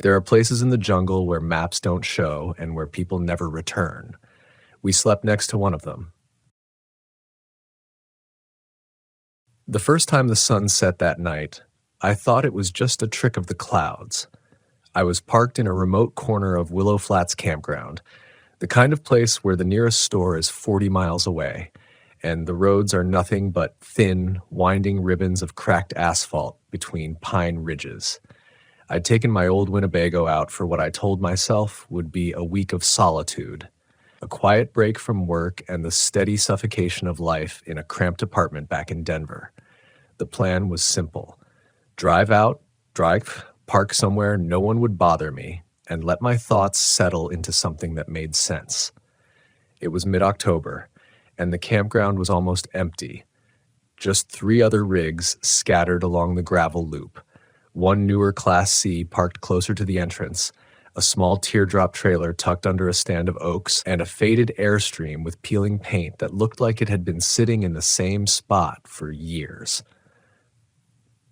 There are places in the jungle where maps don't show and where people never return. We slept next to one of them. The first time the sun set that night, I thought it was just a trick of the clouds. I was parked in a remote corner of Willow Flats campground, the kind of place where the nearest store is 40 miles away, and the roads are nothing but thin, winding ribbons of cracked asphalt between pine ridges. I'd taken my old Winnebago out for what I told myself would be a week of solitude, a quiet break from work and the steady suffocation of life in a cramped apartment back in Denver. The plan was simple. Park somewhere no one would bother me, and let my thoughts settle into something that made sense. It was mid-October, and the campground was almost empty. Just 3 other rigs scattered along the gravel loop. One newer Class C parked closer to the entrance, a small teardrop trailer tucked under a stand of oaks, and a faded Airstream with peeling paint that looked like it had been sitting in the same spot for years.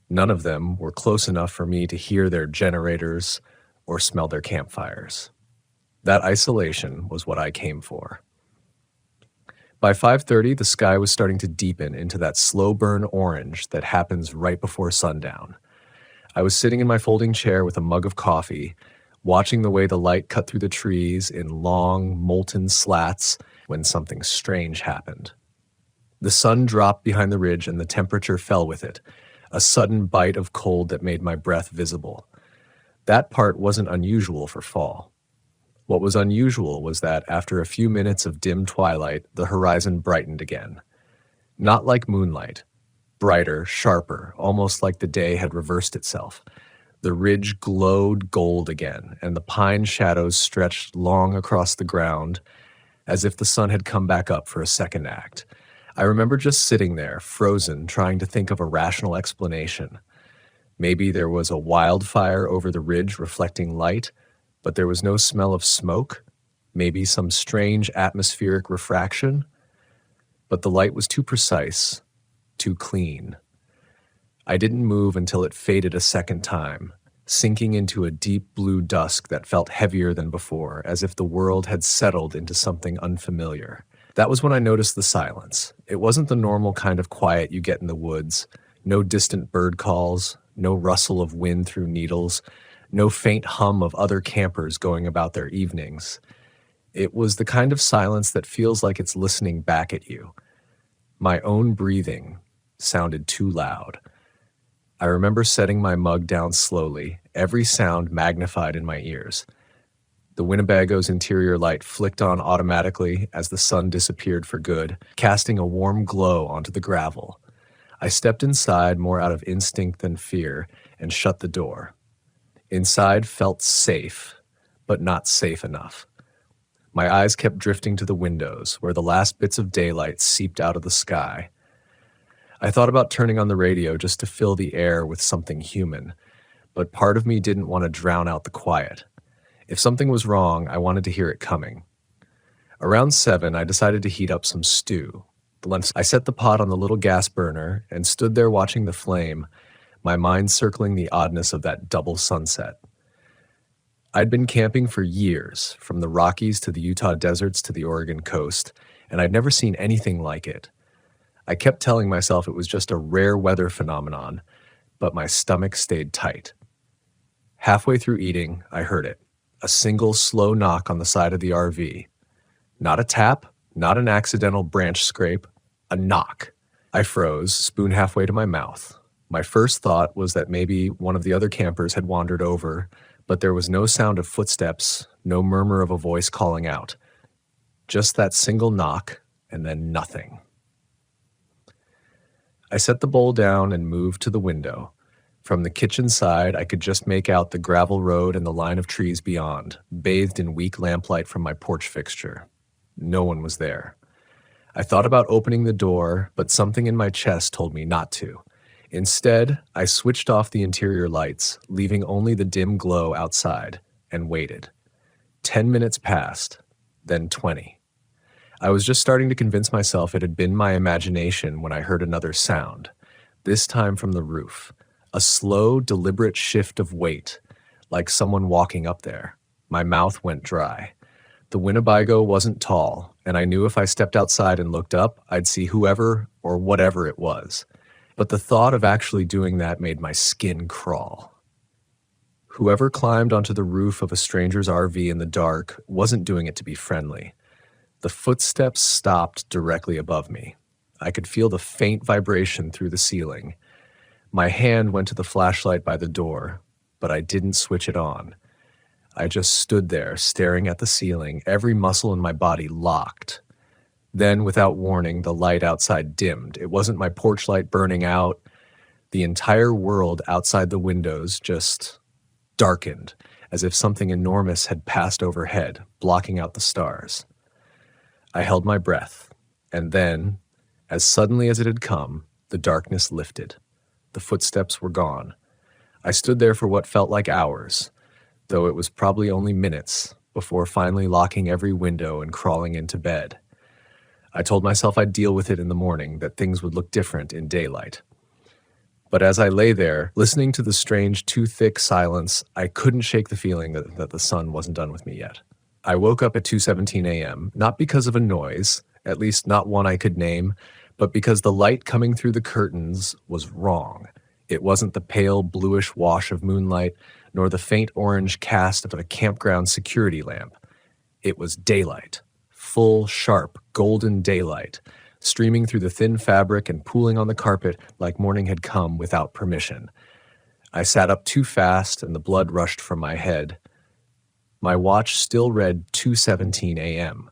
None of them were close enough for me to hear their generators or smell their campfires. That isolation was what I came for. By 5:30, the sky was starting to deepen into that slow burn orange that happens right before sundown. I was sitting in my folding chair with a mug of coffee, watching the way the light cut through the trees in long, molten slats when something strange happened. The sun dropped behind the ridge and the temperature fell with it, a sudden bite of cold that made my breath visible. That part wasn't unusual for fall. What was unusual was that after a few minutes of dim twilight, the horizon brightened again. Not like moonlight. Brighter, sharper, almost like the day had reversed itself. The ridge glowed gold again, and the pine shadows stretched long across the ground, as if the sun had come back up for a second act. I remember just sitting there, frozen, trying to think of a rational explanation. Maybe there was a wildfire over the ridge reflecting light, but there was no smell of smoke. Maybe some strange atmospheric refraction. But the light was too precise, too clean. I didn't move until it faded a second time, sinking into a deep blue dusk that felt heavier than before, as if the world had settled into something unfamiliar. That was when I noticed the silence. It wasn't the normal kind of quiet you get in the woods. No distant bird calls, no rustle of wind through needles, no faint hum of other campers going about their evenings. It was the kind of silence that feels like it's listening back at you. My own breathing sounded too loud. I remember setting my mug down slowly, every sound magnified in my ears. The Winnebago's interior light flicked on automatically as the sun disappeared for good, casting a warm glow onto the gravel. I stepped inside more out of instinct than fear and shut the door. Inside felt safe, but not safe enough. My eyes kept drifting to the windows, where the last bits of daylight seeped out of the sky. I thought about turning on the radio just to fill the air with something human, but part of me didn't want to drown out the quiet. If something was wrong, I wanted to hear it coming. Around 7, I decided to heat up some stew. I set the pot on the little gas burner and stood there watching the flame, my mind circling the oddness of that double sunset. I'd been camping for years, from the Rockies to the Utah deserts to the Oregon coast, and I'd never seen anything like it. I kept telling myself it was just a rare weather phenomenon, but my stomach stayed tight. Halfway through eating, I heard it. A single slow knock on the side of the RV. Not a tap, not an accidental branch scrape, a knock. I froze, spoon halfway to my mouth. My first thought was that maybe one of the other campers had wandered over, but there was no sound of footsteps, no murmur of a voice calling out. Just that single knock, and then nothing. I set the bowl down and moved to the window. From the kitchen side, I could just make out the gravel road and the line of trees beyond, bathed in weak lamplight from my porch fixture. No one was there. I thought about opening the door, but something in my chest told me not to. Instead, I switched off the interior lights, leaving only the dim glow outside, and waited. 10 minutes passed, then 20. I was just starting to convince myself it had been my imagination when I heard another sound, this time from the roof. A slow, deliberate shift of weight, like someone walking up there. My mouth went dry. The Winnebago wasn't tall, and I knew if I stepped outside and looked up, I'd see whoever or whatever it was. But the thought of actually doing that made my skin crawl. Whoever climbed onto the roof of a stranger's RV in the dark wasn't doing it to be friendly. The footsteps stopped directly above me. I could feel the faint vibration through the ceiling. My hand went to the flashlight by the door, but I didn't switch it on. I just stood there, staring at the ceiling, every muscle in my body locked. Then, without warning, the light outside dimmed. It wasn't my porch light burning out. The entire world outside the windows just darkened, as if something enormous had passed overhead, blocking out the stars. I held my breath, and then, as suddenly as it had come, the darkness lifted. The footsteps were gone. I stood there for what felt like hours, though it was probably only minutes, before finally locking every window and crawling into bed. I told myself I'd deal with it in the morning, that things would look different in daylight. But as I lay there, listening to the strange, too thick silence, I couldn't shake the feeling that the sun wasn't done with me yet. I woke up at 2:17 a.m., not because of a noise, at least not one I could name, but because the light coming through the curtains was wrong. It wasn't the pale, bluish wash of moonlight, nor the faint orange cast of a campground security lamp. It was daylight, full, sharp, golden daylight, streaming through the thin fabric and pooling on the carpet like morning had come without permission. I sat up too fast and the blood rushed from my head. My watch still read 2:17 a.m.,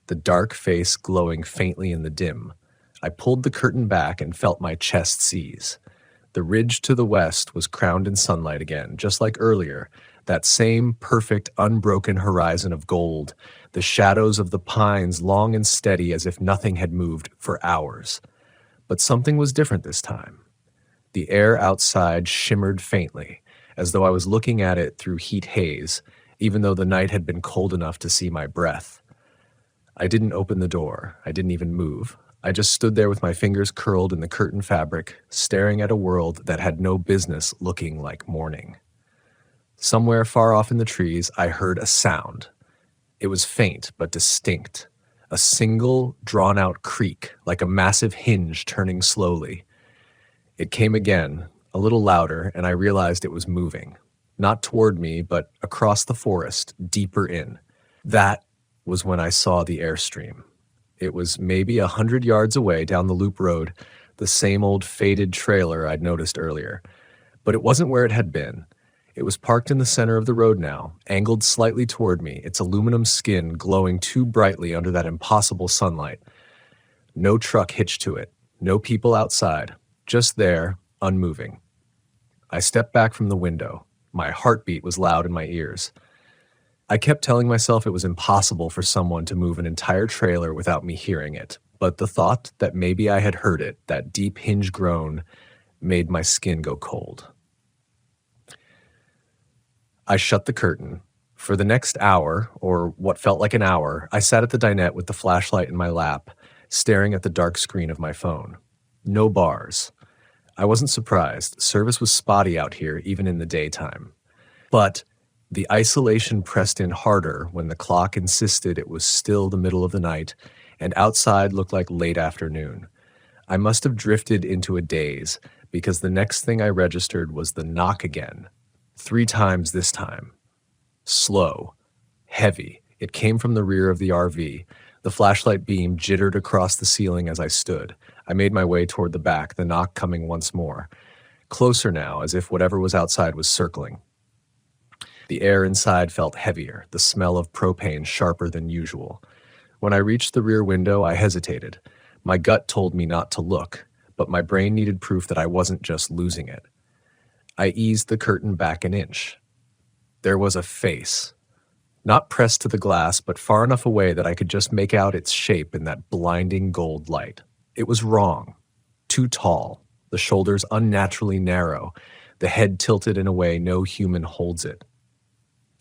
the dark face glowing faintly in the dim. I pulled the curtain back and felt my chest seize. The ridge to the west was crowned in sunlight again, just like earlier, that same perfect, unbroken horizon of gold, the shadows of the pines long and steady as if nothing had moved for hours. But something was different this time. The air outside shimmered faintly, as though I was looking at it through heat haze, even though the night had been cold enough to see my breath. I didn't open the door. I didn't even move. I just stood there with my fingers curled in the curtain fabric, staring at a world that had no business looking like morning. Somewhere far off in the trees, I heard a sound. It was faint but distinct, a single, drawn-out creak, like a massive hinge turning slowly. It came again, a little louder, and I realized it was moving. Not toward me, but across the forest, deeper in. That was when I saw the airstream. It was maybe 100 yards away down the loop road, the same old faded trailer I'd noticed earlier. But it wasn't where it had been. It was parked in the center of the road now, angled slightly toward me, its aluminum skin glowing too brightly under that impossible sunlight. No truck hitched to it, no people outside, just there, unmoving. I stepped back from the window. My heartbeat was loud in my ears. I kept telling myself it was impossible for someone to move an entire trailer without me hearing it, but the thought that maybe I had heard it, that deep hinge groan, made my skin go cold. I shut the curtain. For the next hour, or what felt like an hour, I sat at the dinette with the flashlight in my lap, staring at the dark screen of my phone. No bars. I wasn't surprised. Service was spotty out here, even in the daytime. But the isolation pressed in harder when the clock insisted it was still the middle of the night, and outside looked like late afternoon. I must have drifted into a daze, because the next thing I registered was the knock again. 3 times this time. Slow. Heavy. It came from the rear of the RV. The flashlight beam jittered across the ceiling as I stood. I made my way toward the back, the knock coming once more. Closer now, as if whatever was outside was circling. The air inside felt heavier, the smell of propane sharper than usual. When I reached the rear window, I hesitated. My gut told me not to look, but my brain needed proof that I wasn't just losing it. I eased the curtain back an inch. There was a face. Not pressed to the glass, but far enough away that I could just make out its shape in that blinding gold light. It was wrong. Too tall, the shoulders unnaturally narrow, the head tilted in a way no human holds it.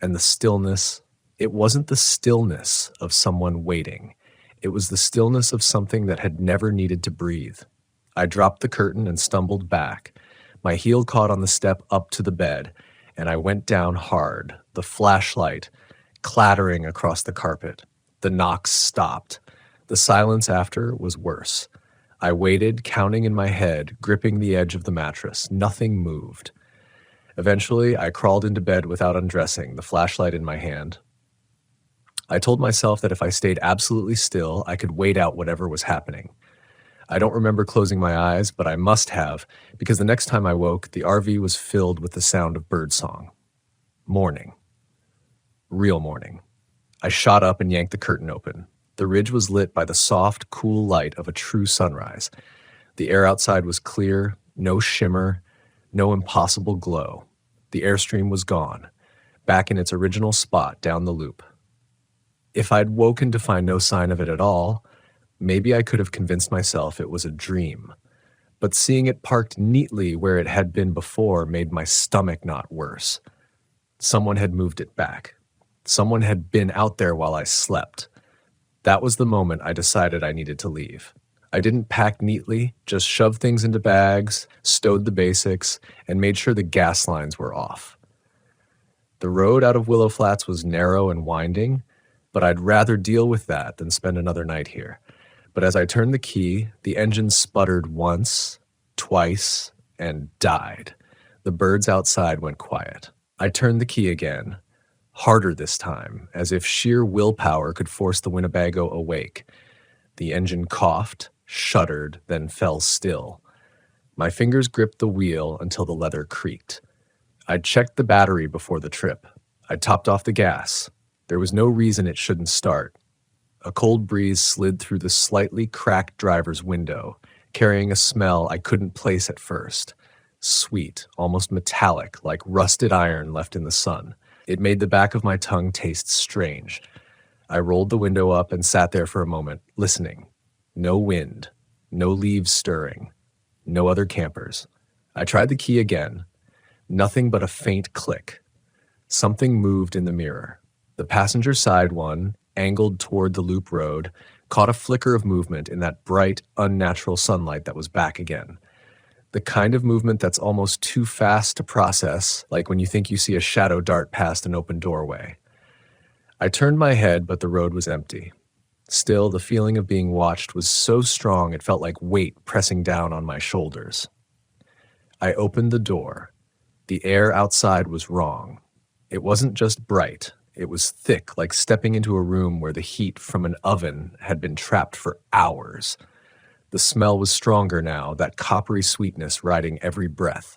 And the stillness, it wasn't the stillness of someone waiting. It was the stillness of something that had never needed to breathe. I dropped the curtain and stumbled back. My heel caught on the step up to the bed, and I went down hard, the flashlight clattering across the carpet. The knocks stopped. The silence after was worse. I waited, counting in my head, gripping the edge of the mattress. Nothing moved. Eventually, I crawled into bed without undressing, the flashlight in my hand. I told myself that if I stayed absolutely still, I could wait out whatever was happening. I don't remember closing my eyes, but I must have, because the next time I woke, the RV was filled with the sound of birdsong. Morning. Real morning. I shot up and yanked the curtain open. The ridge was lit by the soft, cool light of a true sunrise. The air outside was clear, no shimmer, no impossible glow. The airstream was gone, back in its original spot down the loop. If I'd woken to find no sign of it at all, maybe I could have convinced myself it was a dream. But seeing it parked neatly where it had been before made my stomach knot worse. Someone had moved it back. Someone had been out there while I slept. That was the moment I decided I needed to leave. I didn't pack neatly, just shoved things into bags, stowed the basics, and made sure the gas lines were off. The road out of Willow Flats was narrow and winding, but I'd rather deal with that than spend another night here. But as I turned the key, the engine sputtered once, twice, and died. The birds outside went quiet. I turned the key again, harder this time, as if sheer willpower could force the Winnebago awake. The engine coughed, shuddered, then fell still. My fingers gripped the wheel until the leather creaked. I'd checked the battery before the trip. I'd topped off the gas. There was no reason it shouldn't start. A cold breeze slid through the slightly cracked driver's window, carrying a smell I couldn't place at first. Sweet, almost metallic, like rusted iron left in the sun. It made the back of my tongue taste strange. I rolled the window up and sat there for a moment, listening. No wind, no leaves stirring, no other campers. I tried the key again. Nothing but a faint click. Something moved in the mirror. The passenger side one, angled toward the loop road, caught a flicker of movement in that bright, unnatural sunlight that was back again. The kind of movement that's almost too fast to process, like when you think you see a shadow dart past an open doorway. I turned my head, but the road was empty. Still, the feeling of being watched was so strong it felt like weight pressing down on my shoulders. I opened the door. The air outside was wrong. It wasn't just bright. It was thick, like stepping into a room where the heat from an oven had been trapped for hours. The smell was stronger now, that coppery sweetness riding every breath.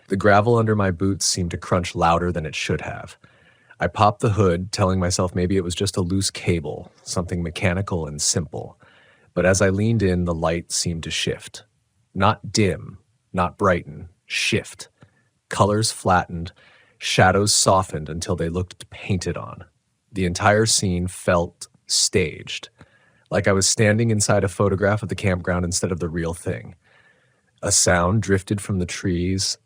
The gravel under my boots seemed to crunch louder than it should have. I popped the hood, telling myself maybe it was just a loose cable, something mechanical and simple. But as I leaned in, the light seemed to shift. Not dim, not brighten, shift. Colors flattened, shadows softened until they looked painted on. The entire scene felt staged. Like I was standing inside a photograph of the campground instead of the real thing. A sound drifted from the trees,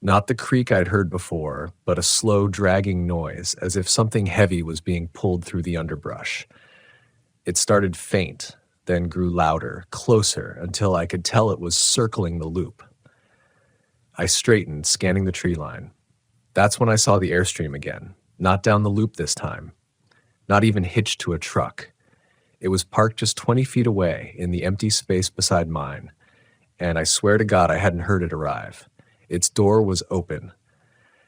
not the creak I'd heard before, but a slow dragging noise, as if something heavy was being pulled through the underbrush. It started faint, then grew louder, closer, until I could tell it was circling the loop. I straightened, scanning the tree line. That's when I saw the airstream again, not down the loop this time, not even hitched to a truck. It was parked just 20 feet away in the empty space beside mine, and I swear to God I hadn't heard it arrive. Its door was open.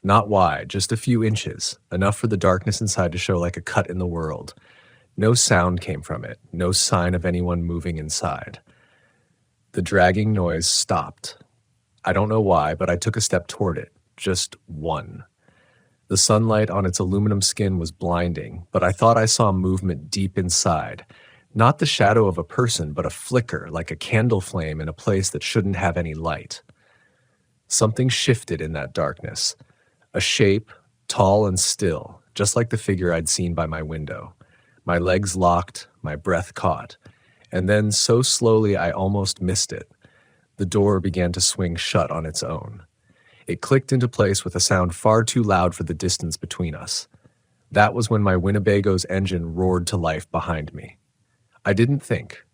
Not wide, just a few inches, enough for the darkness inside to show like a cut in the world. No sound came from it, no sign of anyone moving inside. The dragging noise stopped. I don't know why, but I took a step toward it, just one. The sunlight on its aluminum skin was blinding, but I thought I saw movement deep inside. Not the shadow of a person, but a flicker, like a candle flame in a place that shouldn't have any light. Something shifted in that darkness. A shape, tall and still, just like the figure I'd seen by my window. My legs locked, my breath caught. And then, so slowly I almost missed it. The door began to swing shut on its own. It clicked into place with a sound far too loud for the distance between us. That was when my Winnebago's engine roared to life behind me. I didn't think.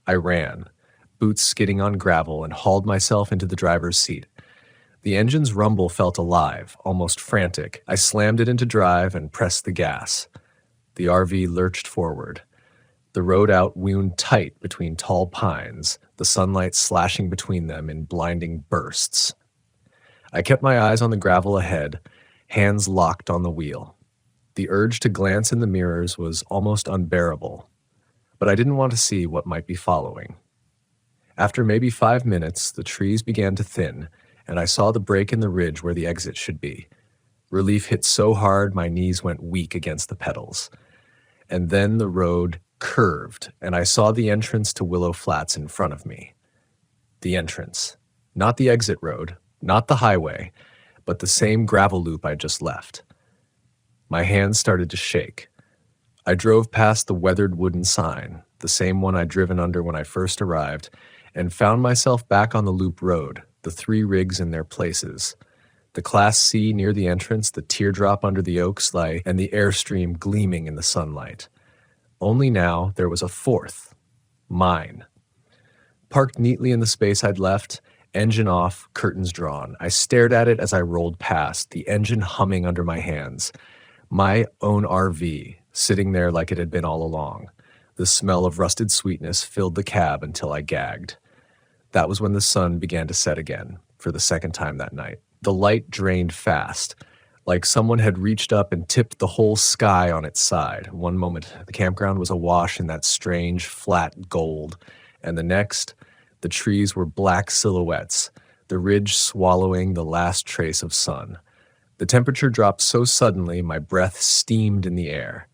I ran, boots skidding on gravel, and hauled myself into the driver's seat. The engine's rumble felt alive, almost frantic. I slammed it into drive and pressed the gas. The RV lurched forward. The road out wound tight between tall pines, the sunlight slashing between them in blinding bursts. I kept my eyes on the gravel ahead, hands locked on the wheel. The urge to glance in the mirrors was almost unbearable, but I didn't want to see what might be following. After maybe 5 minutes, the trees began to thin, and I saw the break in the ridge where the exit should be. Relief hit so hard my knees went weak against the pedals. And then the road curved, and I saw the entrance to Willow Flats in front of me. The entrance. Not the exit road, not the highway, but the same gravel loop I just left. My hands started to shake. I drove past the weathered wooden sign, the same one I'd driven under when I first arrived, and found myself back on the loop road, the 3 rigs in their places. The Class C near the entrance, the teardrop under the oak sleigh, and the Airstream gleaming in the sunlight. Only now there was a 4th, mine. Parked neatly in the space I'd left, engine off, curtains drawn. I stared at it as I rolled past, the engine humming under my hands. My own RV, sitting there like it had been all along. The smell of rusted sweetness filled the cab until I gagged. That was when the sun began to set again, for the second time that night. The light drained fast, like someone had reached up and tipped the whole sky on its side. One moment, the campground was awash in that strange, flat gold, and the next, the trees were black silhouettes, the ridge swallowing the last trace of sun. The temperature dropped so suddenly my breath steamed in the air.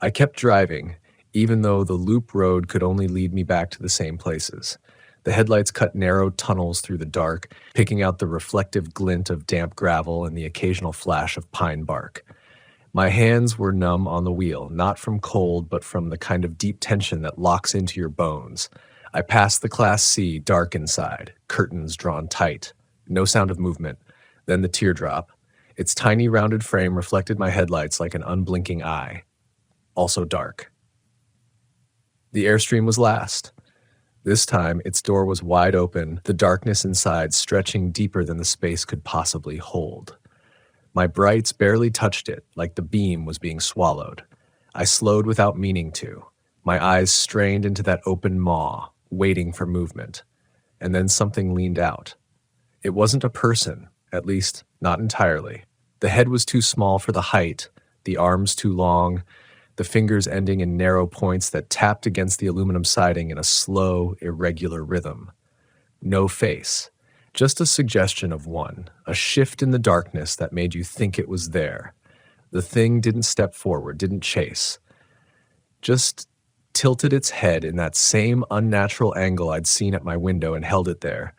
I kept driving, even though the loop road could only lead me back to the same places. The headlights cut narrow tunnels through the dark, picking out the reflective glint of damp gravel and the occasional flash of pine bark. My hands were numb on the wheel, not from cold, but from the kind of deep tension that locks into your bones. I passed the Class C, dark inside, curtains drawn tight. No sound of movement. Then the teardrop. Its tiny rounded frame reflected my headlights like an unblinking eye. Also dark. The Airstream was last. This time, its door was wide open, the darkness inside stretching deeper than the space could possibly hold. My brights barely touched it, like the beam was being swallowed. I slowed without meaning to, my eyes strained into that open maw, waiting for movement. And then something leaned out. It wasn't a person, at least not entirely. The head was too small for the height, the arms too long, the fingers ending in narrow points that tapped against the aluminum siding in a slow, irregular rhythm. No face, just a suggestion of one, a shift in the darkness that made you think it was there. The thing didn't step forward, didn't chase. Just tilted its head in that same unnatural angle I'd seen at my window and held it there,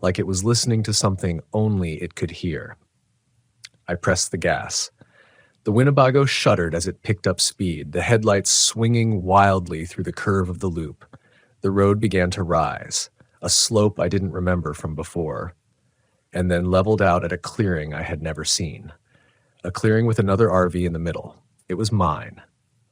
like it was listening to something only it could hear. I pressed the gas. The Winnebago shuddered as it picked up speed, the headlights swinging wildly through the curve of the loop. The road began to rise, a slope I didn't remember from before, and then leveled out at a clearing I had never seen. A clearing with another RV in the middle. It was mine.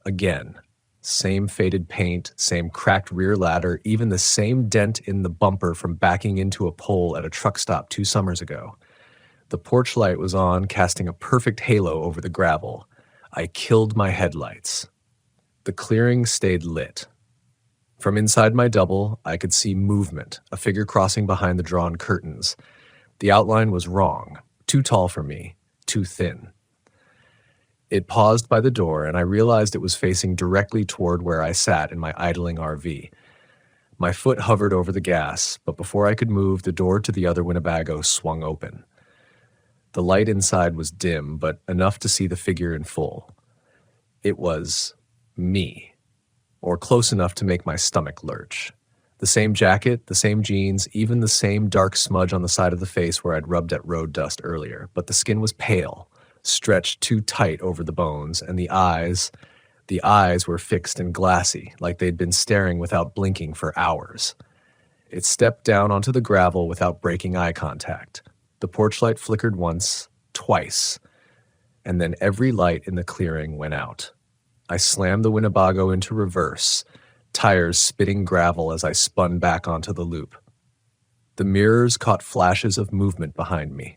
Again. Same faded paint, same cracked rear ladder, even the same dent in the bumper from backing into a pole at a truck stop 2 summers ago. The porch light was on, casting a perfect halo over the gravel. I killed my headlights. The clearing stayed lit. From inside my double, I could see movement, a figure crossing behind the drawn curtains. The outline was wrong, too tall for me, too thin. It paused by the door, and I realized it was facing directly toward where I sat in my idling RV. My foot hovered over the gas, but before I could move, the door to the other Winnebago swung open. The light inside was dim, but enough to see the figure in full. It was me, or close enough to make my stomach lurch. The same jacket, the same jeans, even the same dark smudge on the side of the face where I'd rubbed at road dust earlier, but the skin was pale, stretched too tight over the bones, and the eyes were fixed and glassy, like they'd been staring without blinking for hours. It stepped down onto the gravel without breaking eye contact. The porch light flickered once, twice, and then every light in the clearing went out. I slammed the Winnebago into reverse, tires spitting gravel as I spun back onto the loop. The mirrors caught flashes of movement behind me,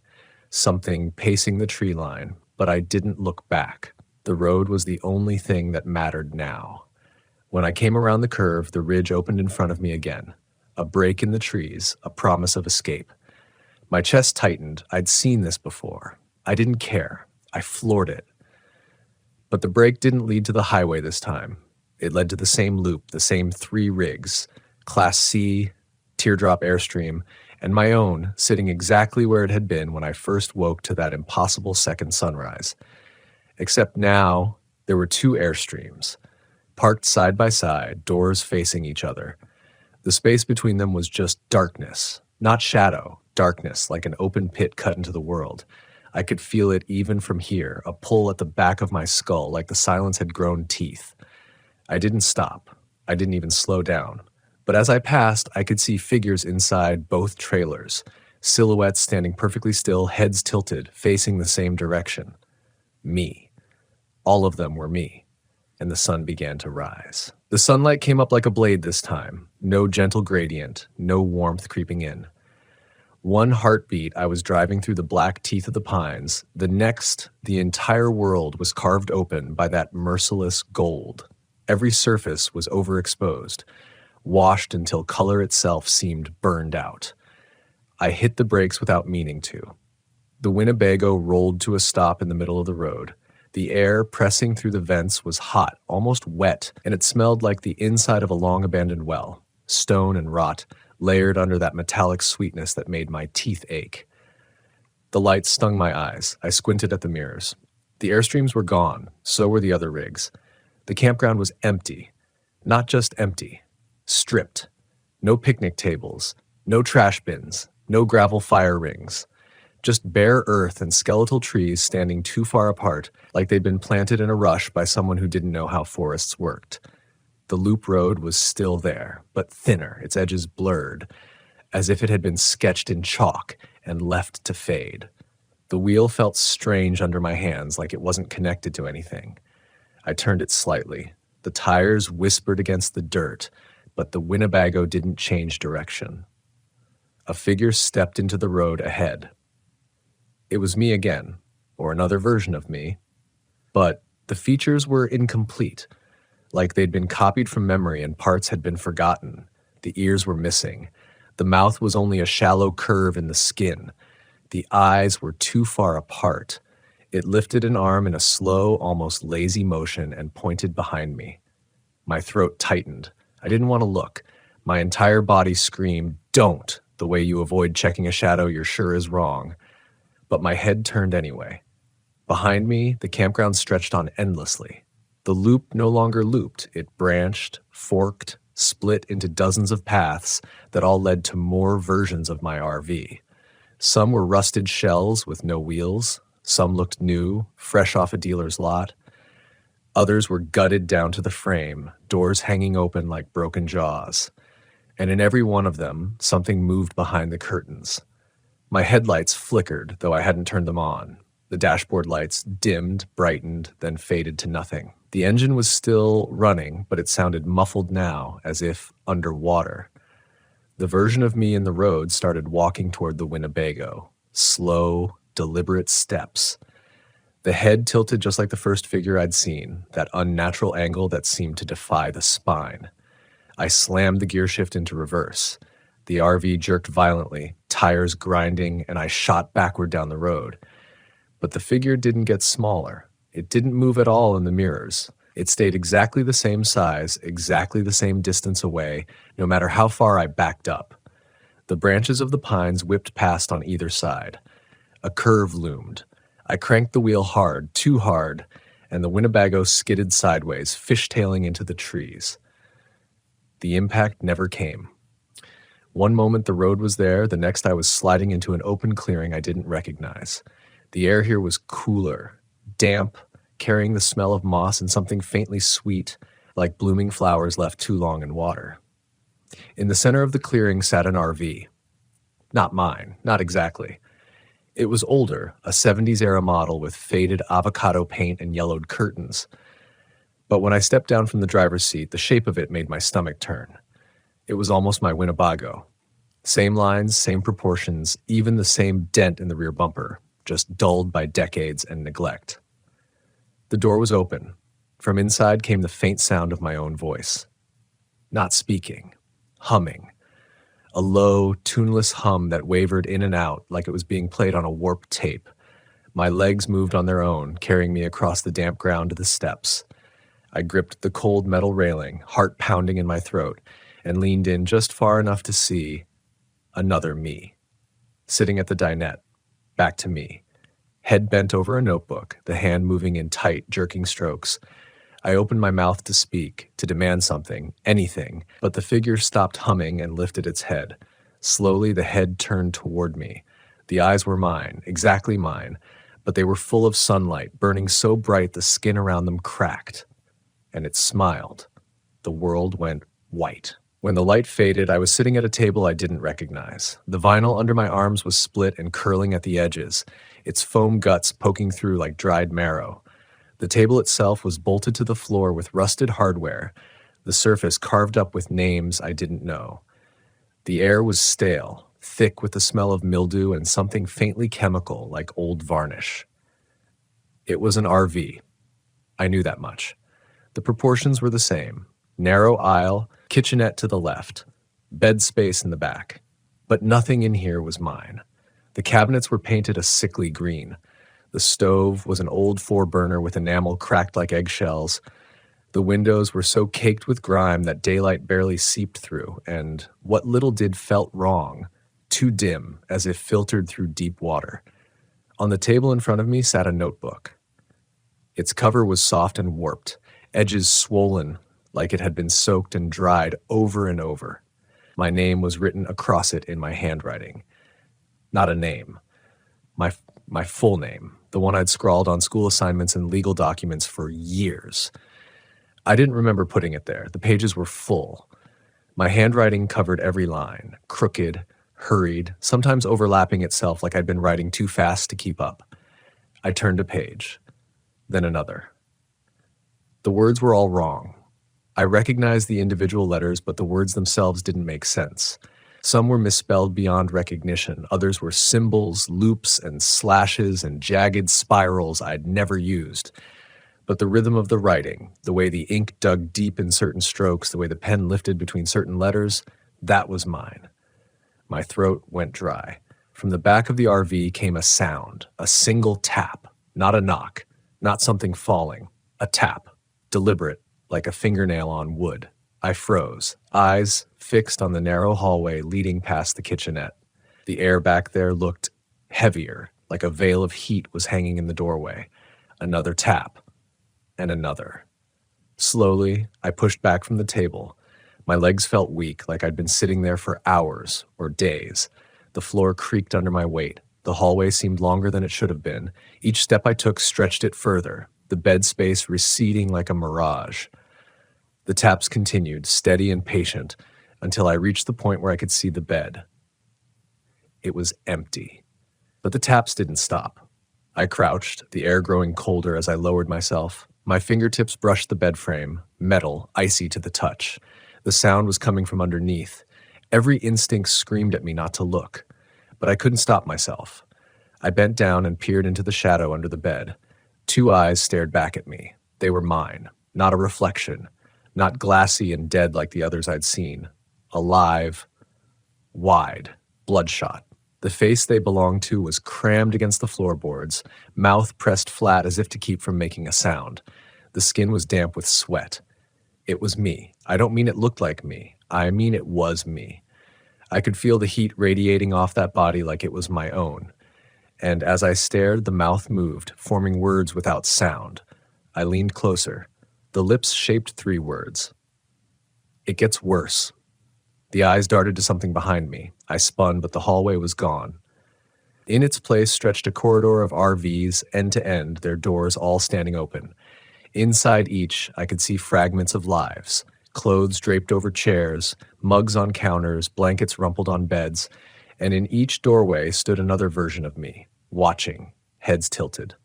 something pacing the tree line, but I didn't look back. The road was the only thing that mattered now. When I came around the curve, the ridge opened in front of me again. A break in the trees, a promise of escape. My chest tightened. I'd seen this before. I didn't care. I floored it. But the break didn't lead to the highway this time. It led to the same loop, the same 3 rigs, Class C, teardrop Airstream, and my own, sitting exactly where it had been when I first woke to that impossible second sunrise. Except now, there were 2 Airstreams, parked side by side, doors facing each other. The space between them was just darkness, not shadow, darkness like an open pit cut into the world. I could feel it even from here, a pull at the back of my skull like the silence had grown teeth. I didn't stop. I didn't even slow down. But as I passed, I could see figures inside both trailers, silhouettes standing perfectly still, heads tilted, facing the same direction. Me. All of them were me. And the sun began to rise. The sunlight came up like a blade this time. No gentle gradient, no warmth creeping in. One heartbeat, I was driving through the black teeth of the pines. The next, the entire world was carved open by that merciless gold. Every surface was overexposed, washed until color itself seemed burned out. I hit the brakes without meaning to. The Winnebago rolled to a stop in the middle of the road. The air pressing through the vents was hot, almost wet, and it smelled like the inside of a long-abandoned well, stone and rot, layered under that metallic sweetness that made my teeth ache. The light stung my eyes. I squinted at the mirrors. The Airstreams were gone, so were the other rigs. The campground was empty. Not just empty. Stripped. No picnic tables. No trash bins. No gravel fire rings. Just bare earth and skeletal trees standing too far apart, like they'd been planted in a rush by someone who didn't know how forests worked. The loop road was still there, but thinner, its edges blurred, as if it had been sketched in chalk and left to fade. The wheel felt strange under my hands, like it wasn't connected to anything. I turned it slightly. The tires whispered against the dirt, but the Winnebago didn't change direction. A figure stepped into the road ahead. It was me again, or another version of me, but the features were incomplete, like they'd been copied from memory and parts had been forgotten. The ears were missing. The mouth was only a shallow curve in the skin. The eyes were too far apart. It lifted an arm in a slow, almost lazy motion and pointed behind me. My throat tightened. I didn't want to look. My entire body screamed, "Don't!" the way you avoid checking a shadow you're sure is wrong. But my head turned anyway. Behind me, the campground stretched on endlessly. The loop no longer looped. It branched, forked, split into dozens of paths that all led to more versions of my RV. Some were rusted shells with no wheels. Some looked new, fresh off a dealer's lot. Others were gutted down to the frame, doors hanging open like broken jaws. And in every one of them, something moved behind the curtains. My headlights flickered, though I hadn't turned them on. The dashboard lights dimmed, brightened, then faded to nothing. The engine was still running, but it sounded muffled now, as if underwater. The version of me in the road started walking toward the Winnebago. Slow, deliberate steps. The head tilted just like the first figure I'd seen, that unnatural angle that seemed to defy the spine. I slammed the gear shift into reverse. The RV jerked violently, tires grinding, and I shot backward down the road. But the figure didn't get smaller. It didn't move at all in the mirrors. It stayed exactly the same size, exactly the same distance away, no matter how far I backed up. The branches of the pines whipped past on either side. A curve loomed. I cranked the wheel hard, too hard, and the Winnebago skidded sideways, fishtailing into the trees. The impact never came. One moment the road was there, the next I was sliding into an open clearing I didn't recognize. The air here was cooler, damp, carrying the smell of moss and something faintly sweet, like blooming flowers left too long in water. In the center of the clearing sat an RV. Not mine, not exactly. It was older, a 70s-era model with faded avocado paint and yellowed curtains. But when I stepped down from the driver's seat, the shape of it made my stomach turn. It was almost my Winnebago. Same lines, same proportions, even the same dent in the rear bumper, just dulled by decades and neglect. The door was open. From inside came the faint sound of my own voice. Not speaking, humming. A low, tuneless hum that wavered in and out like it was being played on a warped tape. My legs moved on their own, carrying me across the damp ground to the steps. I gripped the cold metal railing, heart pounding in my throat, and leaned in just far enough to see another me. Sitting at the dinette, back to me. Head bent over a notebook, the hand moving in tight, jerking strokes. I opened my mouth to speak, to demand something, anything, but the figure stopped humming and lifted its head. Slowly, the head turned toward me. The eyes were mine, exactly mine, but they were full of sunlight, burning so bright the skin around them cracked. And it smiled. The world went white. When the light faded, I was sitting at a table I didn't recognize. The vinyl under my arms was split and curling at the edges, its foam guts poking through like dried marrow. The table itself was bolted to the floor with rusted hardware, the surface carved up with names I didn't know. The air was stale, thick with the smell of mildew and something faintly chemical like old varnish. It was an RV. I knew that much. The proportions were the same. Narrow aisle, kitchenette to the left, bed space in the back. But nothing in here was mine. The cabinets were painted a sickly green. The stove was an old 4-burner with enamel cracked like eggshells. The windows were so caked with grime that daylight barely seeped through, and what little did felt wrong, too dim, as if filtered through deep water. On the table in front of me sat a notebook. Its cover was soft and warped, edges swollen like it had been soaked and dried over and over. My name was written across it in my handwriting. Not a name. My full name, the one I'd scrawled on school assignments and legal documents for years. I didn't remember putting it there. The pages were full. My handwriting covered every line, crooked, hurried, sometimes overlapping itself like I'd been writing too fast to keep up. I turned a page, then another. The words were all wrong. I recognized the individual letters, but the words themselves didn't make sense. Some were misspelled beyond recognition. Others were symbols, loops, and slashes, and jagged spirals I'd never used. But the rhythm of the writing, the way the ink dug deep in certain strokes, the way the pen lifted between certain letters, that was mine. My throat went dry. From the back of the RV came a sound, a single tap, not a knock, not something falling, a tap, deliberate, like a fingernail on wood. I froze, eyes fixed on the narrow hallway leading past the kitchenette. The air back there looked heavier, like a veil of heat was hanging in the doorway. Another tap, and another. Slowly, I pushed back from the table. My legs felt weak, like I'd been sitting there for hours or days. The floor creaked under my weight. The hallway seemed longer than it should have been. Each step I took stretched it further, the bed space receding like a mirage. The taps continued, steady and patient, until I reached the point where I could see the bed. It was empty. But the taps didn't stop. I crouched, the air growing colder as I lowered myself. My fingertips brushed the bed frame, metal, icy to the touch. The sound was coming from underneath. Every instinct screamed at me not to look, but I couldn't stop myself. I bent down and peered into the shadow under the bed. 2 eyes stared back at me. They were mine, not a reflection. Not glassy and dead like the others I'd seen. Alive, wide, bloodshot. The face they belonged to was crammed against the floorboards, mouth pressed flat as if to keep from making a sound. The skin was damp with sweat. It was me. I don't mean it looked like me. I mean it was me. I could feel the heat radiating off that body like it was my own. And as I stared, the mouth moved, forming words without sound. I leaned closer. The lips shaped 3 words. It gets worse. The eyes darted to something behind me. I spun, but the hallway was gone. In its place stretched a corridor of RVs, end to end, their doors all standing open. Inside each, I could see fragments of lives, clothes draped over chairs, mugs on counters, blankets rumpled on beds, and in each doorway stood another version of me, watching, heads tilted.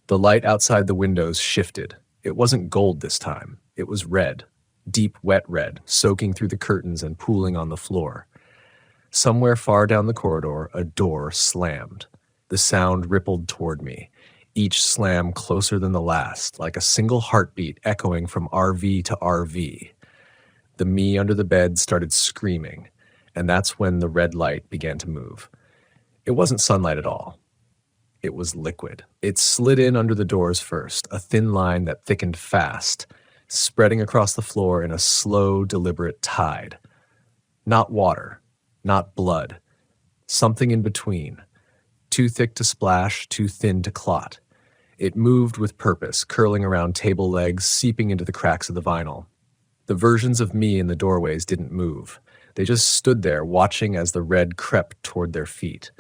The light outside the windows shifted. It wasn't gold this time. It was red, deep wet red, soaking through the curtains and pooling on the floor. Somewhere far down the corridor, a door slammed. The sound rippled toward me, each slam closer than the last, like a single heartbeat echoing from RV to RV. The me under the bed started screaming, and that's when the red light began to move. It wasn't sunlight at all. It was liquid. It slid in under the doors first, a thin line that thickened fast, spreading across the floor in a slow, deliberate tide. Not water, not blood, something in between. Too thick to splash, too thin to clot. It moved with purpose, curling around table legs, seeping into the cracks of the vinyl. The versions of me in the doorways didn't move. They just stood there, watching as the red crept toward their feet.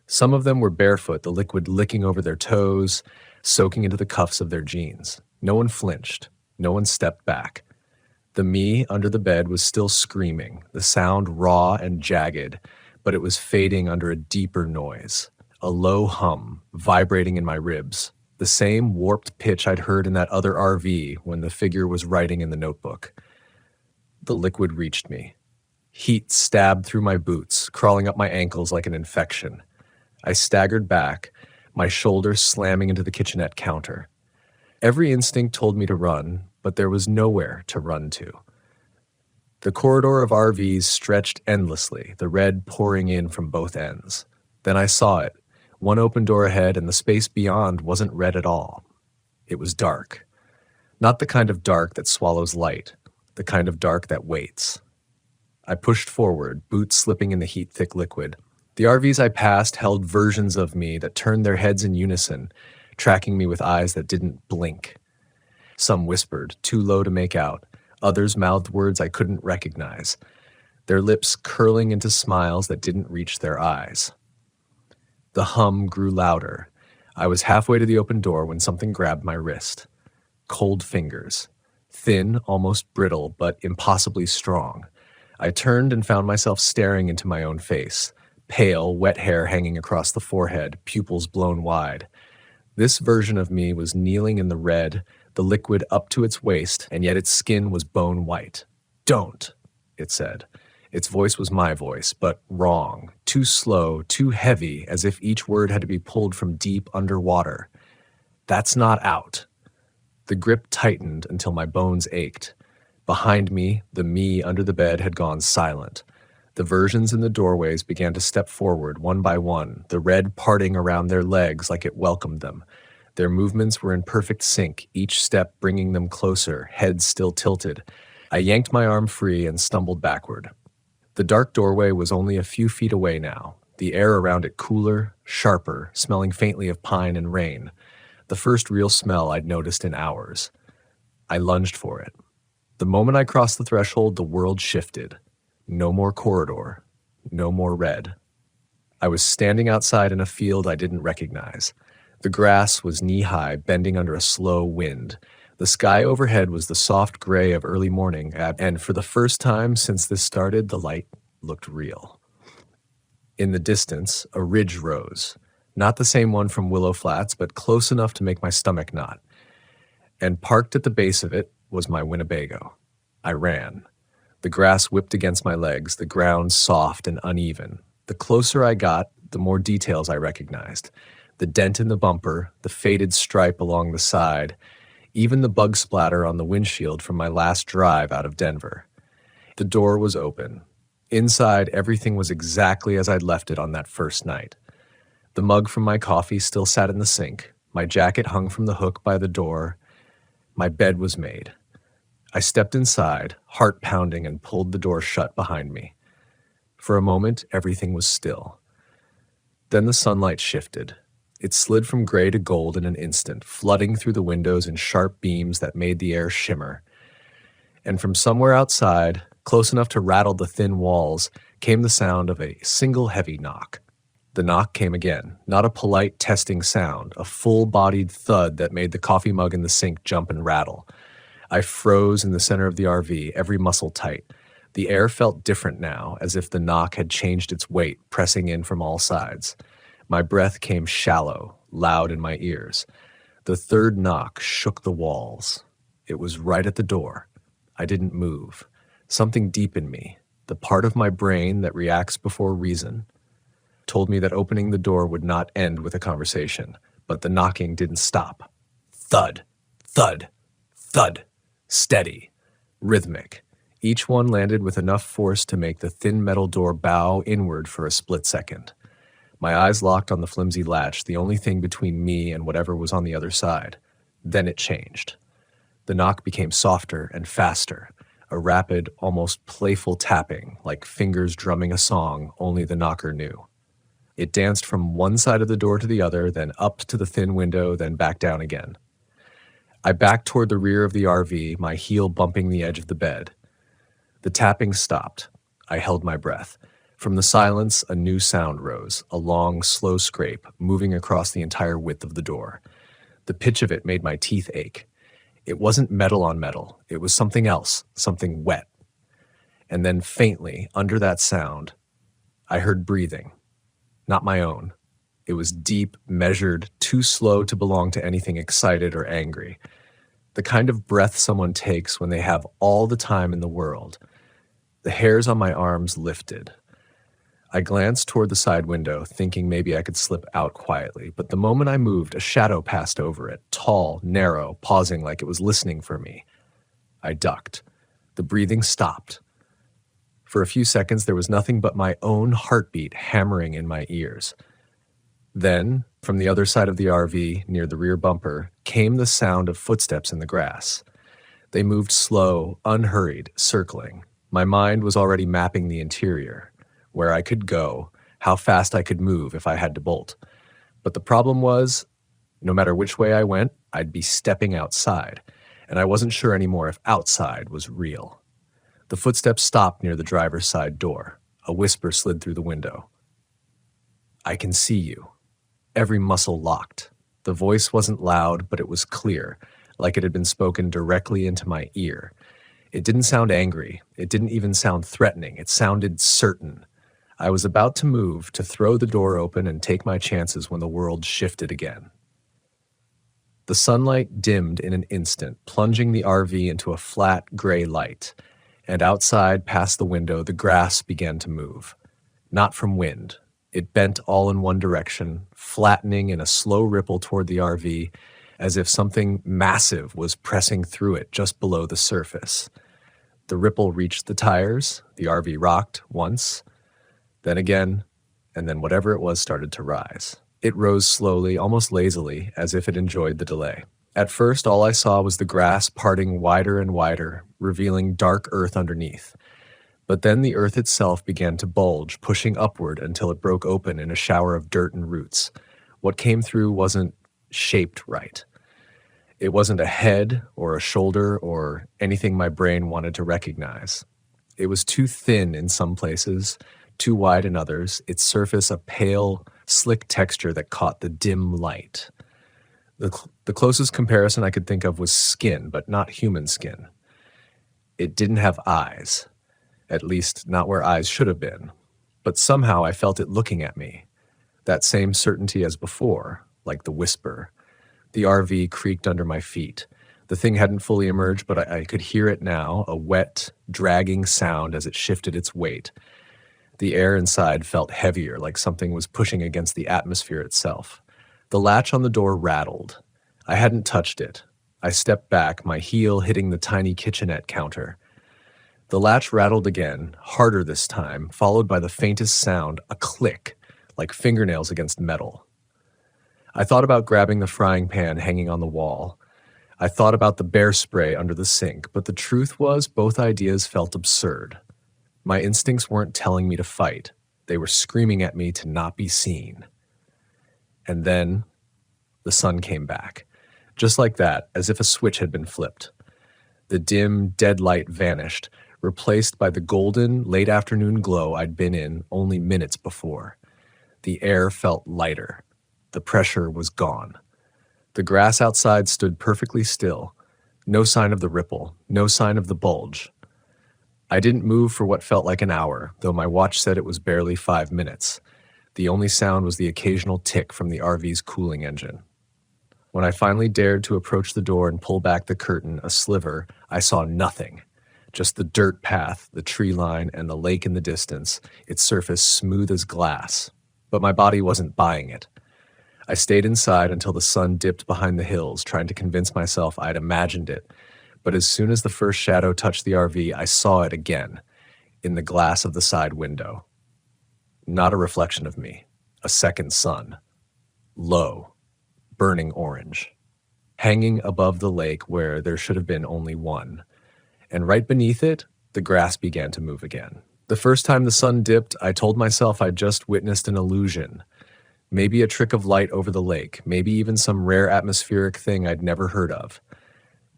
Some of them were barefoot, the liquid licking over their toes, soaking into the cuffs of their jeans. No one flinched. No one stepped back. The me under the bed was still screaming, the sound raw and jagged, but it was fading under a deeper noise, a low hum vibrating in my ribs, the same warped pitch I'd heard in that other RV when the figure was writing in the notebook. The liquid reached me. Heat stabbed through my boots, crawling up my ankles like an infection. I staggered back, my shoulders slamming into the kitchenette counter. Every instinct told me to run, but there was nowhere to run to. The corridor of RVs stretched endlessly, the red pouring in from both ends. Then I saw it. One open door ahead, and the space beyond wasn't red at all. It was dark. Not the kind of dark that swallows light, the kind of dark that waits. I pushed forward, boots slipping in the heat-thick liquid. The RVs I passed held versions of me that turned their heads in unison, tracking me with eyes that didn't blink. Some whispered, too low to make out. Others mouthed words I couldn't recognize, their lips curling into smiles that didn't reach their eyes. The hum grew louder. I was halfway to the open door when something grabbed my wrist. Cold fingers. Thin, almost brittle, but impossibly strong. I turned and found myself staring into my own face. Pale, wet hair hanging across the forehead, pupils blown wide. This version of me was kneeling in the red, the liquid up to its waist, and yet its skin was bone white. "Don't," it said. Its voice was my voice, but wrong, too slow, too heavy, as if each word had to be pulled from deep underwater. "That's not out." The grip tightened until my bones ached. Behind me, the me under the bed had gone silent. The versions in the doorways began to step forward one by one, the red parting around their legs like it welcomed them. Their movements were in perfect sync, each step bringing them closer, heads still tilted. I yanked my arm free and stumbled backward. The dark doorway was only a few feet away now, the air around it cooler, sharper, smelling faintly of pine and rain. The first real smell I'd noticed in hours. I lunged for it. The moment I crossed the threshold, the world shifted. No more corridor. No more red. I was standing outside in a field I didn't recognize. The grass was knee-high, bending under a slow wind. The sky overhead was the soft gray of early morning, and for the first time since this started, the light looked real. In the distance, a ridge rose. Not the same one from Willow Flats, but close enough to make my stomach knot. And parked at the base of it was my Winnebago. I ran. The grass whipped against my legs, the ground soft and uneven. The closer I got, the more details I recognized. The dent in the bumper, the faded stripe along the side, even the bug splatter on the windshield from my last drive out of Denver. The door was open. Inside, everything was exactly as I'd left it on that first night. The mug from my coffee still sat in the sink. My jacket hung from the hook by the door. My bed was made. I stepped inside, heart pounding, and pulled the door shut behind me. For a moment, everything was still. Then the sunlight shifted. It slid from gray to gold in an instant, flooding through the windows in sharp beams that made the air shimmer. And from somewhere outside, close enough to rattle the thin walls, came the sound of a single heavy knock. The knock came again, not a polite testing sound, a full-bodied thud that made the coffee mug in the sink jump and rattle. I froze in the center of the RV, every muscle tight. The air felt different now, as if the knock had changed its weight, pressing in from all sides. My breath came shallow, loud in my ears. The third knock shook the walls. It was right at the door. I didn't move. Something deep in me, The part of my brain that reacts before reason told me that opening the door would not end with a conversation, but the knocking didn't stop. Thud, thud, thud, steady, rhythmic. Each one landed with enough force to make the thin metal door bow inward for a split second. My eyes locked on the flimsy latch, the only thing between me and whatever was on the other side. Then it changed. The knock became softer and faster, a rapid, almost playful tapping, like fingers drumming a song only the knocker knew. It danced from one side of the door to the other, then up to the thin window, then back down again. I backed toward the rear of the RV, my heel bumping the edge of the bed. The tapping stopped. I held my breath. From the silence, a new sound rose, a long, slow scrape, moving across the entire width of the door. The pitch of it made my teeth ache. It wasn't metal on metal. It was something else, something wet. And then faintly, under that sound, I heard breathing. Not my own. It was deep, measured, too slow to belong to anything excited or angry. The kind of breath someone takes when they have all the time in the world. The hairs on my arms lifted. I glanced toward the side window, thinking maybe I could slip out quietly, but the moment I moved, a shadow passed over it, tall, narrow, pausing like it was listening for me. I ducked. The breathing stopped. For a few seconds, there was nothing but my own heartbeat hammering in my ears. Then, from the other side of the RV, near the rear bumper, came the sound of footsteps in the grass. They moved slow, unhurried, circling. My mind was already mapping the interior, where I could go, how fast I could move if I had to bolt. But the problem was, no matter which way I went, I'd be stepping outside, and I wasn't sure anymore if outside was real. The footsteps stopped near the driver's side door. A whisper slid through the window. "I can see you." Every muscle locked. The voice wasn't loud, but it was clear, like it had been spoken directly into my ear. It didn't sound angry. It didn't even sound threatening. It sounded certain. I was about to move, to throw the door open and take my chances when the world shifted again. The sunlight dimmed in an instant, plunging the RV into a flat, gray light. And outside, past the window, the grass began to move. Not from wind. It bent all in one direction, flattening in a slow ripple toward the RV, as if something massive was pressing through it just below the surface. The ripple reached the tires, the RV rocked once, then again, and then whatever it was started to rise. It rose slowly, almost lazily, as if it enjoyed the delay. At first, all I saw was the grass parting wider and wider, revealing dark earth underneath. But then the earth itself began to bulge, pushing upward until it broke open in a shower of dirt and roots. What came through wasn't shaped right. It wasn't a head or a shoulder or anything my brain wanted to recognize. It was too thin in some places, too wide in others, its surface a pale, slick texture that caught the dim light. The closest comparison I could think of was skin, but not human skin. It didn't have eyes, at least not where eyes should have been, but somehow I felt it looking at me. That same certainty as before, like the whisper. The RV creaked under my feet. The thing hadn't fully emerged, but I could hear it now, a wet, dragging sound as it shifted its weight. The air inside felt heavier, like something was pushing against the atmosphere itself. The latch on the door rattled. I hadn't touched it. I stepped back, my heel hitting the tiny kitchenette counter. The latch rattled again, harder this time, followed by the faintest sound, a click, like fingernails against metal. I thought about grabbing the frying pan hanging on the wall. I thought about the bear spray under the sink, but the truth was both ideas felt absurd. My instincts weren't telling me to fight. They were screaming at me to not be seen. And then the sun came back. Just like that, as if a switch had been flipped. The dim, dead light vanished, replaced by the golden, late afternoon glow I'd been in only minutes before. The air felt lighter. The pressure was gone. The grass outside stood perfectly still. No sign of the ripple, no sign of the bulge. I didn't move for what felt like an hour, though my watch said it was barely 5 minutes. The only sound was the occasional tick from the RV's cooling engine. When I finally dared to approach the door and pull back the curtain a sliver, I saw nothing. just the dirt path, the tree line, and the lake in the distance, its surface smooth as glass. But my body wasn't buying it. I stayed inside until the sun dipped behind the hills, trying to convince myself I'd imagined it. But as soon as the first shadow touched the RV, I saw it again, in the glass of the side window. Not a reflection of me, a second sun. Low, burning orange. Hanging above the lake where there should have been only one. And right beneath it, the grass began to move again. The first time the sun dipped, I told myself I'd just witnessed an illusion. Maybe a trick of light over the lake, maybe even some rare atmospheric thing I'd never heard of.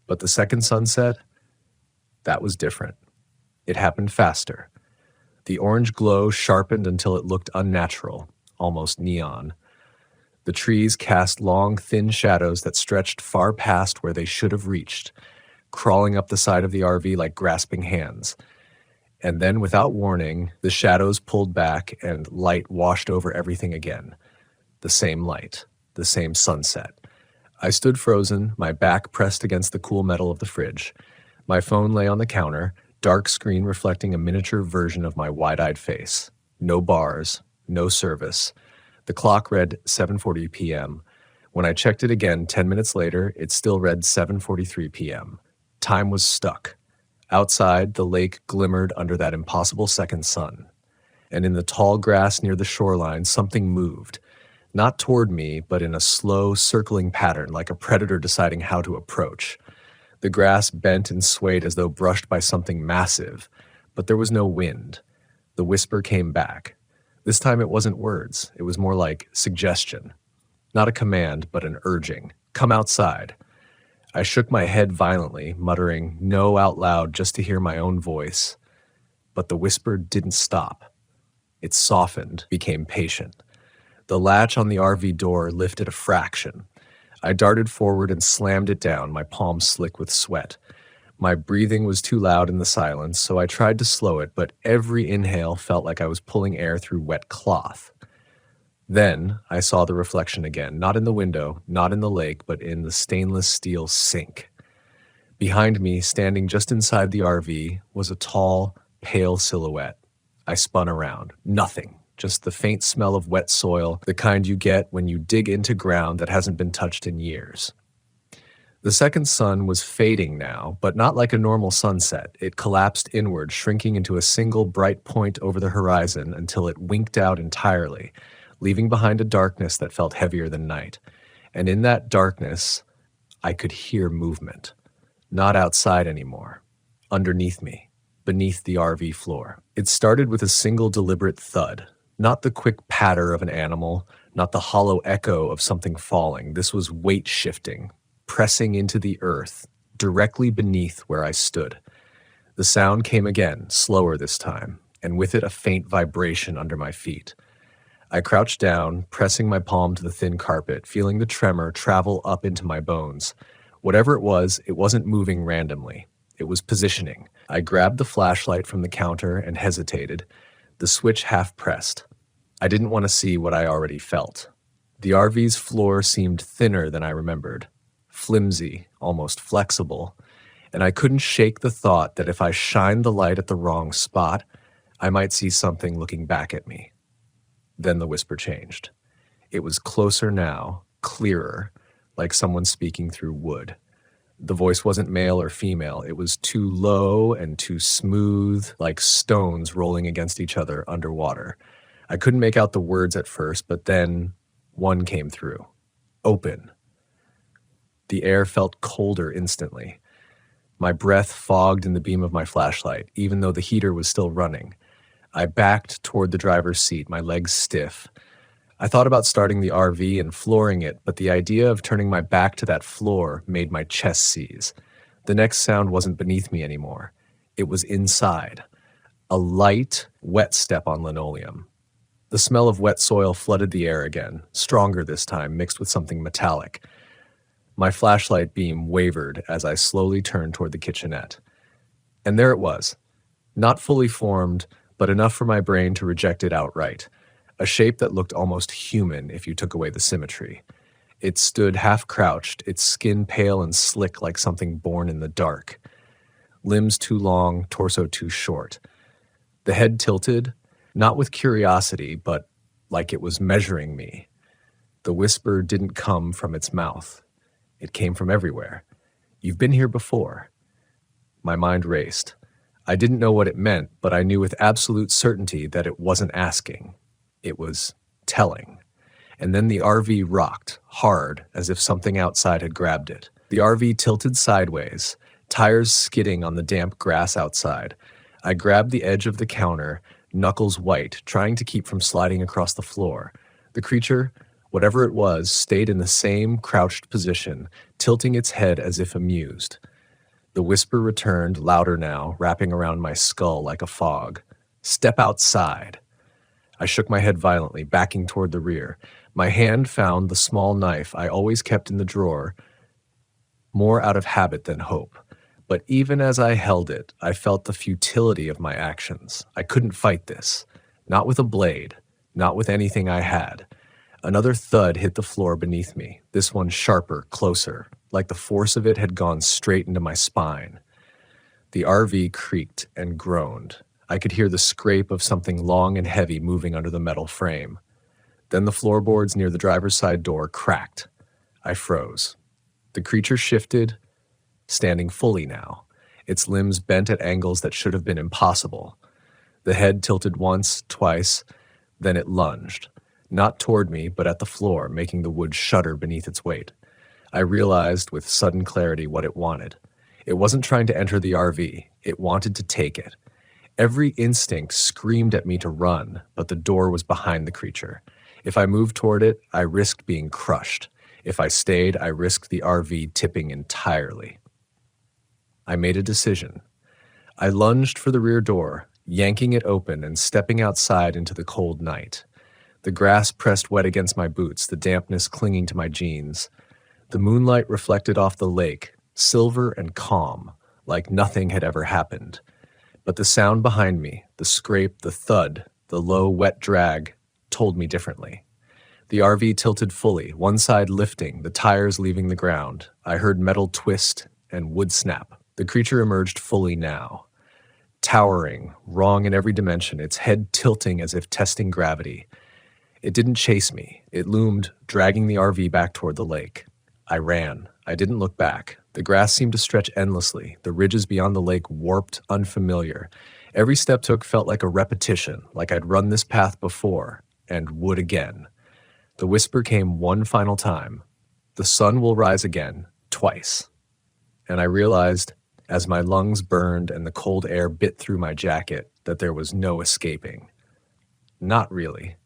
But the second sunset, that was different. It happened faster. The orange glow sharpened until it looked unnatural, almost neon. The trees cast long, thin shadows that stretched far past where they should have reached, crawling up the side of the RV like grasping hands. And then, without warning, the shadows pulled back and light washed over everything again. The same light, the same sunset. I stood frozen, my back pressed against the cool metal of the fridge. My phone lay on the counter, dark screen reflecting a miniature version of my wide-eyed face. No bars, no service. The clock read 7:40 p.m. When I checked it again 10 minutes later, it still read 7:43 p.m. Time was stuck. Outside, the lake glimmered under that impossible second sun. And in the tall grass near the shoreline, something moved. Not toward me, but in a slow, circling pattern, like a predator deciding how to approach. The grass bent and swayed as though brushed by something massive, but there was no wind. The whisper came back. This time it wasn't words. It was more like suggestion. Not a command, but an urging. Come outside. I shook my head violently, muttering no out loud just to hear my own voice. But the whisper didn't stop. It softened, became patient. The latch on the RV door lifted a fraction. I darted forward and slammed it down, my palms slick with sweat. My breathing was too loud in the silence, so I tried to slow it, but every inhale felt like I was pulling air through wet cloth. Then I saw the reflection again, not in the window, not in the lake, but in the stainless steel sink. Behind me, standing just inside the RV, was a tall, pale silhouette. I spun around. Nothing. Just the faint smell of wet soil, the kind you get when you dig into ground that hasn't been touched in years. The second sun was fading now, but not like a normal sunset. It collapsed inward, shrinking into a single bright point over the horizon until it winked out entirely, leaving behind a darkness that felt heavier than night. And in that darkness, I could hear movement. Not outside anymore. Underneath me, beneath the RV floor. It started with a single deliberate thud. Not the quick patter of an animal, not the hollow echo of something falling. This was weight shifting, pressing into the earth, directly beneath where I stood. The sound came again, slower this time, and with it a faint vibration under my feet. I crouched down, pressing my palm to the thin carpet, feeling the tremor travel up into my bones. Whatever it wasn't moving randomly. It was positioning. I grabbed the flashlight from the counter and hesitated, the switch half pressed. I didn't want to see what I already felt. The RV's floor seemed thinner than I remembered, flimsy, almost flexible, and I couldn't shake the thought that if I shined the light at the wrong spot, I might see something looking back at me. Then the whisper changed. It was closer now, clearer, like someone speaking through wood. The voice wasn't male or female. It was too low and too smooth, like stones rolling against each other underwater. I couldn't make out the words at first, but then one came through. Open. The air felt colder instantly. My breath fogged in the beam of my flashlight, even though the heater was still running. I backed toward the driver's seat, my legs stiff. I thought about starting the RV and flooring it, but the idea of turning my back to that floor made my chest seize. The next sound wasn't beneath me anymore. It was inside. A light, wet step on linoleum. The smell of wet soil flooded the air again, stronger this time, mixed with something metallic. My flashlight beam wavered as I slowly turned toward the kitchenette. And there it was. Not fully formed, but enough for my brain to reject it outright. A shape that looked almost human if you took away the symmetry. It stood half-crouched, its skin pale and slick like something born in the dark. limbs too long, torso too short. The head tilted, not with curiosity, but like it was measuring me. The whisper didn't come from its mouth. It came from everywhere. "You've been here before." My mind raced. I didn't know what it meant, but I knew with absolute certainty that it wasn't asking. It was telling. And then the RV rocked, hard, as if something outside had grabbed it. The RV tilted sideways, tires skidding on the damp grass outside. I grabbed the edge of the counter, knuckles white, trying to keep from sliding across the floor. The creature, whatever it was, stayed in the same crouched position, tilting its head as if amused. The whisper returned, louder now, wrapping around my skull like a fog. "Step outside." I shook my head violently, backing toward the rear. My hand found the small knife I always kept in the drawer, more out of habit than hope. But even as I held it, I felt the futility of my actions. I couldn't fight this. Not with a blade. Not with anything I had. Another thud hit the floor beneath me, this one sharper, closer, like the force of it had gone straight into my spine. The RV creaked and groaned. I could hear the scrape of something long and heavy moving under the metal frame. Then the floorboards near the driver's side door cracked. I froze. The creature shifted, standing fully now, its limbs bent at angles that should have been impossible. The head tilted once, twice, then it lunged. Not toward me, but at the floor, making the wood shudder beneath its weight. I realized with sudden clarity what it wanted. It wasn't trying to enter the RV. It wanted to take it. Every instinct screamed at me to run, but the door was behind the creature. If I moved toward it, I risked being crushed. If I stayed, I risked the RV tipping entirely. I made a decision. I lunged for the rear door, yanking it open and stepping outside into the cold night. The grass pressed wet against my boots, the dampness clinging to my jeans. The moonlight reflected off the lake, silver and calm, like nothing had ever happened. But the sound behind me, the scrape, the thud, the low, wet drag, told me differently. The RV tilted fully, one side lifting, the tires leaving the ground. I heard metal twist and wood snap. The creature emerged fully now. Towering, wrong in every dimension, its head tilting as if testing gravity. It didn't chase me. It loomed, dragging the RV back toward the lake. I ran. I didn't look back. The grass seemed to stretch endlessly. The ridges beyond the lake warped, unfamiliar. Every step took felt like a repetition, like I'd run this path before, and would again. The whisper came one final time. "The sun will rise again, twice." And I realized, as my lungs burned and the cold air bit through my jacket, that there was no escaping. Not really.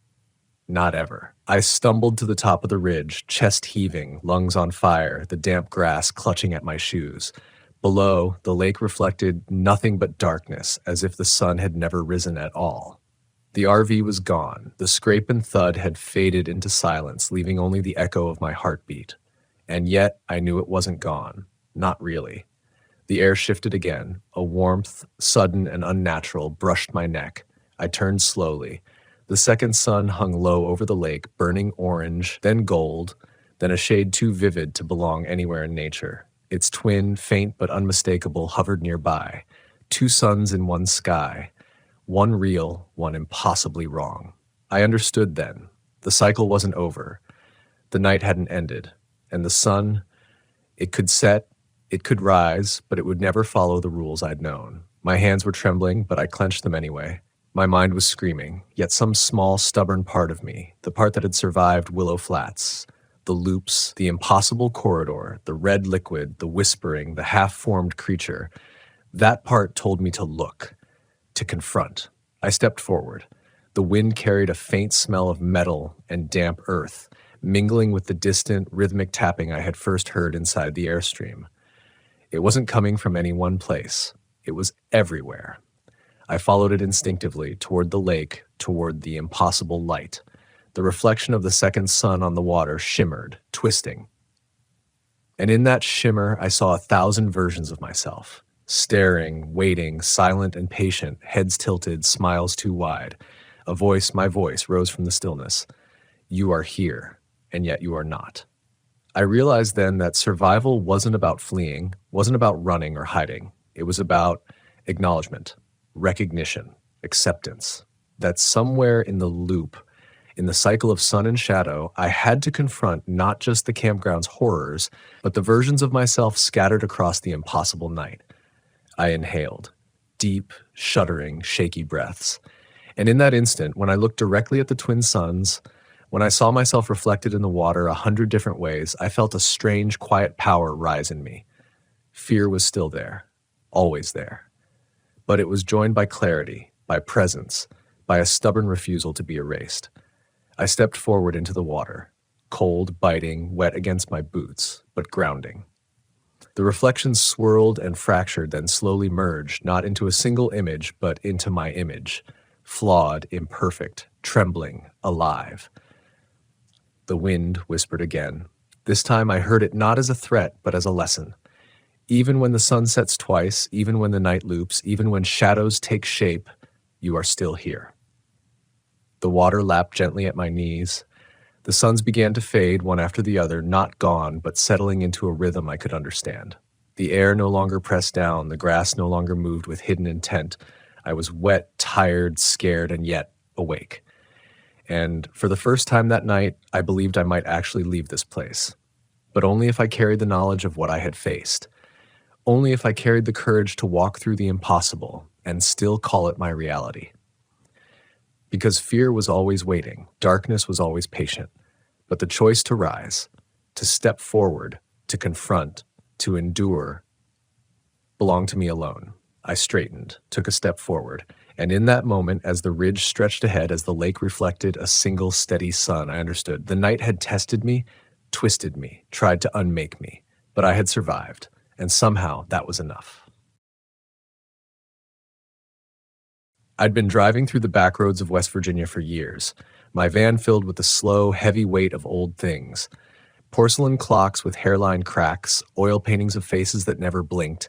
Not ever. I stumbled to the top of the ridge, chest heaving, lungs on fire, the damp grass clutching at my shoes. Below, the lake reflected nothing but darkness, as if the sun had never risen at all. The RV was gone. The scrape and thud had faded into silence, leaving only the echo of my heartbeat. And yet, I knew it wasn't gone. Not really. The air shifted again. A warmth, sudden and unnatural, brushed my neck. I turned slowly. The second sun hung low over the lake, burning orange, then gold, then a shade too vivid to belong anywhere in nature. Its twin, faint but unmistakable, hovered nearby. Two suns in one sky. One real, one impossibly wrong. I understood then. The cycle wasn't over. The night hadn't ended. And the sun, it could set, it could rise, but it would never follow the rules I'd known. My hands were trembling, but I clenched them anyway. My mind was screaming, yet some small, stubborn part of me, the part that had survived Willow Flats, the loops, the impossible corridor, the red liquid, the whispering, the half-formed creature, that part told me to look, to confront. I stepped forward. The wind carried a faint smell of metal and damp earth, mingling with the distant, rhythmic tapping I had first heard inside the airstream. It wasn't coming from any one place. It was everywhere. I followed it instinctively, toward the lake, toward the impossible light. The reflection of the second sun on the water shimmered, twisting. And in that shimmer, I saw 1,000 versions of myself. Staring, waiting, silent and patient, heads tilted, smiles too wide. A voice, my voice, rose from the stillness. "You are here, and yet you are not." I realized then that survival wasn't about fleeing, wasn't about running or hiding. It was about acknowledgement, recognition, acceptance. That somewhere in the loop, in the cycle of sun and shadow, I had to confront not just the campground's horrors, but the versions of myself scattered across the impossible night. I inhaled, deep, shuddering, shaky breaths. And in that instant, when I looked directly at the twin suns, when I saw myself reflected in the water 100 different ways, I felt a strange, quiet power rise in me. Fear was still there, always there. But it was joined by clarity, by presence, by a stubborn refusal to be erased. I stepped forward into the water, cold, biting, wet against my boots, but grounding. The reflections swirled and fractured, then slowly merged, not into a single image, but into my image, flawed, imperfect, trembling, alive. The wind whispered again. This time I heard it not as a threat, but as a lesson. Even when the sun sets twice, even when the night loops, even when shadows take shape, you are still here. The water lapped gently at my knees. The suns began to fade one after the other, not gone, but settling into a rhythm I could understand. The air no longer pressed down, the grass no longer moved with hidden intent. I was wet, tired, scared, and yet awake. And for the first time that night, I believed I might actually leave this place. But only if I carried the knowledge of what I had faced. Only if I carried the courage to walk through the impossible and still call it my reality. Because fear was always waiting, darkness was always patient, but the choice to rise, to step forward, to confront, to endure, belonged to me alone. I straightened, took a step forward, and in that moment, as the ridge stretched ahead, as the lake reflected a single steady sun, I understood. The night had tested me, twisted me, tried to unmake me, but I had survived, and somehow that was enough. I'd been driving through the back roads of West Virginia for years, my van filled with the slow, heavy weight of old things. Porcelain clocks with hairline cracks, oil paintings of faces that never blinked,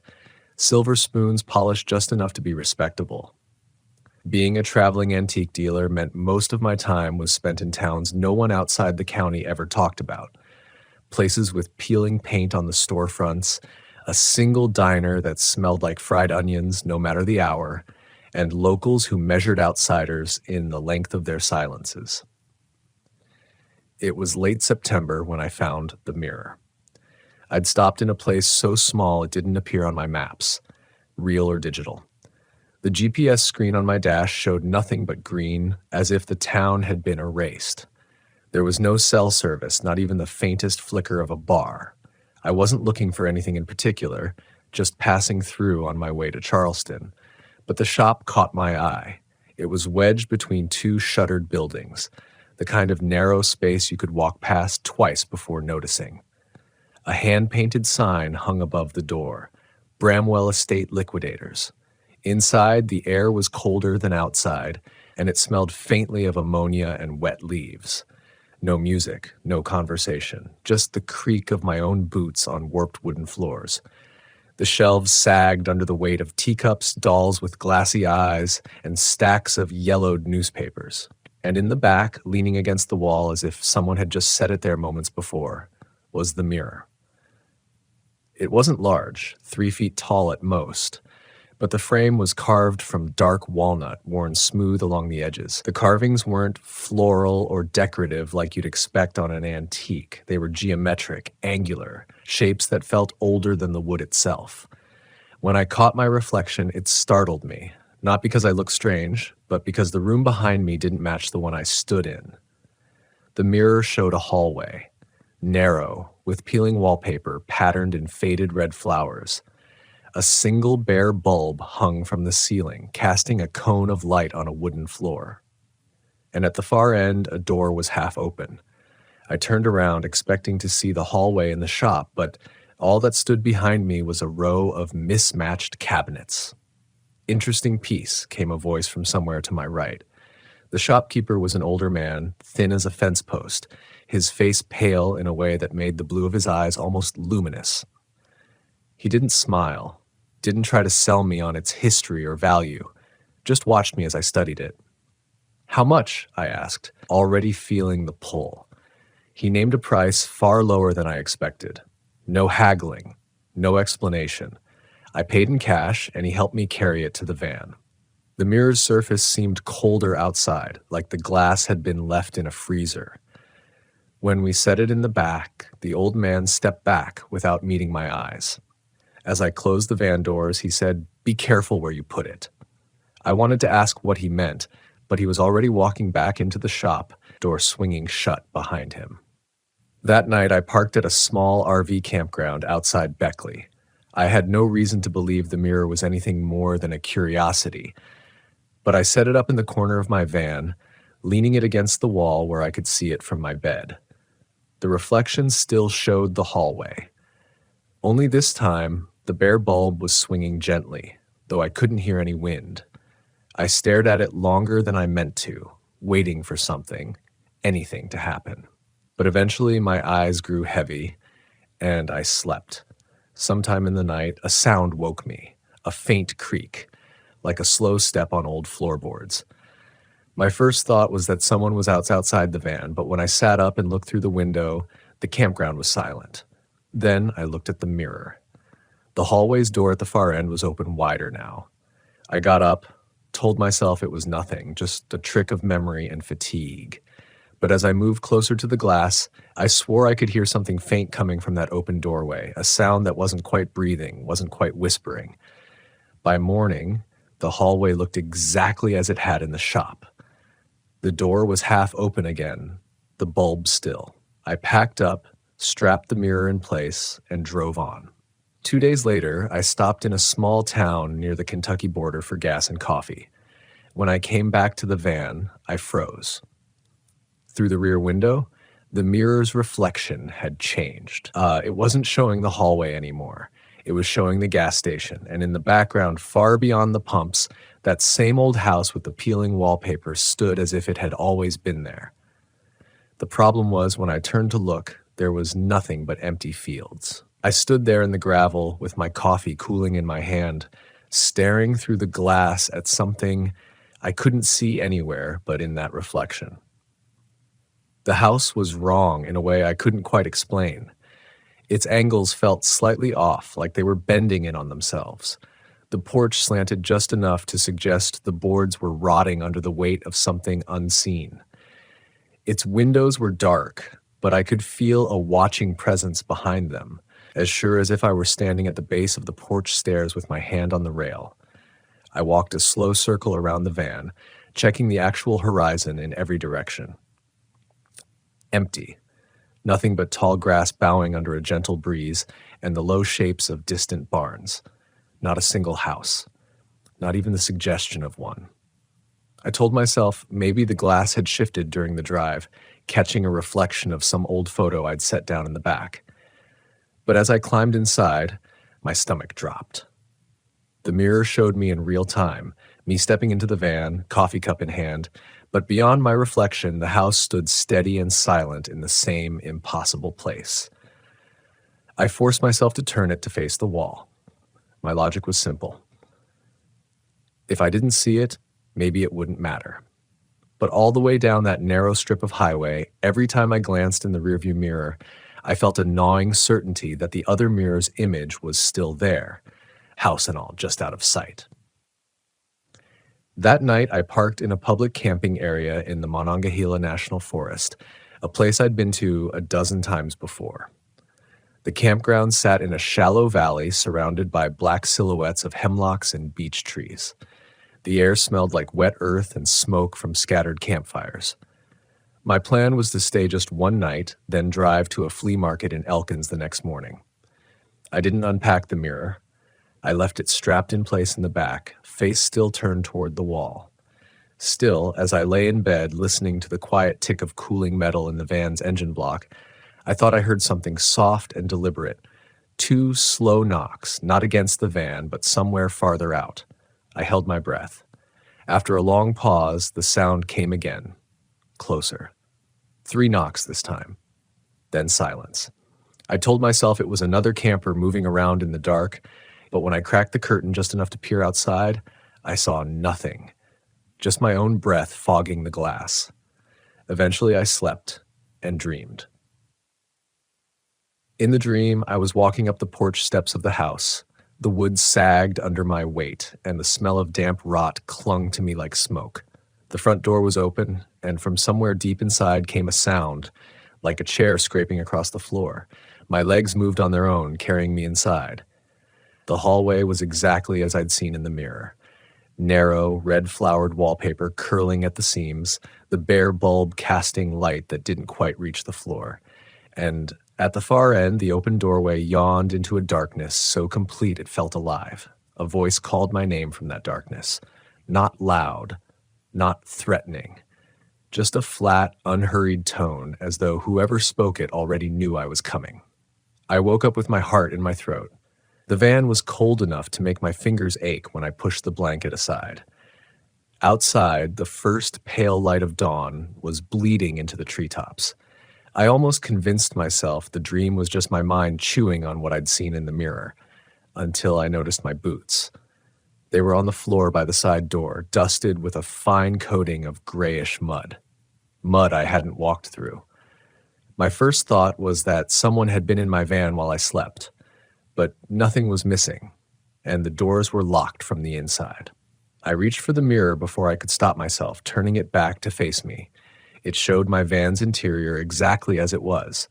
silver spoons polished just enough to be respectable. Being a traveling antique dealer meant most of my time was spent in towns no one outside the county ever talked about. Places with peeling paint on the storefronts, a single diner that smelled like fried onions no matter the hour, and locals who measured outsiders in the length of their silences. It was late September when I found the mirror. I'd stopped in a place so small it didn't appear on my maps, real or digital. The GPS screen on my dash showed nothing but green, as if the town had been erased. There was no cell service, not even the faintest flicker of a bar. I wasn't looking for anything in particular, just passing through on my way to Charleston. But the shop caught my eye. It was wedged between two shuttered buildings, the kind of narrow space you could walk past twice before noticing. A hand-painted sign hung above the door, Bramwell Estate Liquidators. Inside, the air was colder than outside, and it smelled faintly of ammonia and wet leaves. No music, no conversation, just the creak of my own boots on warped wooden floors. The shelves sagged under the weight of teacups, dolls with glassy eyes, and stacks of yellowed newspapers. And in the back, leaning against the wall as if someone had just set it there moments before, was the mirror. It wasn't large, 3 feet tall at most, but the frame was carved from dark walnut, worn smooth along the edges. The carvings weren't floral or decorative like you'd expect on an antique. They were geometric, angular, shapes that felt older than the wood itself. When I caught my reflection, it startled me, not because I looked strange, but because the room behind me didn't match the one I stood in. The mirror showed a hallway, narrow, with peeling wallpaper patterned in faded red flowers. A single bare bulb hung from the ceiling, casting a cone of light on a wooden floor. And at the far end, a door was half open. I turned around, expecting to see the hallway and the shop, but all that stood behind me was a row of mismatched cabinets. "Interesting piece," came a voice from somewhere to my right. The shopkeeper was an older man, thin as a fence post, his face pale in a way that made the blue of his eyes almost luminous. He didn't smile, didn't try to sell me on its history or value, just watched me as I studied it. "How much?" I asked, already feeling the pull. He named a price far lower than I expected. No haggling, no explanation. I paid in cash, and he helped me carry it to the van. The mirror's surface seemed colder outside, like the glass had been left in a freezer. When we set it in the back, the old man stepped back without meeting my eyes. As I closed the van doors, he said, "Be careful where you put it." I wanted to ask what he meant, but he was already walking back into the shop, door swinging shut behind him. That night, I parked at a small RV campground outside Beckley. I had no reason to believe the mirror was anything more than a curiosity, but I set it up in the corner of my van, leaning it against the wall where I could see it from my bed. The reflection still showed the hallway. Only this time, the bare bulb was swinging gently, though I couldn't hear any wind. I stared at it longer than I meant to, waiting for something, anything to happen. But eventually my eyes grew heavy, and I slept. Sometime in the night, a sound woke me, a faint creak, like a slow step on old floorboards. My first thought was that someone was outside the van, but when I sat up and looked through the window, the campground was silent. Then I looked at the mirror. The hallway's door at the far end was open wider now. I got up, told myself it was nothing, just a trick of memory and fatigue. But as I moved closer to the glass, I swore I could hear something faint coming from that open doorway, a sound that wasn't quite breathing, wasn't quite whispering. By morning, the hallway looked exactly as it had in the shop. The door was half open again, the bulb still. I packed up, strapped the mirror in place, and drove on. 2 days later, I stopped in a small town near the Kentucky border for gas and coffee. When I came back to the van, I froze. Through the rear window, the mirror's reflection had changed. It wasn't showing the hallway anymore. It was showing the gas station, and in the background, far beyond the pumps, that same old house with the peeling wallpaper stood as if it had always been there. The problem was, when I turned to look, there was nothing but empty fields. I stood there in the gravel with my coffee cooling in my hand, staring through the glass at something I couldn't see anywhere but in that reflection. The house was wrong in a way I couldn't quite explain. Its angles felt slightly off, like they were bending in on themselves. The porch slanted just enough to suggest the boards were rotting under the weight of something unseen. Its windows were dark, but I could feel a watching presence behind them, as sure as if I were standing at the base of the porch stairs with my hand on the rail. I walked a slow circle around the van, checking the actual horizon in every direction. Empty. Nothing but tall grass bowing under a gentle breeze and the low shapes of distant barns. Not a single house. Not even the suggestion of one. I told myself maybe the glass had shifted during the drive, catching a reflection of some old photo I'd set down in the back. But as I climbed inside, my stomach dropped. The mirror showed me in real time, me stepping into the van, coffee cup in hand, but beyond my reflection, the house stood steady and silent in the same impossible place. I forced myself to turn it to face the wall. My logic was simple. If I didn't see it, maybe it wouldn't matter. But all the way down that narrow strip of highway, every time I glanced in the rearview mirror, I felt a gnawing certainty that the other mirror's image was still there, house and all, just out of sight. That night, I parked in a public camping area in the Monongahela National Forest, a place I'd been to a dozen times before. The campground sat in a shallow valley surrounded by black silhouettes of hemlocks and beech trees. The air smelled like wet earth and smoke from scattered campfires. My plan was to stay just one night, then drive to a flea market in Elkins the next morning. I didn't unpack the mirror. I left it strapped in place in the back, face still turned toward the wall. Still, as I lay in bed listening to the quiet tick of cooling metal in the van's engine block, I thought I heard something soft and deliberate. 2 slow knocks, not against the van, but somewhere farther out. I held my breath. After a long pause, the sound came again. Closer. 3 knocks this time. Then silence. I told myself it was another camper moving around in the dark, but when I cracked the curtain just enough to peer outside, I saw nothing. Just my own breath fogging the glass. Eventually I slept and dreamed. In the dream, I was walking up the porch steps of the house. The wood sagged under my weight, and the smell of damp rot clung to me like smoke. The front door was open, and from somewhere deep inside came a sound, like a chair scraping across the floor. My legs moved on their own, carrying me inside. The hallway was exactly as I'd seen in the mirror. Narrow, red-flowered wallpaper curling at the seams, the bare bulb casting light that didn't quite reach the floor. And at the far end, the open doorway yawned into a darkness so complete it felt alive. A voice called my name from that darkness. Not loud, not threatening. Just a flat, unhurried tone, as though whoever spoke it already knew I was coming. I woke up with my heart in my throat. The van was cold enough to make my fingers ache when I pushed the blanket aside. Outside, the first pale light of dawn was bleeding into the treetops. I almost convinced myself the dream was just my mind chewing on what I'd seen in the mirror, until I noticed my boots. They were on the floor by the side door, dusted with a fine coating of grayish mud. Mud I hadn't walked through. My first thought was that someone had been in my van while I slept, but nothing was missing, and the doors were locked from the inside. I reached for the mirror before I could stop myself, turning it back to face me. It showed my van's interior exactly as it was.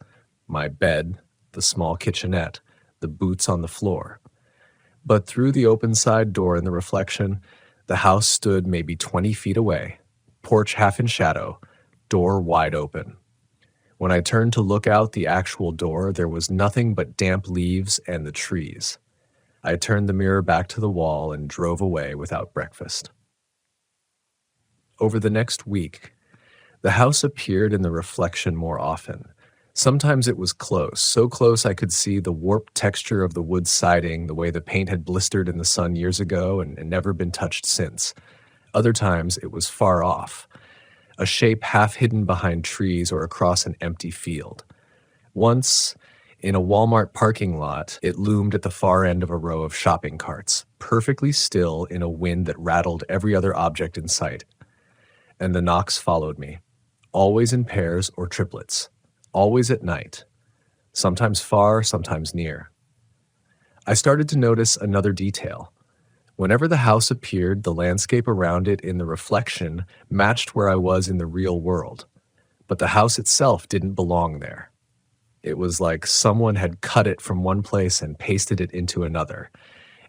My bed, the small kitchenette, the boots on the floor. But through the open side door in the reflection, the house stood maybe 20 feet away, porch half in shadow, door wide open. When I turned to look out the actual door, there was nothing but damp leaves and the trees. I turned the mirror back to the wall and drove away without breakfast. Over the next week, the house appeared in the reflection more often. Sometimes it was close, so close I could see the warped texture of the wood siding, the way the paint had blistered in the sun years ago and never been touched since. Other times it was far off, a shape half hidden behind trees or across an empty field. Once, in a Walmart parking lot, it loomed at the far end of a row of shopping carts, perfectly still in a wind that rattled every other object in sight. And the knocks followed me, always in pairs or triplets, always at night, sometimes far, sometimes near. I started to notice another detail. Whenever the house appeared, the landscape around it in the reflection matched where I was in the real world, but the house itself didn't belong there. It was like someone had cut it from one place and pasted it into another,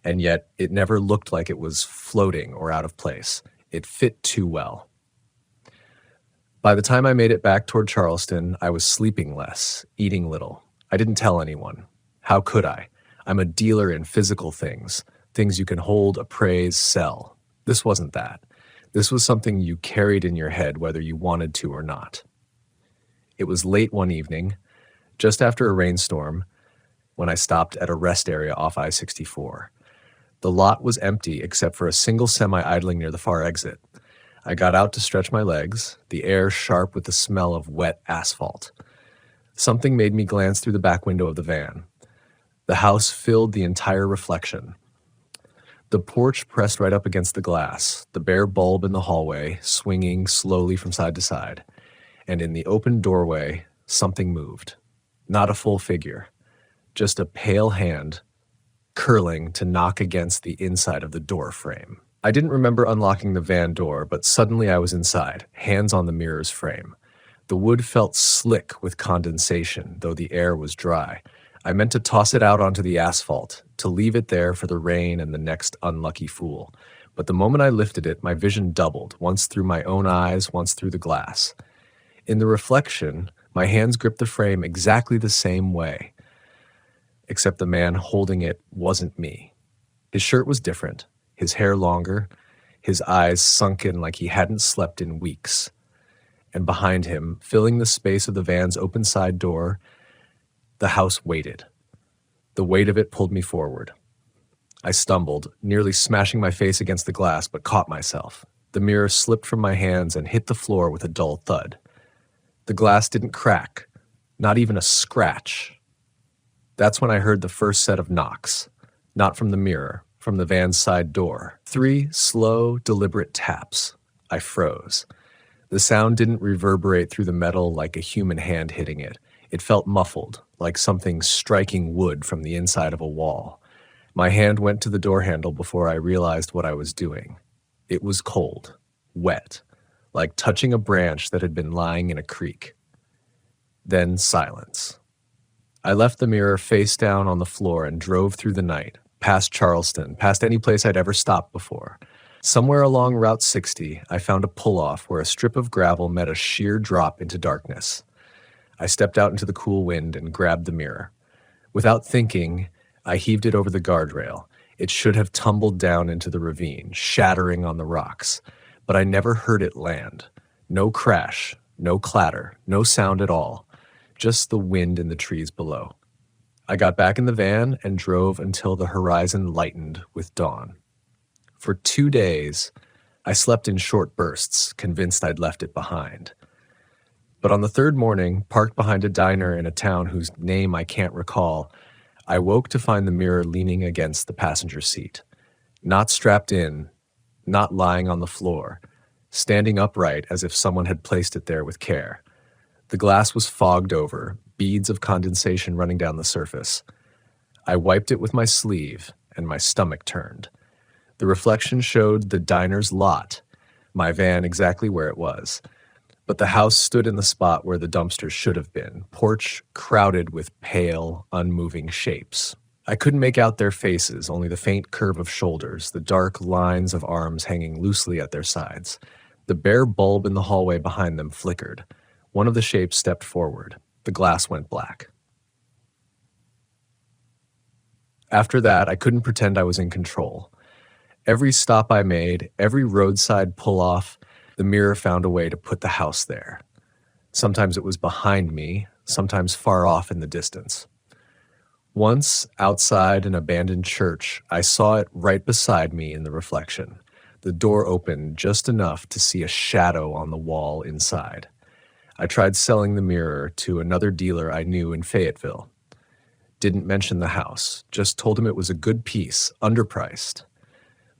and yet it never looked like it was floating or out of place. It fit too well. By the time I made it back toward Charleston, I was sleeping less, eating little. I didn't tell anyone. How could I? I'm a dealer in physical things you can hold, appraise, sell. This wasn't that. This was something you carried in your head whether you wanted to or not. It was late one evening, just after a rainstorm, when I stopped at a rest area off I-64. The lot was empty except for a single semi idling near the far exit. I got out to stretch my legs, the air sharp with the smell of wet asphalt. Something made me glance through the back window of the van. The house filled the entire reflection. The porch pressed right up against the glass, the bare bulb in the hallway swinging slowly from side to side. And in the open doorway, something moved. Not a full figure, just a pale hand curling to knock against the inside of the door frame. I didn't remember unlocking the van door, but suddenly I was inside, hands on the mirror's frame. The wood felt slick with condensation, though the air was dry. I meant to toss it out onto the asphalt, to leave it there for the rain and the next unlucky fool. But the moment I lifted it, my vision doubled, once through my own eyes, once through the glass. In the reflection, my hands gripped the frame exactly the same way, except the man holding it wasn't me. His shirt was different, his hair longer, his eyes sunken like he hadn't slept in weeks. And behind him, filling the space of the van's open side door, the house waited. The weight of it pulled me forward. I stumbled, nearly smashing my face against the glass, but caught myself. The mirror slipped from my hands and hit the floor with a dull thud. The glass didn't crack, not even a scratch. That's when I heard the first set of knocks, not from the mirror, from the van's side door. 3 slow, deliberate taps. I froze. The sound didn't reverberate through the metal like a human hand hitting it. It felt muffled, like something striking wood from the inside of a wall. My hand went to the door handle before I realized what I was doing. It was cold, wet, like touching a branch that had been lying in a creek. Then silence. I left the mirror face down on the floor and drove through the night, past Charleston, past any place I'd ever stopped before. Somewhere along Route 60, I found a pull-off where a strip of gravel met a sheer drop into darkness. I stepped out into the cool wind and grabbed the mirror. Without thinking, I heaved it over the guardrail. It should have tumbled down into the ravine, shattering on the rocks, but I never heard it land. No crash, no clatter, no sound at all, just the wind in the trees below. I got back in the van and drove until the horizon lightened with dawn. For 2 days, I slept in short bursts, convinced I'd left it behind. But on the third morning, parked behind a diner in a town whose name I can't recall, I woke to find the mirror leaning against the passenger seat. Not strapped in, not lying on the floor, standing upright as if someone had placed it there with care. The glass was fogged over, beads of condensation running down the surface. I wiped it with my sleeve, and my stomach turned. The reflection showed the diner's lot, my van exactly where it was. But the house stood in the spot where the dumpster should have been, porch crowded with pale, unmoving shapes. I couldn't make out their faces, only the faint curve of shoulders, the dark lines of arms hanging loosely at their sides. The bare bulb in the hallway behind them flickered. One of the shapes stepped forward. The glass went black. After that, I couldn't pretend I was in control. Every stop I made, every roadside pull-off, the mirror found a way to put the house there. Sometimes it was behind me, sometimes far off in the distance. Once, outside an abandoned church, I saw it right beside me in the reflection. The door opened just enough to see a shadow on the wall inside. I tried selling the mirror to another dealer I knew in Fayetteville. Didn't mention the house, just told him it was a good piece, underpriced.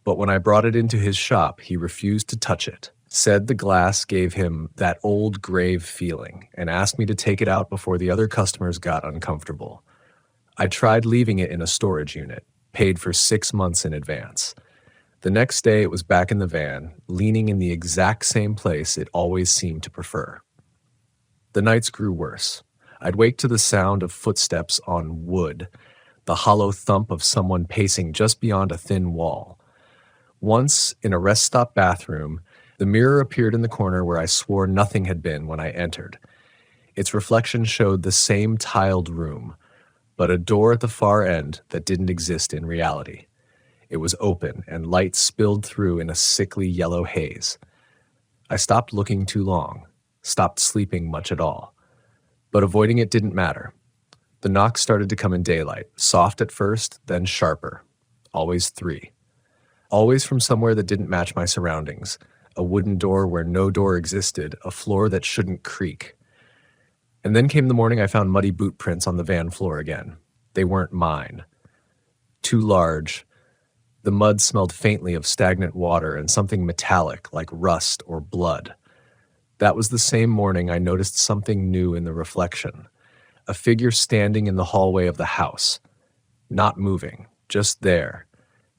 But when I brought it into his shop, he refused to touch it. Said the glass gave him that old grave feeling and asked me to take it out before the other customers got uncomfortable. I tried leaving it in a storage unit, paid for 6 months in advance. The next day it was back in the van, leaning in the exact same place it always seemed to prefer. The nights grew worse. I'd wake to the sound of footsteps on wood, the hollow thump of someone pacing just beyond a thin wall. Once, in a rest stop bathroom, the mirror appeared in the corner where I swore nothing had been when I entered. Its reflection showed the same tiled room, but a door at the far end that didn't exist in reality. It was open, and light spilled through in a sickly yellow haze. I stopped looking too long, stopped sleeping much at all. But avoiding it didn't matter. The knocks started to come in daylight, soft at first, then sharper. Always 3. Always from somewhere that didn't match my surroundings. A wooden door where no door existed, a floor that shouldn't creak. And then came the morning I found muddy boot prints on the van floor again. They weren't mine. Too large. The mud smelled faintly of stagnant water and something metallic like rust or blood. That was the same morning I noticed something new in the reflection. A figure standing in the hallway of the house. Not moving, just there,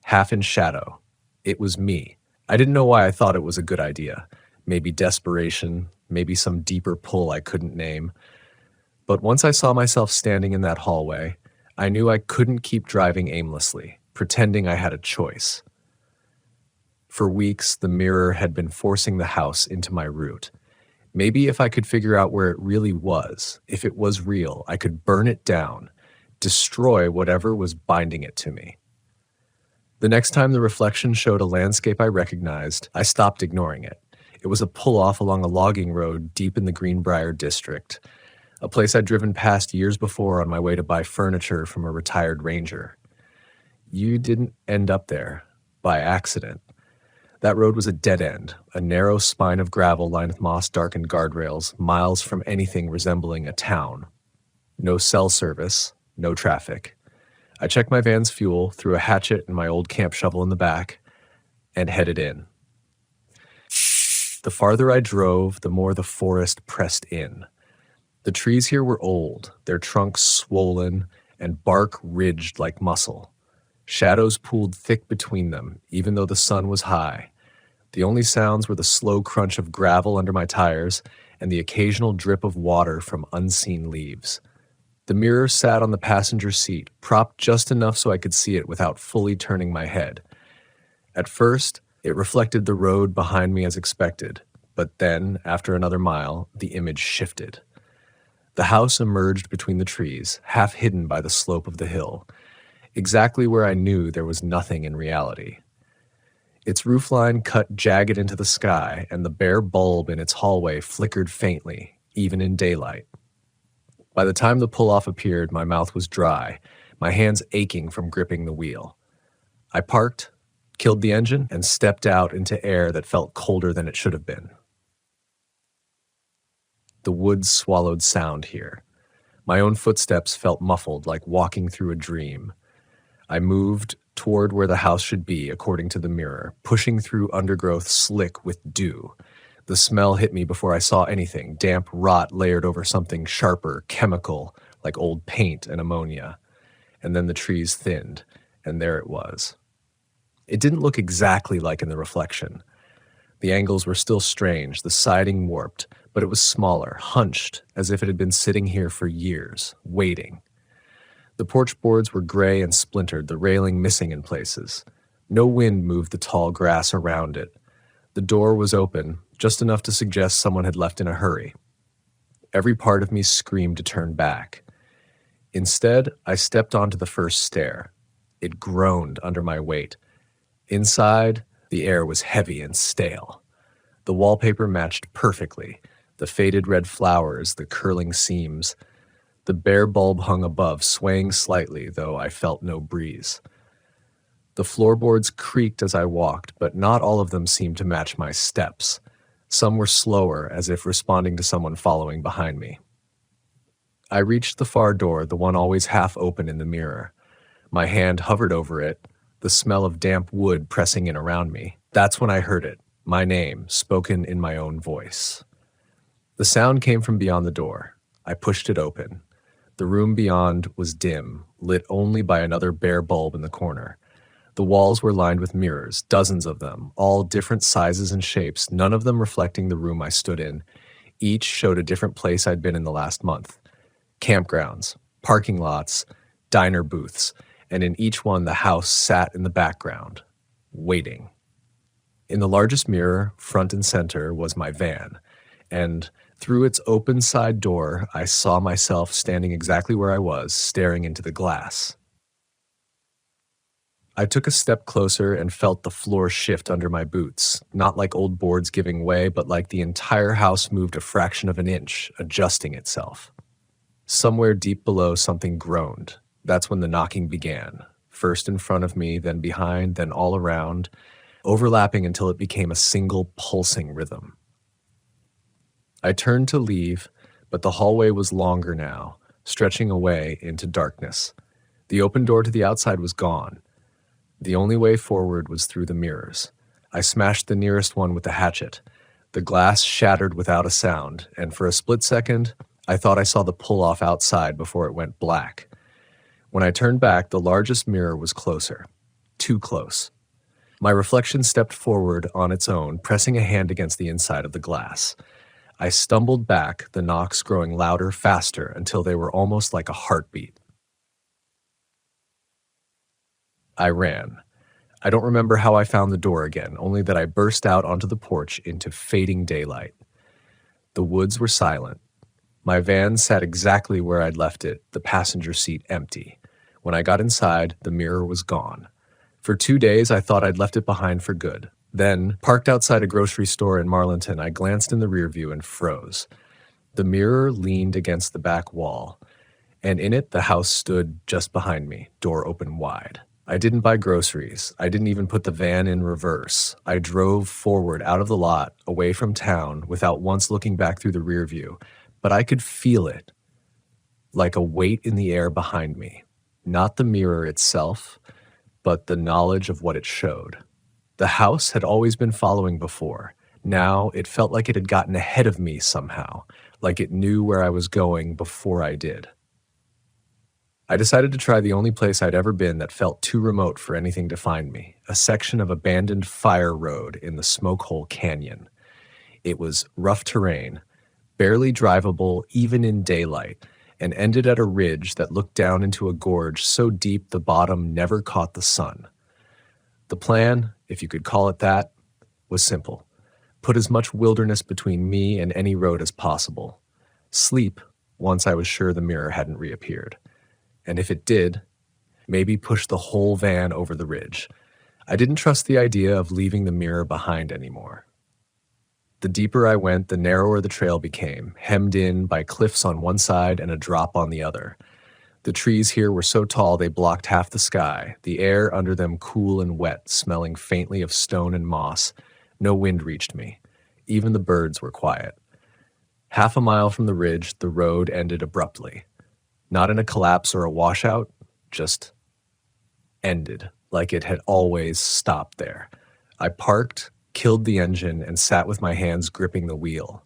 half in shadow. It was me. I didn't know why I thought it was a good idea. Maybe desperation, maybe some deeper pull I couldn't name. But once I saw myself standing in that hallway, I knew I couldn't keep driving aimlessly, pretending I had a choice. For weeks, the mirror had been forcing the house into my route. Maybe if I could figure out where it really was, if it was real, I could burn it down, destroy whatever was binding it to me. The next time the reflection showed a landscape I recognized, I stopped ignoring it. It was a pull-off along a logging road deep in the Greenbrier district, a place I'd driven past years before on my way to buy furniture from a retired ranger. You didn't end up there by accident. That road was a dead end, a narrow spine of gravel lined with moss-darkened guardrails, miles from anything resembling a town. No cell service, no traffic. I checked my van's fuel, threw a hatchet and my old camp shovel in the back, and headed in. The farther I drove, the more the forest pressed in. The trees here were old, their trunks swollen and bark ridged like muscle. Shadows pooled thick between them, even though the sun was high. The only sounds were the slow crunch of gravel under my tires and the occasional drip of water from unseen leaves. The mirror sat on the passenger seat, propped just enough so I could see it without fully turning my head. At first, it reflected the road behind me as expected, but then, after another mile, the image shifted. The house emerged between the trees, half hidden by the slope of the hill, exactly where I knew there was nothing in reality. Its roofline cut jagged into the sky, and the bare bulb in its hallway flickered faintly, even in daylight. By the time the pull-off appeared, my mouth was dry, my hands aching from gripping the wheel. I parked, killed the engine, and stepped out into air that felt colder than it should have been. The woods swallowed sound here. My own footsteps felt muffled, like walking through a dream. I moved toward where the house should be, according to the mirror, pushing through undergrowth slick with dew. The smell hit me before I saw anything, damp rot layered over something sharper, chemical, like old paint and ammonia. And then the trees thinned, and there it was. It didn't look exactly like in the reflection. The angles were still strange, the siding warped, but it was smaller, hunched, as if it had been sitting here for years, waiting. The porch boards were gray and splintered, the railing missing in places. No wind moved the tall grass around it. The door was open, just enough to suggest someone had left in a hurry. Every part of me screamed to turn back. Instead, I stepped onto the first stair. It groaned under my weight. Inside, the air was heavy and stale. The wallpaper matched perfectly, the faded red flowers, the curling seams. The bare bulb hung above, swaying slightly, though I felt no breeze. The floorboards creaked as I walked, but not all of them seemed to match my steps. Some were slower, as if responding to someone following behind me. I reached the far door, the one always half open in the mirror. My hand hovered over it, the smell of damp wood pressing in around me. That's when I heard it, my name, spoken in my own voice. The sound came from beyond the door. I pushed it open. The room beyond was dim, lit only by another bare bulb in the corner. The walls were lined with mirrors, dozens of them, all different sizes and shapes, none of them reflecting the room I stood in. Each showed a different place I'd been in the last month. Campgrounds, parking lots, diner booths, and in each one the house sat in the background, waiting. In the largest mirror, front and center, was my van, and through its open side door, I saw myself standing exactly where I was, staring into the glass. I took a step closer and felt the floor shift under my boots, not like old boards giving way, but like the entire house moved a fraction of an inch, adjusting itself. Somewhere deep below, something groaned. That's when the knocking began, first in front of me, then behind, then all around, overlapping until it became a single pulsing rhythm. I turned to leave, but the hallway was longer now, stretching away into darkness. The open door to the outside was gone. The only way forward was through the mirrors. I smashed the nearest one with the hatchet. The glass shattered without a sound, and for a split second, I thought I saw the pull-off outside before it went black. When I turned back, the largest mirror was closer. Too close. My reflection stepped forward on its own, pressing a hand against the inside of the glass. I stumbled back, the knocks growing louder, faster, until they were almost like a heartbeat. I ran. I don't remember how I found the door again, only that I burst out onto the porch into fading daylight. The woods were silent. My van sat exactly where I'd left it, the passenger seat empty. When I got inside, the mirror was gone. For 2 days, I thought I'd left it behind for good. Then, parked outside a grocery store in Marlinton, I glanced in the rearview and froze. The mirror leaned against the back wall, and in it the house stood just behind me, door open wide. I didn't buy groceries. I didn't even put the van in reverse. I drove forward out of the lot, away from town, without once looking back through the rearview, but I could feel it, like a weight in the air behind me. Not the mirror itself, but the knowledge of what it showed. The house had always been following before. Now it felt like it had gotten ahead of me somehow, like it knew where I was going before I did. I decided to try the only place I'd ever been that felt too remote for anything to find me, a section of abandoned fire road in the Smokehole Canyon. It was rough terrain, barely drivable even in daylight, and ended at a ridge that looked down into a gorge so deep the bottom never caught the sun. The plan, if you could call it that, was simple. Put as much wilderness between me and any road as possible. Sleep once I was sure the mirror hadn't reappeared. And if it did, maybe push the whole van over the ridge. I didn't trust the idea of leaving the mirror behind anymore. The deeper I went, the narrower the trail became, hemmed in by cliffs on one side and a drop on the other. The trees here were so tall they blocked half the sky, the air under them cool and wet, smelling faintly of stone and moss. No wind reached me. Even the birds were quiet. Half a mile from the ridge, the road ended abruptly. Not in a collapse or a washout, just ended, like it had always stopped there. I parked, killed the engine, and sat with my hands gripping the wheel.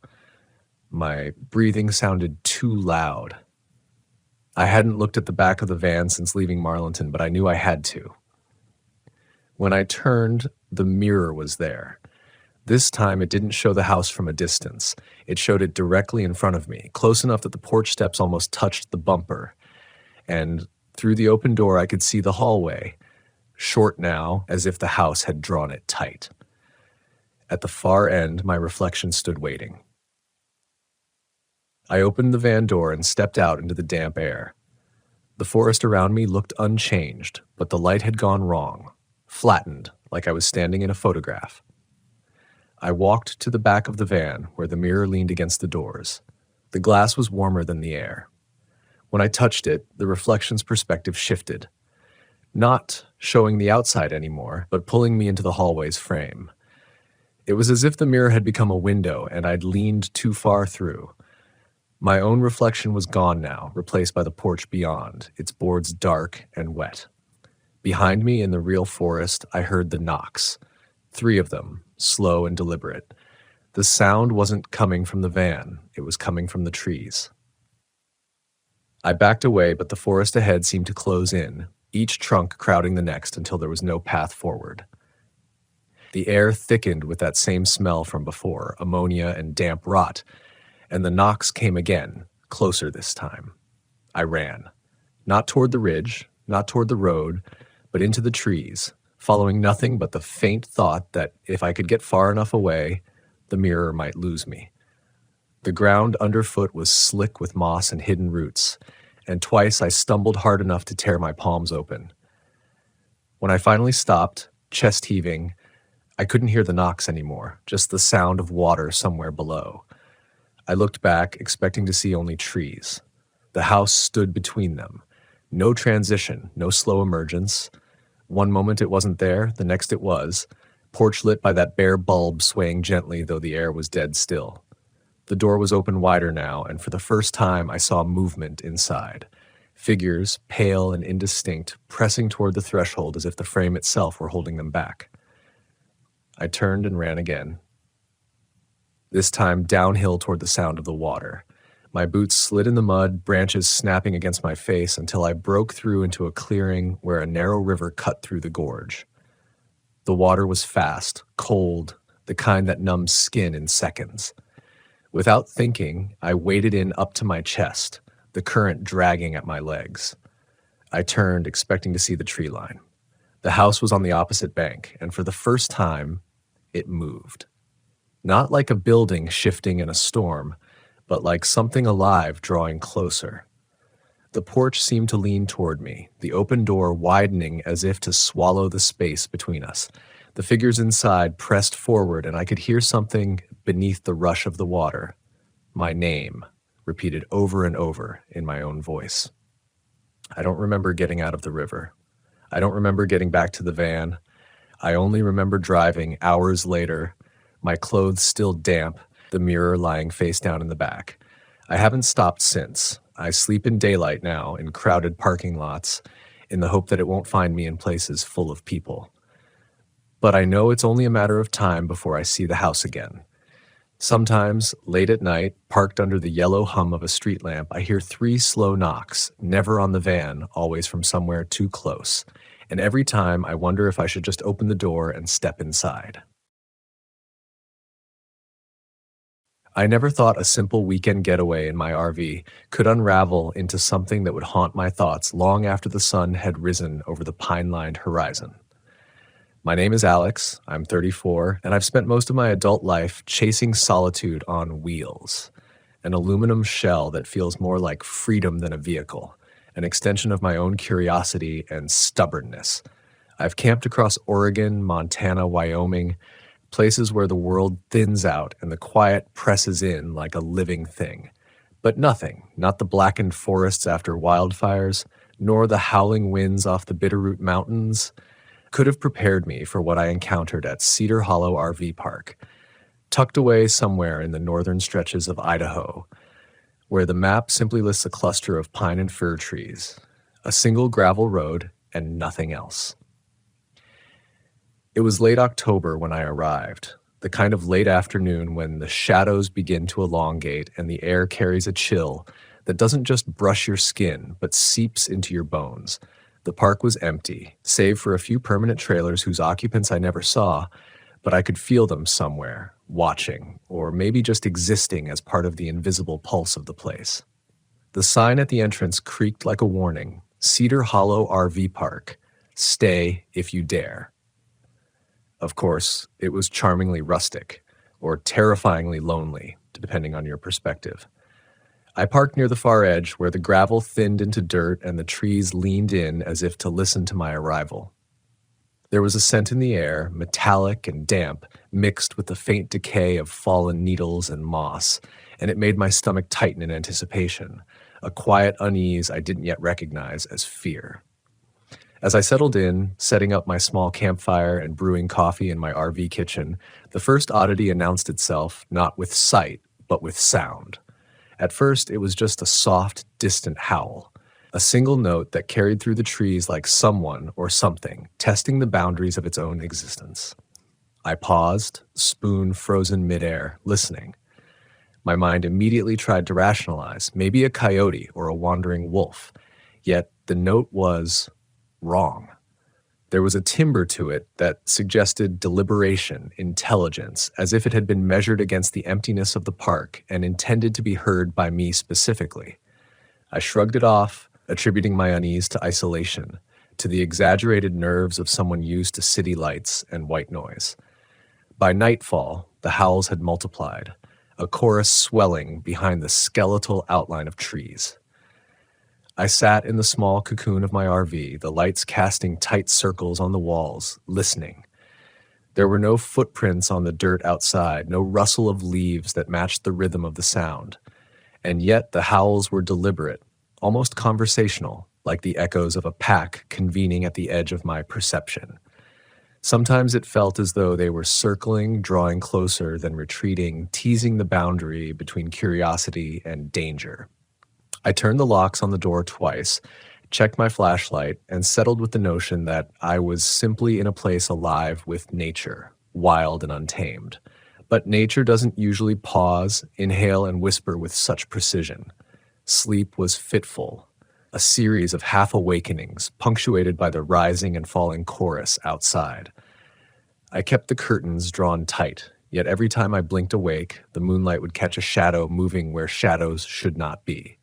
My breathing sounded too loud. I hadn't looked at the back of the van since leaving Marlinton, but I knew I had to. When I turned, the mirror was there. This time it didn't show the house from a distance. It showed it directly in front of me, close enough that the porch steps almost touched the bumper. And through the open door I could see the hallway, short now, as if the house had drawn it tight. At the far end, my reflection stood waiting. I opened the van door and stepped out into the damp air. The forest around me looked unchanged, but the light had gone wrong, flattened, like I was standing in a photograph. I walked to the back of the van, where the mirror leaned against the doors. The glass was warmer than the air. When I touched it, the reflection's perspective shifted, not showing the outside anymore, but pulling me into the hallway's frame. It was as if the mirror had become a window and I'd leaned too far through. My own reflection was gone now, replaced by the porch beyond, its boards dark and wet. Behind me in the real forest, I heard the knocks. 3 of them, slow and deliberate. The sound wasn't coming from the van, it was coming from the trees. I backed away, but the forest ahead seemed to close in, each trunk crowding the next until there was no path forward. The air thickened with that same smell from before, ammonia and damp rot, and the knocks came again, closer this time. I ran. Not toward the ridge, not toward the road, but into the trees, following nothing but the faint thought that if I could get far enough away, the mirror might lose me. The ground underfoot was slick with moss and hidden roots, and twice I stumbled hard enough to tear my palms open. When I finally stopped, chest heaving, I couldn't hear the knocks anymore, just the sound of water somewhere below. I looked back, expecting to see only trees. The house stood between them. No transition, no slow emergence. One moment it wasn't there, the next it was, porch lit by that bare bulb swaying gently though the air was dead still. The door was open wider now, and for the first time I saw movement inside. Figures, pale and indistinct, pressing toward the threshold as if the frame itself were holding them back. I turned and ran again. This time downhill toward the sound of the water. My boots slid in the mud, branches snapping against my face until I broke through into a clearing where a narrow river cut through the gorge. The water was fast, cold, the kind that numbs skin in seconds. Without thinking, I waded in up to my chest, the current dragging at my legs. I turned, expecting to see the tree line. The house was on the opposite bank, and for the first time, it moved. Not like a building shifting in a storm, but like something alive drawing closer. The porch seemed to lean toward me, the open door widening as if to swallow the space between us. The figures inside pressed forward, and I could hear something beneath the rush of the water. My name, repeated over and over in my own voice. I don't remember getting out of the river. I don't remember getting back to the van. I only remember driving hours later, my clothes still damp, the mirror lying face down in the back. I haven't stopped since. I sleep in daylight now, in crowded parking lots, in the hope that it won't find me in places full of people. But I know it's only a matter of time before I see the house again. Sometimes, late at night, parked under the yellow hum of a street lamp, I hear three slow knocks, never on the van, always from somewhere too close. And every time I wonder if I should just open the door and step inside. I never thought a simple weekend getaway in my RV could unravel into something that would haunt my thoughts long after the sun had risen over the pine-lined horizon. My name is Alex, I'm 34, and I've spent most of my adult life chasing solitude on wheels, an aluminum shell that feels more like freedom than a vehicle, an extension of my own curiosity and stubbornness. I've camped across Oregon, Montana, Wyoming, places where the world thins out and the quiet presses in like a living thing. But nothing, not the blackened forests after wildfires, nor the howling winds off the Bitterroot Mountains, could have prepared me for what I encountered at Cedar Hollow RV Park, tucked away somewhere in the northern stretches of Idaho, where the map simply lists a cluster of pine and fir trees, a single gravel road, and nothing else. It was late October when I arrived, the kind of late afternoon when the shadows begin to elongate and the air carries a chill that doesn't just brush your skin but seeps into your bones. The park was empty, save for a few permanent trailers whose occupants I never saw, but I could feel them somewhere, watching, or maybe just existing as part of the invisible pulse of the place. The sign at the entrance creaked like a warning: Cedar Hollow RV Park. Stay if you dare. Of course, it was charmingly rustic, or terrifyingly lonely, depending on your perspective. I parked near the far edge where the gravel thinned into dirt and the trees leaned in as if to listen to my arrival. There was a scent in the air, metallic and damp, mixed with the faint decay of fallen needles and moss, and it made my stomach tighten in anticipation, a quiet unease I didn't yet recognize as fear. As I settled in, setting up my small campfire and brewing coffee in my RV kitchen, the first oddity announced itself not with sight, but with sound. At first, it was just a soft, distant howl, a single note that carried through the trees like someone or something testing the boundaries of its own existence. I paused, spoon frozen midair, listening. My mind immediately tried to rationalize, maybe a coyote or a wandering wolf, yet the note was wrong. There was a timbre to it that suggested deliberation, intelligence, as if it had been measured against the emptiness of the park and intended to be heard by me specifically. I shrugged it off, attributing my unease to isolation, to the exaggerated nerves of someone used to city lights and white noise. By nightfall, the howls had multiplied, a chorus swelling behind the skeletal outline of trees. I sat in the small cocoon of my RV, the lights casting tight circles on the walls, listening. There were no footprints on the dirt outside, no rustle of leaves that matched the rhythm of the sound. And yet the howls were deliberate, almost conversational, like the echoes of a pack convening at the edge of my perception. Sometimes it felt as though they were circling, drawing closer, then retreating, teasing the boundary between curiosity and danger. I turned the locks on the door twice, checked my flashlight, and settled with the notion that I was simply in a place alive with nature, wild and untamed. But nature doesn't usually pause, inhale, and whisper with such precision. Sleep was fitful, a series of half-awakenings punctuated by the rising and falling chorus outside. I kept the curtains drawn tight, yet every time I blinked awake, the moonlight would catch a shadow moving where shadows should not be.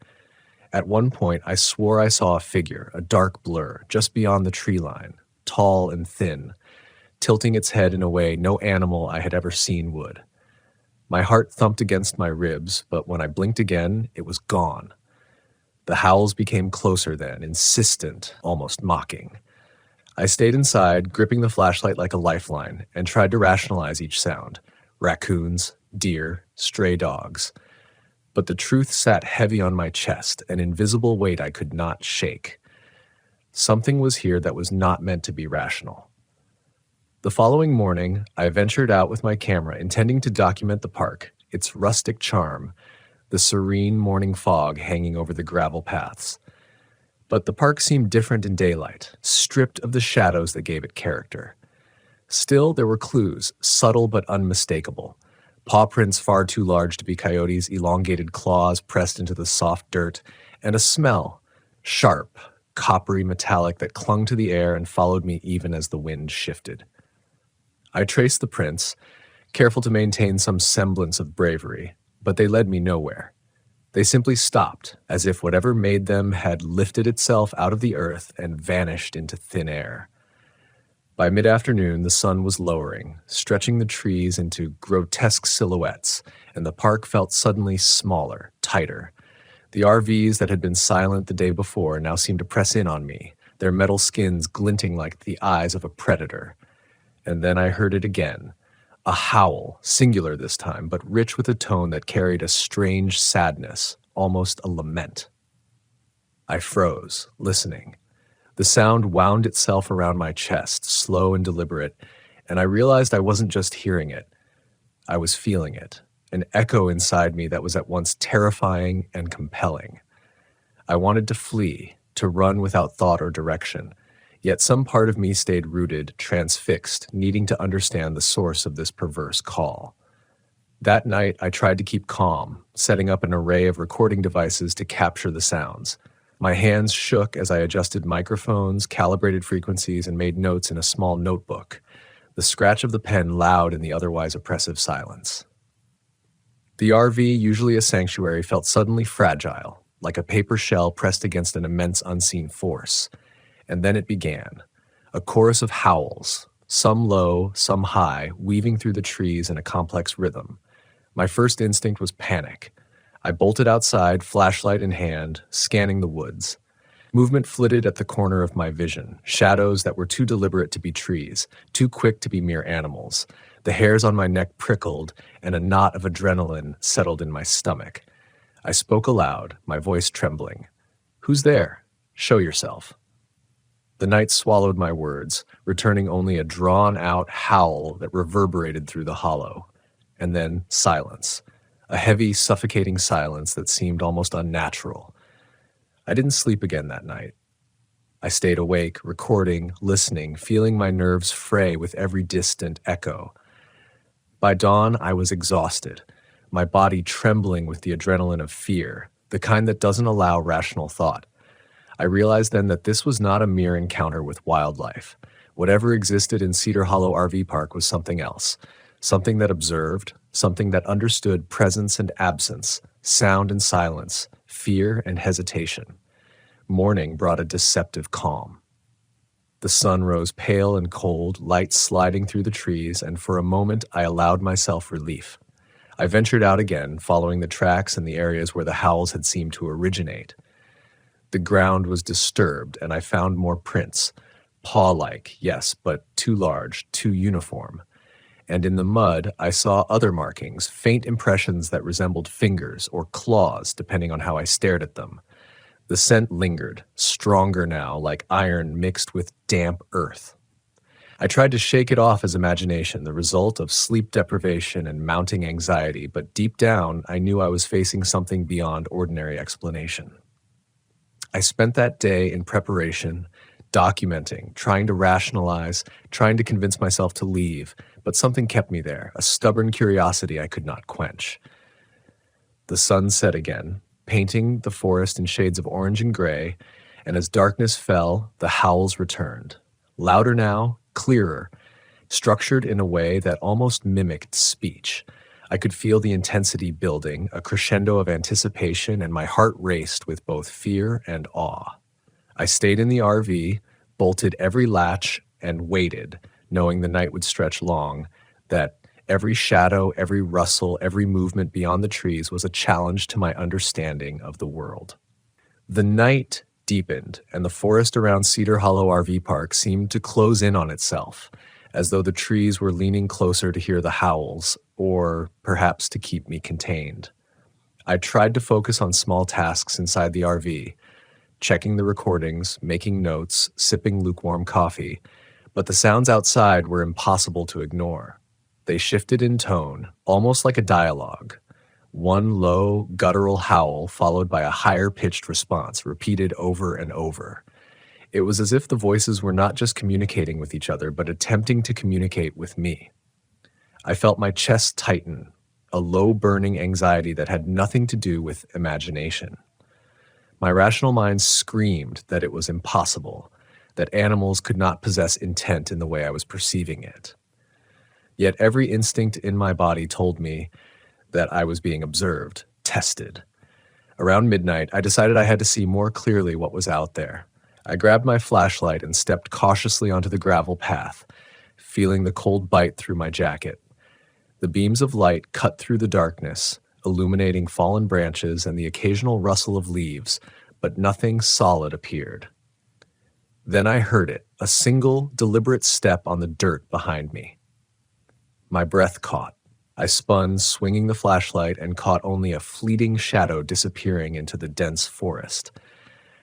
At one point, I swore I saw a figure, a dark blur, just beyond the tree line, tall and thin, tilting its head in a way no animal I had ever seen would. My heart thumped against my ribs, but when I blinked again, it was gone. The howls became closer then, insistent, almost mocking. I stayed inside, gripping the flashlight like a lifeline, and tried to rationalize each sound: raccoons, deer, stray dogs. But the truth sat heavy on my chest, an invisible weight I could not shake. Something was here that was not meant to be rational. The following morning, I ventured out with my camera, intending to document the park, its rustic charm, the serene morning fog hanging over the gravel paths. But the park seemed different in daylight, stripped of the shadows that gave it character. Still, there were clues, subtle but unmistakable. paw prints far too large to be coyotes, elongated claws pressed into the soft dirt, and a smell, sharp, coppery metallic that clung to the air and followed me even as the wind shifted. I traced the prints, careful to maintain some semblance of bravery, but they led me nowhere. They simply stopped, as if whatever made them had lifted itself out of the earth and vanished into thin air. By mid-afternoon, the sun was lowering, stretching the trees into grotesque silhouettes, and the park felt suddenly smaller, tighter. The RVs that had been silent the day before now seemed to press in on me, their metal skins glinting like the eyes of a predator. And then I heard it again, a howl, singular this time, but rich with a tone that carried a strange sadness, almost a lament. I froze, listening. The sound wound itself around my chest, slow and deliberate, and I realized I wasn't just hearing it. I was feeling it, an echo inside me that was at once terrifying and compelling. I wanted to flee, to run without thought or direction, yet some part of me stayed rooted, transfixed, needing to understand the source of this perverse call. That night, I tried to keep calm, setting up an array of recording devices to capture the sounds. My hands shook as I adjusted microphones, calibrated frequencies, and made notes in a small notebook, the scratch of the pen loud in the otherwise oppressive silence. The RV, usually a sanctuary, felt suddenly fragile, like a paper shell pressed against an immense unseen force. And then it began, a chorus of howls, some low, some high, weaving through the trees in a complex rhythm. My first instinct was panic. I bolted outside, flashlight in hand, scanning the woods. Movement flitted at the corner of my vision, shadows that were too deliberate to be trees, too quick to be mere animals. The hairs on my neck prickled, and a knot of adrenaline settled in my stomach. I spoke aloud, my voice trembling. "Who's there? Show yourself." The night swallowed my words, returning only a drawn-out howl that reverberated through the hollow. And then silence. A heavy, suffocating silence that seemed almost unnatural. I didn't sleep again that night. I stayed awake, recording, listening, feeling my nerves fray with every distant echo. By dawn, I was exhausted, my body trembling with the adrenaline of fear, the kind that doesn't allow rational thought. I realized then that this was not a mere encounter with wildlife. Whatever existed in Cedar Hollow RV Park was something else. Something that observed, something that understood presence and absence, sound and silence, fear and hesitation. Morning brought a deceptive calm. The sun rose pale and cold, light sliding through the trees, and for a moment I allowed myself relief. I ventured out again, following the tracks in the areas where the howls had seemed to originate. The ground was disturbed, and I found more prints. Paw-like, yes, but too large, too uniform. And in the mud, I saw other markings, faint impressions that resembled fingers or claws, depending on how I stared at them. The scent lingered, stronger now, like iron mixed with damp earth. I tried to shake it off as imagination, the result of sleep deprivation and mounting anxiety, but deep down, I knew I was facing something beyond ordinary explanation. I spent that day in preparation, documenting, trying to rationalize, trying to convince myself to leave, but something kept me there, a stubborn curiosity I could not quench. The sun set again, painting the forest in shades of orange and gray, and as darkness fell, the howls returned. Louder now, clearer, structured in a way that almost mimicked speech. I could feel the intensity building, a crescendo of anticipation, and my heart raced with both fear and awe. I stayed in the RV, bolted every latch, and waited, knowing the night would stretch long, that every shadow, every rustle, every movement beyond the trees was a challenge to my understanding of the world. The night deepened, and the forest around Cedar Hollow RV Park seemed to close in on itself, as though the trees were leaning closer to hear the howls, or perhaps to keep me contained. I tried to focus on small tasks inside the RV, checking the recordings, making notes, sipping lukewarm coffee, but the sounds outside were impossible to ignore. They shifted in tone, almost like a dialogue. One low, guttural howl followed by a higher-pitched response, repeated over and over. It was as if the voices were not just communicating with each other, but attempting to communicate with me. I felt my chest tighten, a low-burning anxiety that had nothing to do with imagination. My rational mind screamed that it was impossible, that animals could not possess intent in the way I was perceiving it. Yet every instinct in my body told me that I was being observed, tested. Around midnight, I decided I had to see more clearly what was out there. I grabbed my flashlight and stepped cautiously onto the gravel path, feeling the cold bite through my jacket. The beams of light cut through the darkness, illuminating fallen branches and the occasional rustle of leaves, but nothing solid appeared. Then I heard it, a single, deliberate step on the dirt behind me. My breath caught. I spun, swinging the flashlight, and caught only a fleeting shadow disappearing into the dense forest.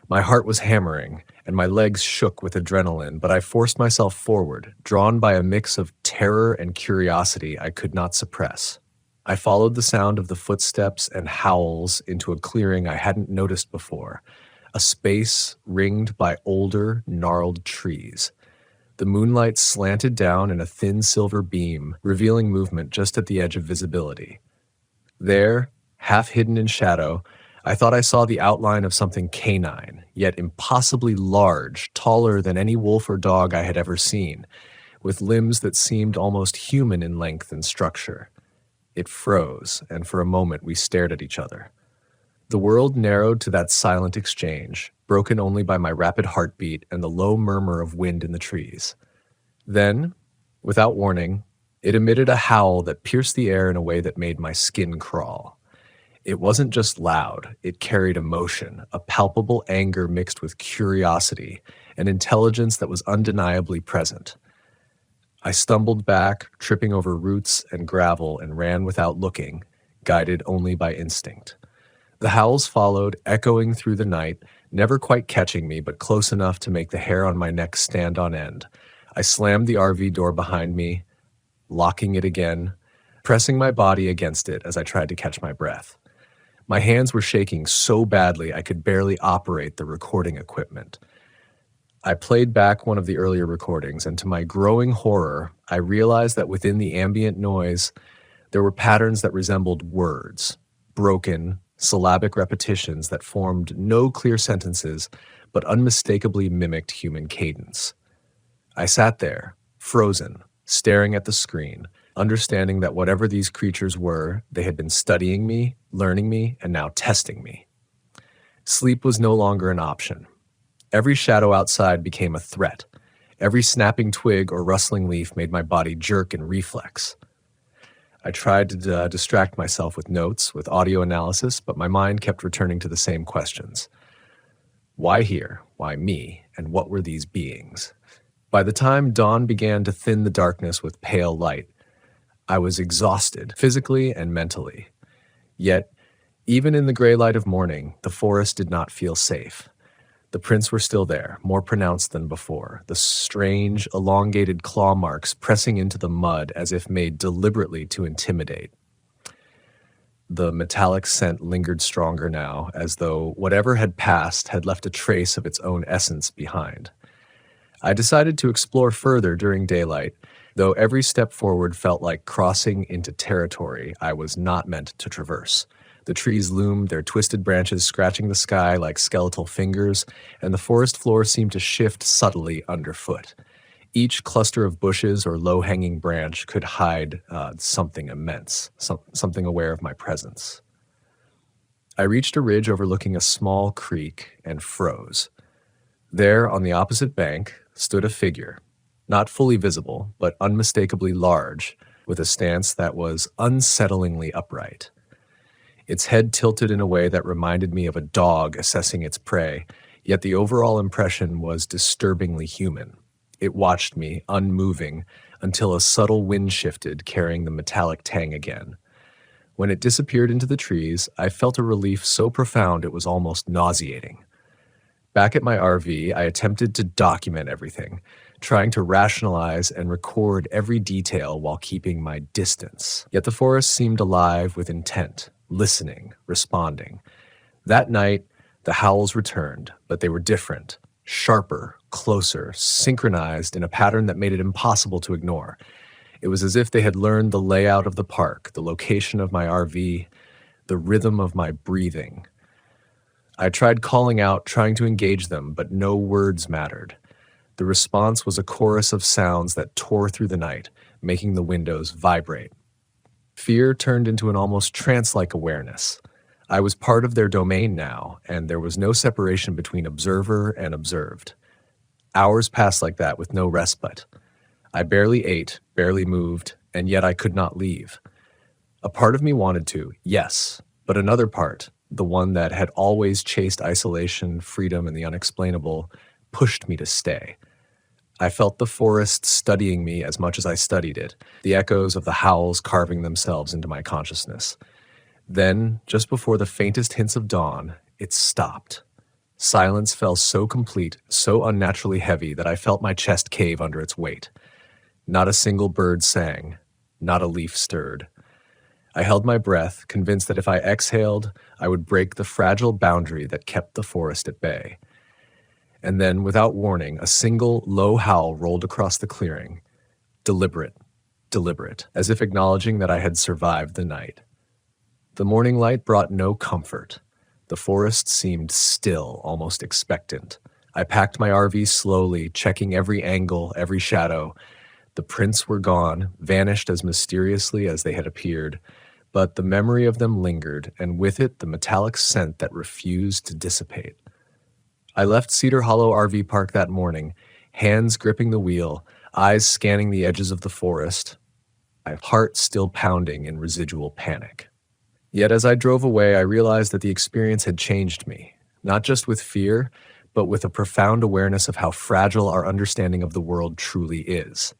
My heart was hammering, and my legs shook with adrenaline, but I forced myself forward, drawn by a mix of terror and curiosity I could not suppress. I followed the sound of the footsteps and howls into a clearing I hadn't noticed before, a space ringed by older, gnarled trees. The moonlight slanted down in a thin silver beam, revealing movement just at the edge of visibility. There, half hidden in shadow, I thought I saw the outline of something canine, yet impossibly large, taller than any wolf or dog I had ever seen, with limbs that seemed almost human in length and structure. It froze, and for a moment we stared at each other. The world narrowed to that silent exchange, broken only by my rapid heartbeat and the low murmur of wind in the trees. Then, without warning, it emitted a howl that pierced the air in a way that made my skin crawl. It wasn't just loud, it carried emotion, a palpable anger mixed with curiosity, an intelligence that was undeniably present. I stumbled back, tripping over roots and gravel, and ran without looking, guided only by instinct. The howls followed, echoing through the night, never quite catching me, but close enough to make the hair on my neck stand on end. I slammed the RV door behind me, locking it again, pressing my body against it as I tried to catch my breath. My hands were shaking so badly I could barely operate the recording equipment. I played back one of the earlier recordings, and to my growing horror, I realized that within the ambient noise, there were patterns that resembled words, broken, syllabic repetitions that formed no clear sentences, but unmistakably mimicked human cadence. I sat there, frozen, staring at the screen, understanding that whatever these creatures were, they had been studying me, learning me, and now testing me. Sleep was no longer an option. Every shadow outside became a threat. Every snapping twig or rustling leaf made my body jerk in reflex. I tried to distract myself with notes, with audio analysis, but my mind kept returning to the same questions. Why here? Why me? And what were these beings? By the time dawn began to thin the darkness with pale light, I was exhausted, physically and mentally. Yet, even in the gray light of morning, the forest did not feel safe. The prints were still there, more pronounced than before, the strange, elongated claw marks pressing into the mud as if made deliberately to intimidate. The metallic scent lingered stronger now, as though whatever had passed had left a trace of its own essence behind. I decided to explore further during daylight, though every step forward felt like crossing into territory I was not meant to traverse. The trees loomed, their twisted branches scratching the sky like skeletal fingers, and the forest floor seemed to shift subtly underfoot. Each cluster of bushes or low-hanging branch could hide something immense, something aware of my presence. I reached a ridge overlooking a small creek and froze. There, on the opposite bank, stood a figure, not fully visible, but unmistakably large, with a stance that was unsettlingly upright. Its head tilted in a way that reminded me of a dog assessing its prey, yet the overall impression was disturbingly human. It watched me, unmoving, until a subtle wind shifted, carrying the metallic tang again. When it disappeared into the trees, I felt a relief so profound it was almost nauseating. Back at my RV, I attempted to document everything, trying to rationalize and record every detail while keeping my distance. Yet the forest seemed alive with intent, listening, responding. That night, the howls returned, but they were different, sharper, closer, synchronized in a pattern that made it impossible to ignore. It was as if they had learned the layout of the park, the location of my RV, the rhythm of my breathing. I tried calling out, trying to engage them, but no words mattered. The response was a chorus of sounds that tore through the night, making the windows vibrate. Fear turned into an almost trance-like awareness. I was part of their domain now, and there was no separation between observer and observed. Hours passed like that with no respite. I barely ate, barely moved, and yet I could not leave. A part of me wanted to, yes, but another part, the one that had always chased isolation, freedom, and the unexplainable, pushed me to stay. I felt the forest studying me as much as I studied it, the echoes of the howls carving themselves into my consciousness. Then, just before the faintest hints of dawn, it stopped. Silence fell so complete, so unnaturally heavy that I felt my chest cave under its weight. Not a single bird sang, not a leaf stirred. I held my breath, convinced that if I exhaled, I would break the fragile boundary that kept the forest at bay. And then, without warning, a single low howl rolled across the clearing. Deliberate, as if acknowledging that I had survived the night. The morning light brought no comfort. The forest seemed still, almost expectant. I packed my RV slowly, checking every angle, every shadow. The prints were gone, vanished as mysteriously as they had appeared, but the memory of them lingered, and with it the metallic scent that refused to dissipate. I left Cedar Hollow RV Park that morning, hands gripping the wheel, eyes scanning the edges of the forest, my heart still pounding in residual panic. Yet as I drove away, I realized that the experience had changed me, not just with fear, but with a profound awareness of how fragile our understanding of the world truly is.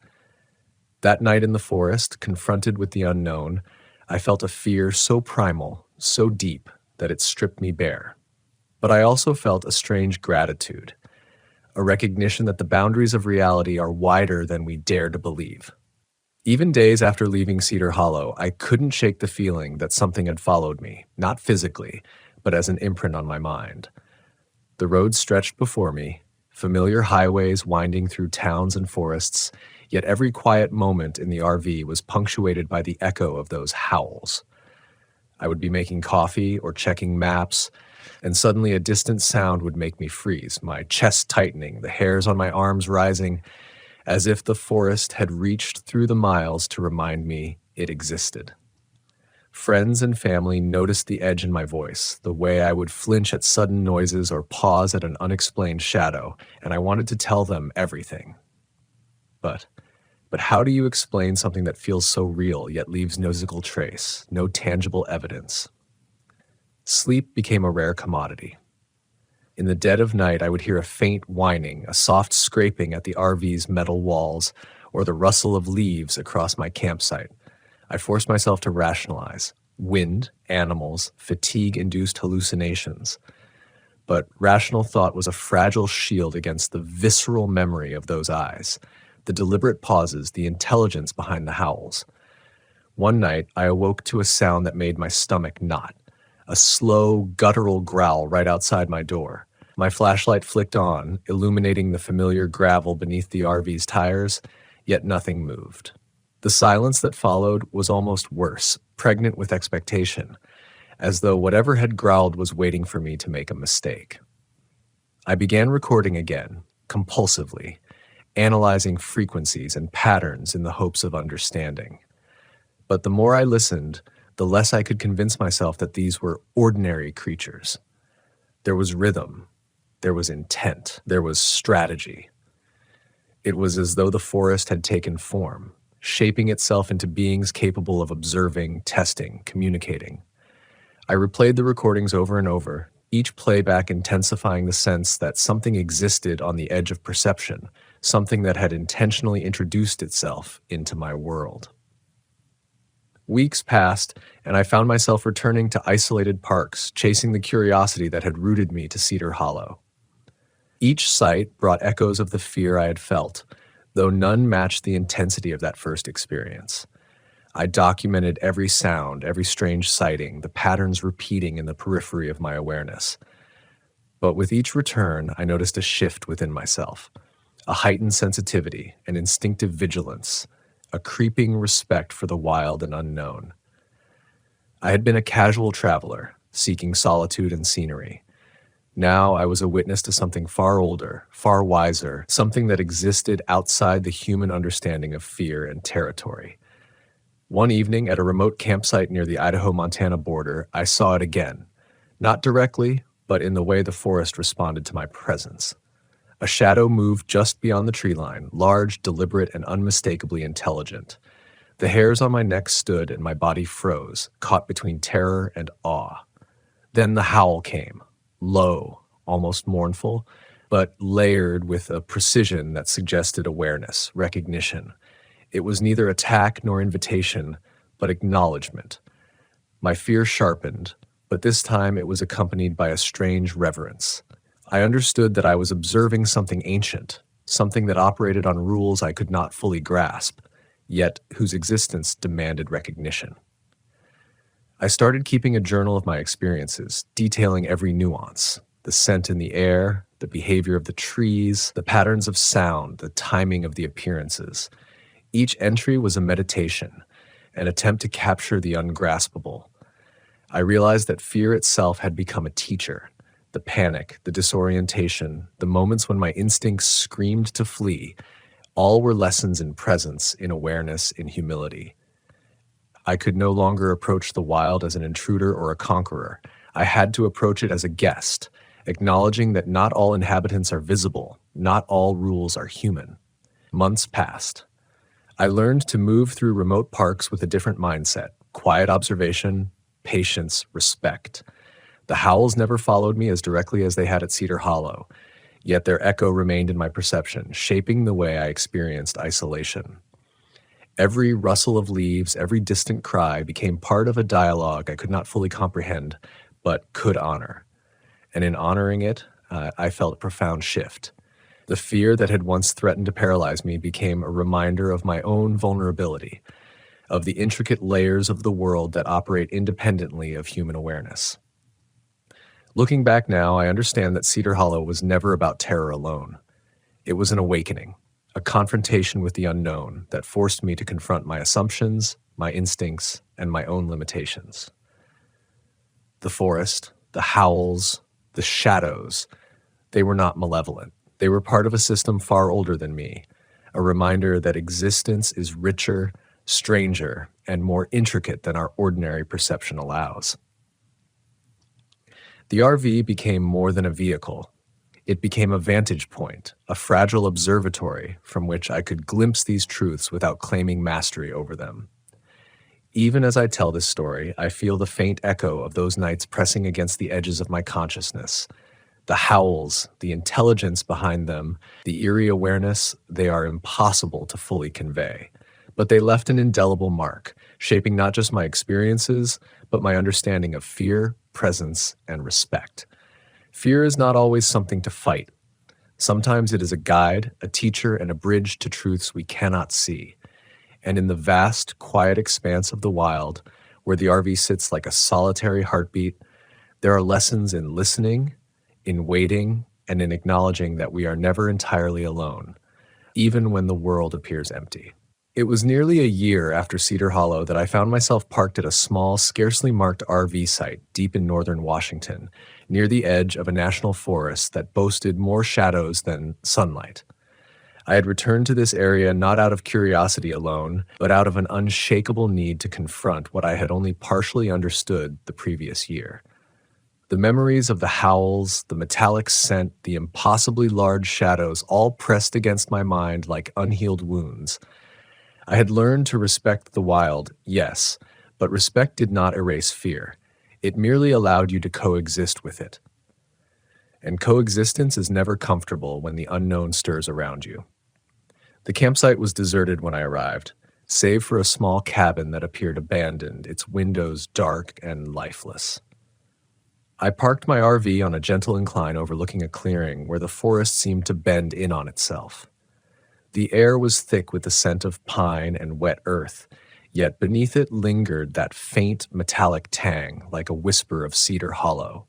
That night in the forest, confronted with the unknown, I felt a fear so primal, so deep, that it stripped me bare. But I also felt a strange gratitude, a recognition that the boundaries of reality are wider than we dare to believe. Even days after leaving Cedar Hollow, I couldn't shake the feeling that something had followed me, not physically, but as an imprint on my mind. The road stretched before me, familiar highways winding through towns and forests, yet every quiet moment in the RV was punctuated by the echo of those howls. I would be making coffee or checking maps, and suddenly a distant sound would make me freeze, my chest tightening, the hairs on my arms rising, as if the forest had reached through the miles to remind me it existed. Friends and family noticed the edge in my voice, the way I would flinch at sudden noises or pause at an unexplained shadow, and I wanted to tell them everything. But how do you explain something that feels so real yet leaves no physical trace, no tangible evidence? Sleep became a rare commodity. In the dead of night, I would hear a faint whining, a soft scraping at the RV's metal walls, or the rustle of leaves across my campsite. I forced myself to rationalize. Wind, animals, fatigue-induced hallucinations. But rational thought was a fragile shield against the visceral memory of those eyes, the deliberate pauses, the intelligence behind the howls. One night, I awoke to a sound that made my stomach knot. A slow, guttural growl right outside my door. My flashlight flicked on, illuminating the familiar gravel beneath the RV's tires, yet nothing moved. The silence that followed was almost worse, pregnant with expectation, as though whatever had growled was waiting for me to make a mistake. I began recording again, compulsively, analyzing frequencies and patterns in the hopes of understanding. But the more I listened, the less I could convince myself that these were ordinary creatures. There was rhythm, there was intent, there was strategy. It was as though the forest had taken form, shaping itself into beings capable of observing, testing, communicating. I replayed the recordings over and over, each playback intensifying the sense that something existed on the edge of perception, something that had intentionally introduced itself into my world. Weeks passed, and I found myself returning to isolated parks, chasing the curiosity that had rooted me to Cedar Hollow. Each site brought echoes of the fear I had felt, though none matched the intensity of that first experience. I documented every sound, every strange sighting, the patterns repeating in the periphery of my awareness. But with each return, I noticed a shift within myself, a heightened sensitivity, an instinctive vigilance, a creeping respect for the wild and unknown. I had been a casual traveler, seeking solitude and scenery. Now I was a witness to something far older, far wiser, something that existed outside the human understanding of fear and territory. One evening at a remote campsite near the Idaho-Montana border, I saw it again. Not directly, but in the way the forest responded to my presence. A shadow moved just beyond the tree line, large, deliberate, and unmistakably intelligent. The hairs on my neck stood and my body froze, caught between terror and awe. Then the howl came, low, almost mournful, but layered with a precision that suggested awareness, recognition. It was neither attack nor invitation, but acknowledgement. My fear sharpened, but this time it was accompanied by a strange reverence. I understood that I was observing something ancient, something that operated on rules I could not fully grasp, yet whose existence demanded recognition. I started keeping a journal of my experiences, detailing every nuance: the scent in the air, the behavior of the trees, the patterns of sound, the timing of the appearances. Each entry was a meditation, an attempt to capture the ungraspable. I realized that fear itself had become a teacher. The panic, the disorientation, the moments when my instincts screamed to flee, all were lessons in presence, in awareness, in humility. I could no longer approach the wild as an intruder or a conqueror. I had to approach it as a guest, acknowledging that not all inhabitants are visible, not all rules are human. Months passed. I learned to move through remote parks with a different mindset: quiet observation, patience, respect. The howls never followed me as directly as they had at Cedar Hollow, yet their echo remained in my perception, shaping the way I experienced isolation. Every rustle of leaves, every distant cry became part of a dialogue I could not fully comprehend, but could honor. And in honoring it, I felt a profound shift. The fear that had once threatened to paralyze me became a reminder of my own vulnerability, of the intricate layers of the world that operate independently of human awareness. Looking back now, I understand that Cedar Hollow was never about terror alone. It was an awakening, a confrontation with the unknown that forced me to confront my assumptions, my instincts, and my own limitations. The forest, the howls, the shadows, they were not malevolent. They were part of a system far older than me, a reminder that existence is richer, stranger, and more intricate than our ordinary perception allows. The RV became more than a vehicle. It became a vantage point, a fragile observatory from which I could glimpse these truths without claiming mastery over them. Even as I tell this story, I feel the faint echo of those nights pressing against the edges of my consciousness. The howls, the intelligence behind them, the eerie awareness, they are impossible to fully convey. But they left an indelible mark, shaping not just my experiences, but my understanding of fear, presence, and respect. Fear is not always something to fight. Sometimes it is a guide, a teacher, and a bridge to truths we cannot see. And in the vast, quiet expanse of the wild, where the RV sits like a solitary heartbeat, there are lessons in listening, in waiting, and in acknowledging that we are never entirely alone, even when the world appears empty. It was nearly a year after Cedar Hollow that I found myself parked at a small, scarcely marked RV site deep in northern Washington, near the edge of a national forest that boasted more shadows than sunlight. I had returned to this area not out of curiosity alone, but out of an unshakable need to confront what I had only partially understood the previous year. The memories of the howls, the metallic scent, the impossibly large shadows all pressed against my mind like unhealed wounds. I had learned to respect the wild, yes, but respect did not erase fear. It merely allowed you to coexist with it. And coexistence is never comfortable when the unknown stirs around you. The campsite was deserted when I arrived, save for a small cabin that appeared abandoned, its windows dark and lifeless. I parked my RV on a gentle incline overlooking a clearing where the forest seemed to bend in on itself. The air was thick with the scent of pine and wet earth, yet beneath it lingered that faint metallic tang like a whisper of Cedar Hollow.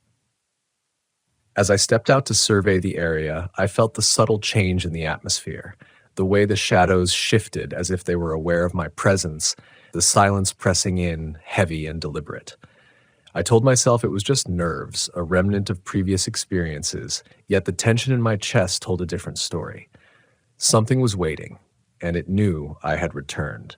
As I stepped out to survey the area, I felt the subtle change in the atmosphere. The way the shadows shifted as if they were aware of my presence, the silence pressing in, heavy and deliberate. I told myself it was just nerves, a remnant of previous experiences, yet the tension in my chest told a different story. Something was waiting, and it knew I had returned.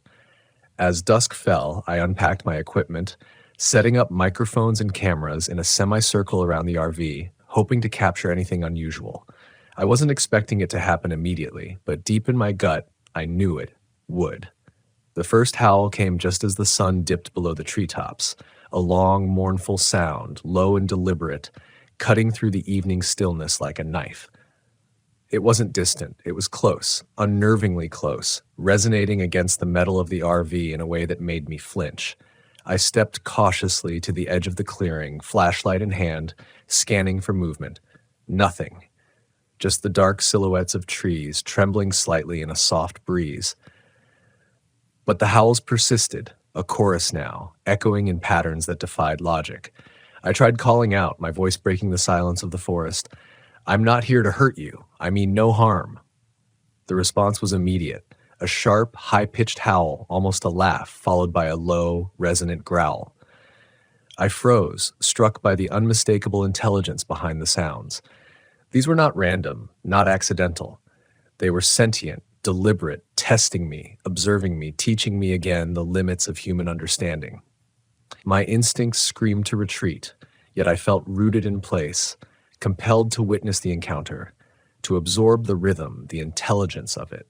As dusk fell, I unpacked my equipment, setting up microphones and cameras in a semicircle around the RV, hoping to capture anything unusual. I wasn't expecting it to happen immediately, but deep in my gut, I knew it would. The first howl came just as the sun dipped below the treetops, a long, mournful sound, low and deliberate, cutting through the evening stillness like a knife. It wasn't distant, it was close, unnervingly close, resonating against the metal of the RV in a way that made me flinch. I stepped cautiously to the edge of the clearing, flashlight in hand, scanning for movement. Nothing. Just the dark silhouettes of trees trembling slightly in a soft breeze. But the howls persisted, a chorus now, echoing in patterns that defied logic. I tried calling out, my voice breaking the silence of the forest. "I'm not here to hurt you. I mean no harm." The response was immediate, a sharp, high-pitched howl, almost a laugh, followed by a low, resonant growl. I froze, struck by the unmistakable intelligence behind the sounds. These were not random, not accidental. They were sentient, deliberate, testing me, observing me, teaching me again the limits of human understanding. My instincts screamed to retreat, yet I felt rooted in place, compelled to witness the encounter, to absorb the rhythm, the intelligence of it.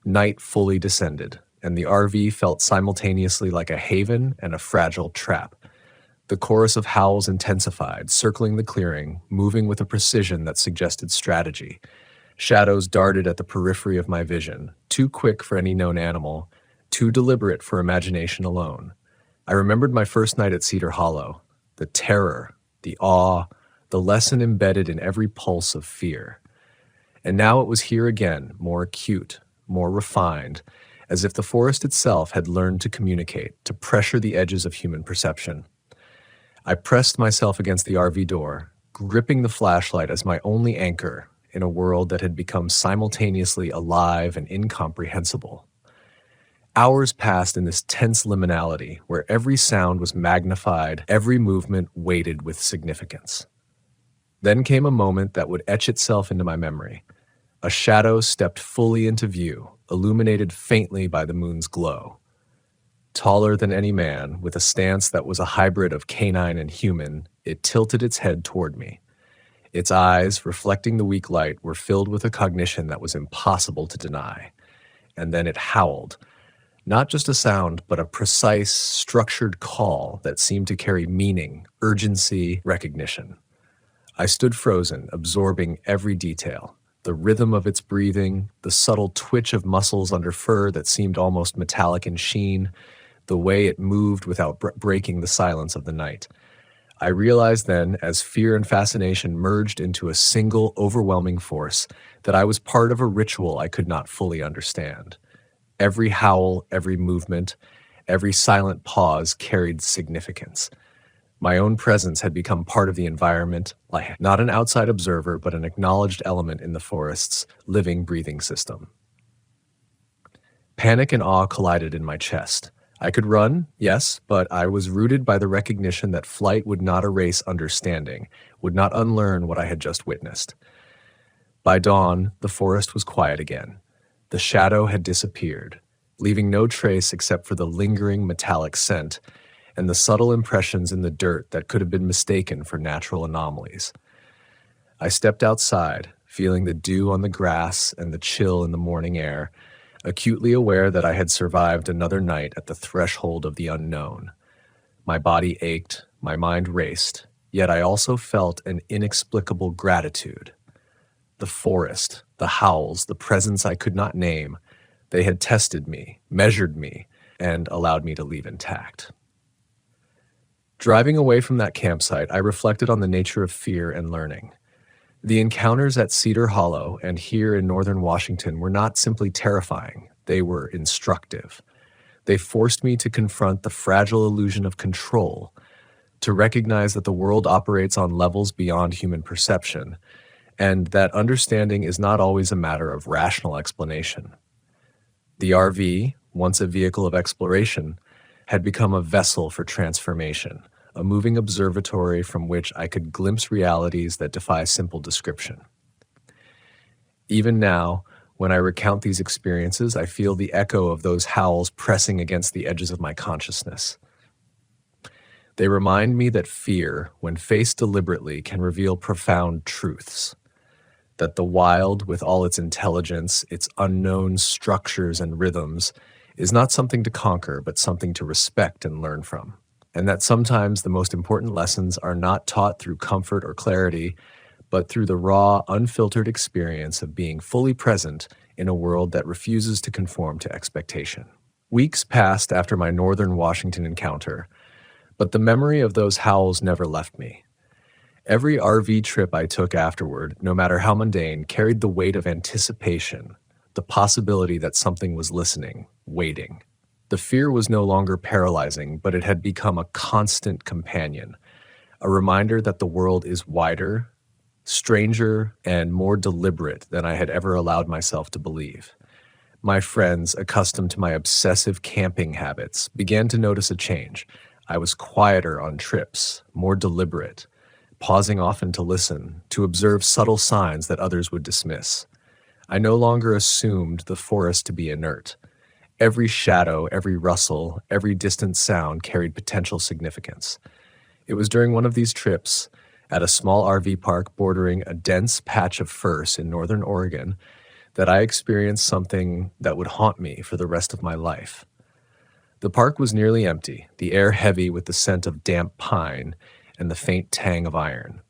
Night fully descended, and the RV felt simultaneously like a haven and a fragile trap. The chorus of howls intensified, circling the clearing, moving with a precision that suggested strategy. Shadows darted at the periphery of my vision, too quick for any known animal, too deliberate for imagination alone. I remembered my first night at Cedar Hollow, the terror, the awe, the lesson embedded in every pulse of fear. And now it was here again, more acute, more refined, as if the forest itself had learned to communicate, to pressure the edges of human perception. I pressed myself against the RV door, gripping the flashlight as my only anchor in a world that had become simultaneously alive and incomprehensible. Hours passed in this tense liminality where every sound was magnified, every movement weighted with significance. Then came a moment that would etch itself into my memory. A shadow stepped fully into view, illuminated faintly by the moon's glow. Taller than any man, with a stance that was a hybrid of canine and human, it tilted its head toward me. Its eyes, reflecting the weak light, were filled with a cognition that was impossible to deny. And then it howled. Not just a sound, but a precise, structured call that seemed to carry meaning, urgency, recognition. I stood frozen, absorbing every detail. The rhythm of its breathing, the subtle twitch of muscles under fur that seemed almost metallic in sheen, the way it moved without breaking the silence of the night. I realized then, as fear and fascination merged into a single, overwhelming force, that I was part of a ritual I could not fully understand. Every howl, every movement, every silent pause carried significance. My own presence had become part of the environment, like not an outside observer, but an acknowledged element in the forest's living, breathing system. Panic and awe collided in my chest. I could run, yes, but I was rooted by the recognition that flight would not erase understanding, would not unlearn what I had just witnessed. By dawn, the forest was quiet again. The shadow had disappeared, leaving no trace except for the lingering metallic scent and the subtle impressions in the dirt that could have been mistaken for natural anomalies. I stepped outside, feeling the dew on the grass and the chill in the morning air, acutely aware that I had survived another night at the threshold of the unknown. My body ached, my mind raced, yet I also felt an inexplicable gratitude. The forest, the howls, the presence I could not name, they had tested me, measured me, and allowed me to leave intact. Driving away from that campsite, I reflected on the nature of fear and learning. The encounters at Cedar Hollow and here in northern Washington were not simply terrifying, they were instructive. They forced me to confront the fragile illusion of control, to recognize that the world operates on levels beyond human perception, and that understanding is not always a matter of rational explanation. The RV, once a vehicle of exploration, had become a vessel for transformation, a moving observatory from which I could glimpse realities that defy simple description. Even now, when I recount these experiences, I feel the echo of those howls pressing against the edges of my consciousness. They remind me that fear, when faced deliberately, can reveal profound truths. That the wild, with all its intelligence, its unknown structures and rhythms, is not something to conquer, but something to respect and learn from. And that sometimes the most important lessons are not taught through comfort or clarity, but through the raw, unfiltered experience of being fully present in a world that refuses to conform to expectation. Weeks passed after my northern Washington encounter, but the memory of those howls never left me. Every RV trip I took afterward, no matter how mundane, carried the weight of anticipation, the possibility that something was listening, waiting. The fear was no longer paralyzing, but it had become a constant companion, a reminder that the world is wider, stranger, and more deliberate than I had ever allowed myself to believe. My friends, accustomed to my obsessive camping habits, began to notice a change. I was quieter on trips, more deliberate, pausing often to listen, to observe subtle signs that others would dismiss. I no longer assumed the forest to be inert. Every shadow, every rustle, every distant sound carried potential significance. It was during one of these trips, at a small RV park bordering a dense patch of firs in northern Oregon, that I experienced something that would haunt me for the rest of my life. The park was nearly empty, the air heavy with the scent of damp pine and the faint tang of iron.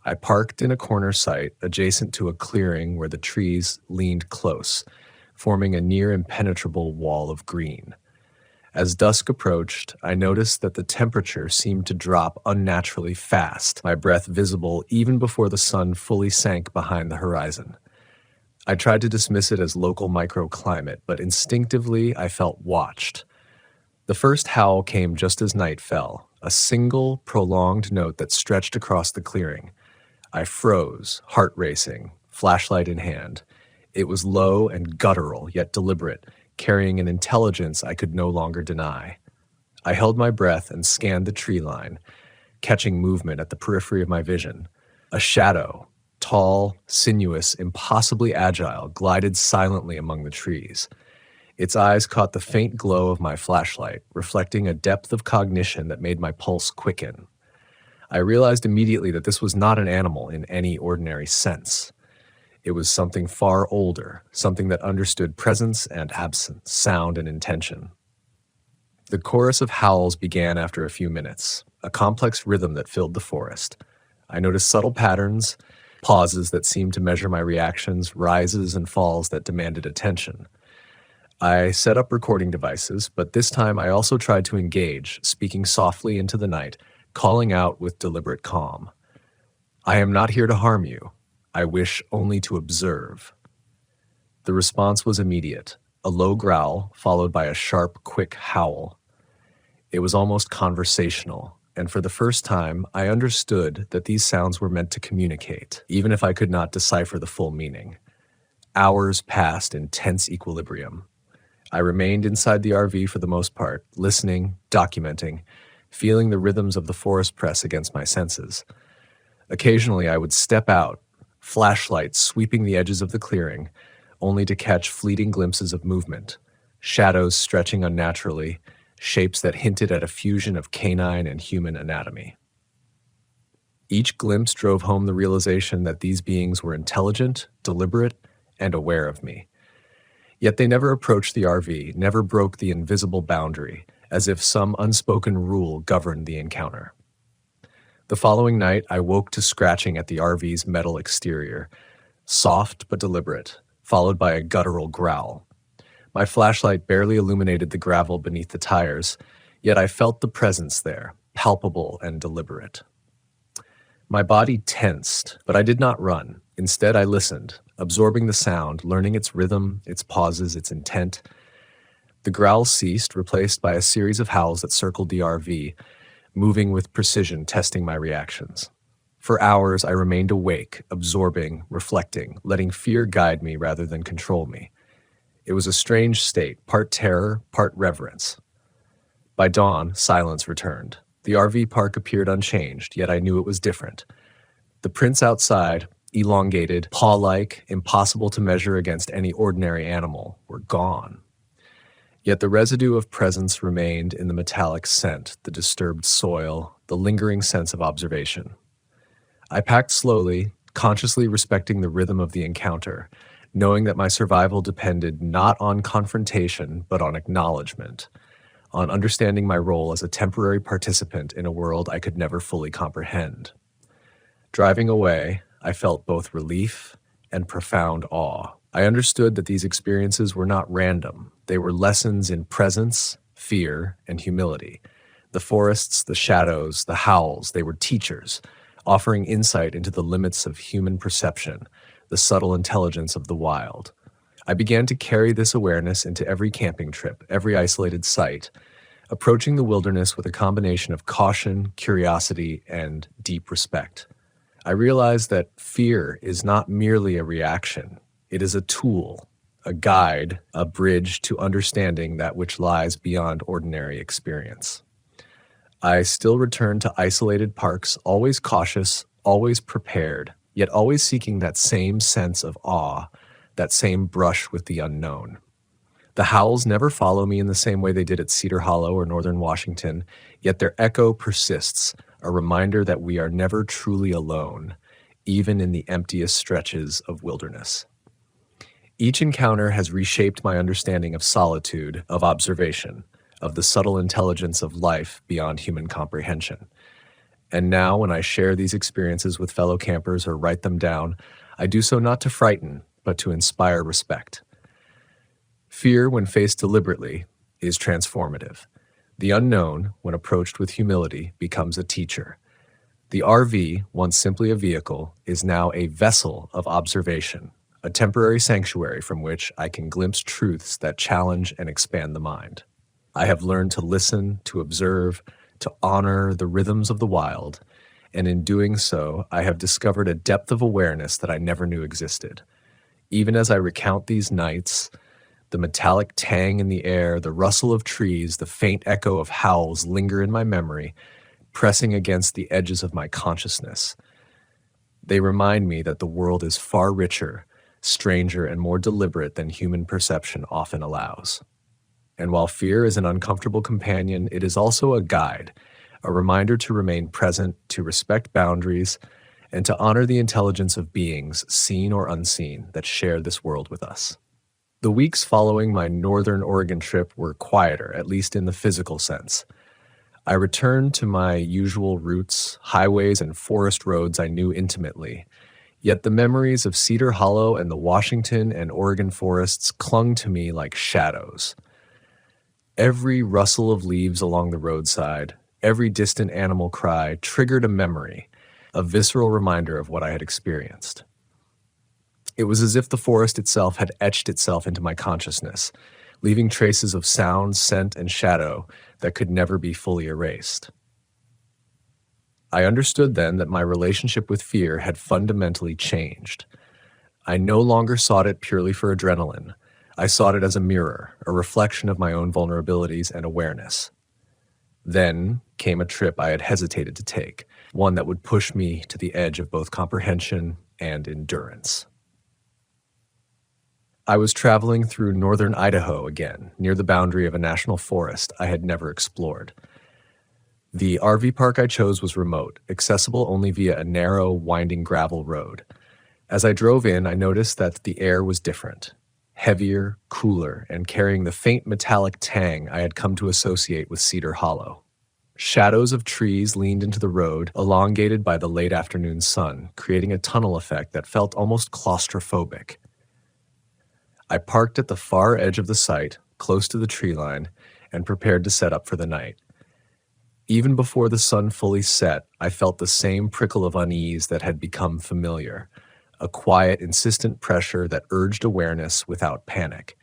I parked in a corner site adjacent to a clearing where the trees leaned close, forming a near impenetrable wall of green. As dusk approached, I noticed that the temperature seemed to drop unnaturally fast, my breath visible even before the sun fully sank behind the horizon. I tried to dismiss it as local microclimate, but instinctively I felt watched. The first howl came just as night fell, a single, prolonged note that stretched across the clearing. I froze, heart racing, flashlight in hand. It was low and guttural, yet deliberate, carrying an intelligence I could no longer deny. I held my breath and scanned the tree line, catching movement at the periphery of my vision. A shadow, tall, sinuous, impossibly agile, glided silently among the trees. Its eyes caught the faint glow of my flashlight, reflecting a depth of cognition that made my pulse quicken. I realized immediately that this was not an animal in any ordinary sense. It was something far older, something that understood presence and absence, sound and intention. The chorus of howls began after a few minutes, a complex rhythm that filled the forest. I noticed subtle patterns, pauses that seemed to measure my reactions, rises and falls that demanded attention. I set up recording devices, but this time I also tried to engage, speaking softly into the night, calling out with deliberate calm. I am not here to harm you. I wish only to observe. The response was immediate, a low growl followed by a sharp, quick howl. It was almost conversational, and for the first time, I understood that these sounds were meant to communicate, even if I could not decipher the full meaning. Hours passed in tense equilibrium. I remained inside the RV for the most part, listening, documenting, feeling the rhythms of the forest press against my senses. Occasionally, I would step out, flashlight sweeping the edges of the clearing, only to catch fleeting glimpses of movement, shadows stretching unnaturally, shapes that hinted at a fusion of canine and human anatomy. Each glimpse drove home the realization that these beings were intelligent, deliberate, and aware of me. Yet they never approached the RV, never broke the invisible boundary, as if some unspoken rule governed the encounter. The following night, I woke to scratching at the RV's metal exterior, soft but deliberate, followed by a guttural growl. My flashlight barely illuminated the gravel beneath the tires, yet I felt the presence there, palpable and deliberate. My body tensed, but I did not run. Instead, I listened, absorbing the sound, learning its rhythm, its pauses, its intent. The growl ceased, replaced by a series of howls that circled the RV, moving with precision, testing my reactions. For hours, I remained awake, absorbing, reflecting, letting fear guide me rather than control me. It was a strange state, part terror, part reverence. By dawn, silence returned. The RV park appeared unchanged, yet I knew it was different. The prints outside, elongated, paw-like, impossible to measure against any ordinary animal, were gone. Yet the residue of presence remained in the metallic scent, the disturbed soil, the lingering sense of observation. I packed slowly, consciously respecting the rhythm of the encounter, knowing that my survival depended not on confrontation, but on acknowledgement, on understanding my role as a temporary participant in a world I could never fully comprehend. Driving away, I felt both relief and profound awe. I understood that these experiences were not random. They were lessons in presence, fear, and humility. The forests, the shadows, the howls, they were teachers, offering insight into the limits of human perception, the subtle intelligence of the wild. I began to carry this awareness into every camping trip, every isolated site, approaching the wilderness with a combination of caution, curiosity, and deep respect. I realized that fear is not merely a reaction. It is a tool, a guide, a bridge to understanding that which lies beyond ordinary experience. I still return to isolated parks, always cautious, always prepared, yet always seeking that same sense of awe, that same brush with the unknown. The howls never follow me in the same way they did at Cedar Hollow or Northern Washington, yet their echo persists, a reminder that we are never truly alone, even in the emptiest stretches of wilderness. Each encounter has reshaped my understanding of solitude, of observation, of the subtle intelligence of life beyond human comprehension. And now, when I share these experiences with fellow campers or write them down, I do so not to frighten, but to inspire respect. Fear, when faced deliberately, is transformative. The unknown, when approached with humility, becomes a teacher. The RV, once simply a vehicle, is now a vessel of observation, a temporary sanctuary from which I can glimpse truths that challenge and expand the mind. I have learned to listen, to observe, to honor the rhythms of the wild, and in doing so, I have discovered a depth of awareness that I never knew existed. Even as I recount these nights, the metallic tang in the air, the rustle of trees, the faint echo of howls linger in my memory, pressing against the edges of my consciousness. They remind me that the world is far richer, stranger, and more deliberate than human perception often allows. And while fear is an uncomfortable companion, it is also a guide, a reminder to remain present, to respect boundaries, and to honor the intelligence of beings, seen or unseen, that share this world with us. The weeks following my Northern Oregon trip were quieter, at least in the physical sense. I returned to my usual routes, highways and forest roads I knew intimately, yet the memories of Cedar Hollow and the Washington and Oregon forests clung to me like shadows. Every rustle of leaves along the roadside, every distant animal cry triggered a memory, a visceral reminder of what I had experienced. It was as if the forest itself had etched itself into my consciousness, leaving traces of sound, scent, and shadow that could never be fully erased. I understood then that my relationship with fear had fundamentally changed. I no longer sought it purely for adrenaline. I sought it as a mirror, a reflection of my own vulnerabilities and awareness. Then came a trip I had hesitated to take, one that would push me to the edge of both comprehension and endurance. I was traveling through northern Idaho again, near the boundary of a national forest I had never explored. The RV park I chose was remote, accessible only via a narrow, winding gravel road. As I drove in, I noticed that the air was different, heavier, cooler, and carrying the faint metallic tang I had come to associate with Cedar Hollow. Shadows of trees leaned into the road, elongated by the late afternoon sun, creating a tunnel effect that felt almost claustrophobic. I parked at the far edge of the site, close to the tree line, and prepared to set up for the night. Even before the sun fully set, I felt the same prickle of unease that had become familiar, a quiet, insistent pressure that urged awareness without panic.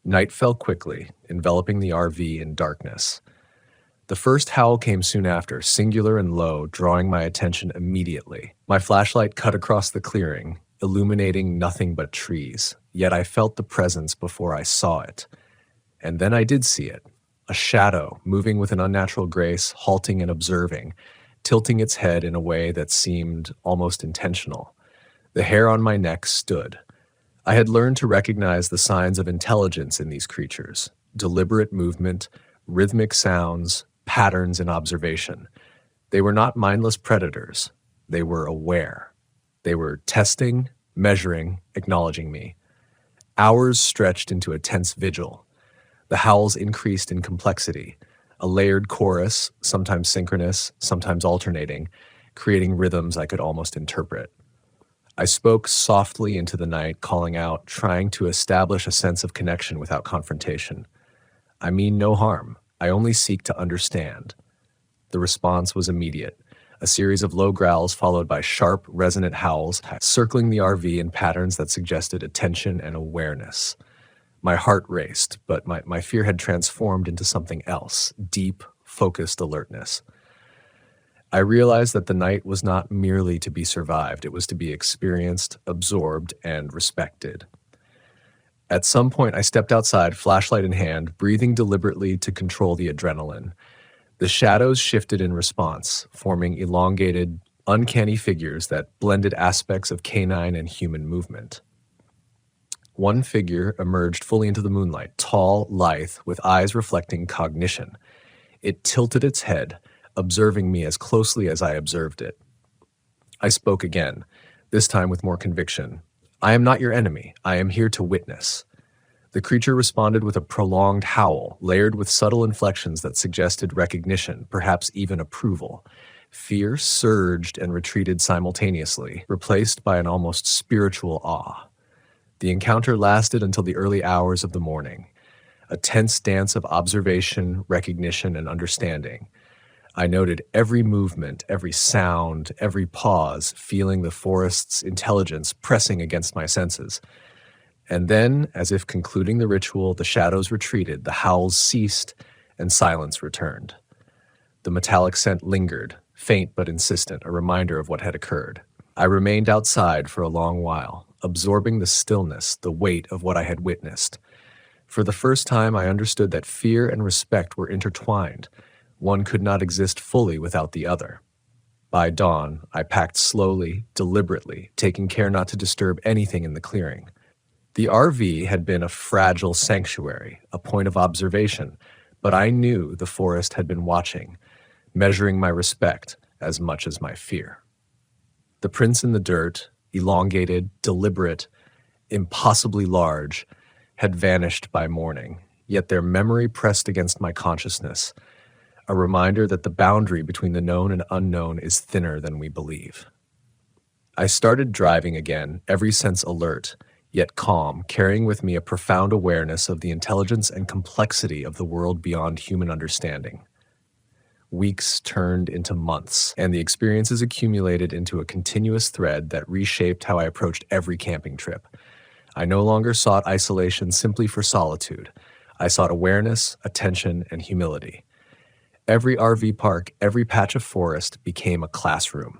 Night fell quickly, enveloping the RV in darkness. The first howl came soon after, singular and low, drawing my attention immediately. My flashlight cut across the clearing, illuminating nothing but trees, yet I felt the presence before I saw it. And then I did see it. A shadow, moving with an unnatural grace, halting and observing, tilting its head in a way that seemed almost intentional. The hair on my neck stood. I had learned to recognize the signs of intelligence in these creatures: deliberate movement, rhythmic sounds, patterns in observation. They were not mindless predators. They were aware. They were testing, measuring, acknowledging me. Hours stretched into a tense vigil. The howls increased in complexity, a layered chorus, sometimes synchronous, sometimes alternating, creating rhythms I could almost interpret. I spoke softly into the night, calling out, trying to establish a sense of connection without confrontation. I mean no harm. I only seek to understand. The response was immediate, a series of low growls followed by sharp, resonant howls, circling the RV in patterns that suggested attention and awareness. My heart raced, but my fear had transformed into something else, deep, focused alertness. I realized that the night was not merely to be survived, it was to be experienced, absorbed, and respected. At some point, I stepped outside, flashlight in hand, breathing deliberately to control the adrenaline. The shadows shifted in response, forming elongated, uncanny figures that blended aspects of canine and human movement. One figure emerged fully into the moonlight, tall, lithe, with eyes reflecting cognition. It tilted its head, observing me as closely as I observed it. I spoke again, this time with more conviction. I am not your enemy. I am here to witness. The creature responded with a prolonged howl, layered with subtle inflections that suggested recognition, perhaps even approval. Fear surged and retreated simultaneously, replaced by an almost spiritual awe. The encounter lasted until the early hours of the morning, a tense dance of observation, recognition, and understanding. I noted every movement, every sound, every pause, feeling the forest's intelligence pressing against my senses. And then, as if concluding the ritual, the shadows retreated, the howls ceased, and silence returned. The metallic scent lingered, faint but insistent, a reminder of what had occurred. I remained outside for a long while, absorbing the stillness, the weight of what I had witnessed. For the first time, I understood that fear and respect were intertwined. One could not exist fully without the other. By dawn, I packed slowly, deliberately, taking care not to disturb anything in the clearing. The RV had been a fragile sanctuary, a point of observation, but I knew the forest had been watching, measuring my respect as much as my fear. The prints in the dirt, elongated, deliberate, impossibly large, had vanished by morning, yet their memory pressed against my consciousness, a reminder that the boundary between the known and unknown is thinner than we believe. I started driving again, every sense alert, yet calm, carrying with me a profound awareness of the intelligence and complexity of the world beyond human understanding. Weeks turned into months, and the experiences accumulated into a continuous thread that reshaped how I approached every camping trip. I no longer sought isolation simply for solitude. I sought awareness, attention, and humility. Every RV park, every patch of forest became a classroom.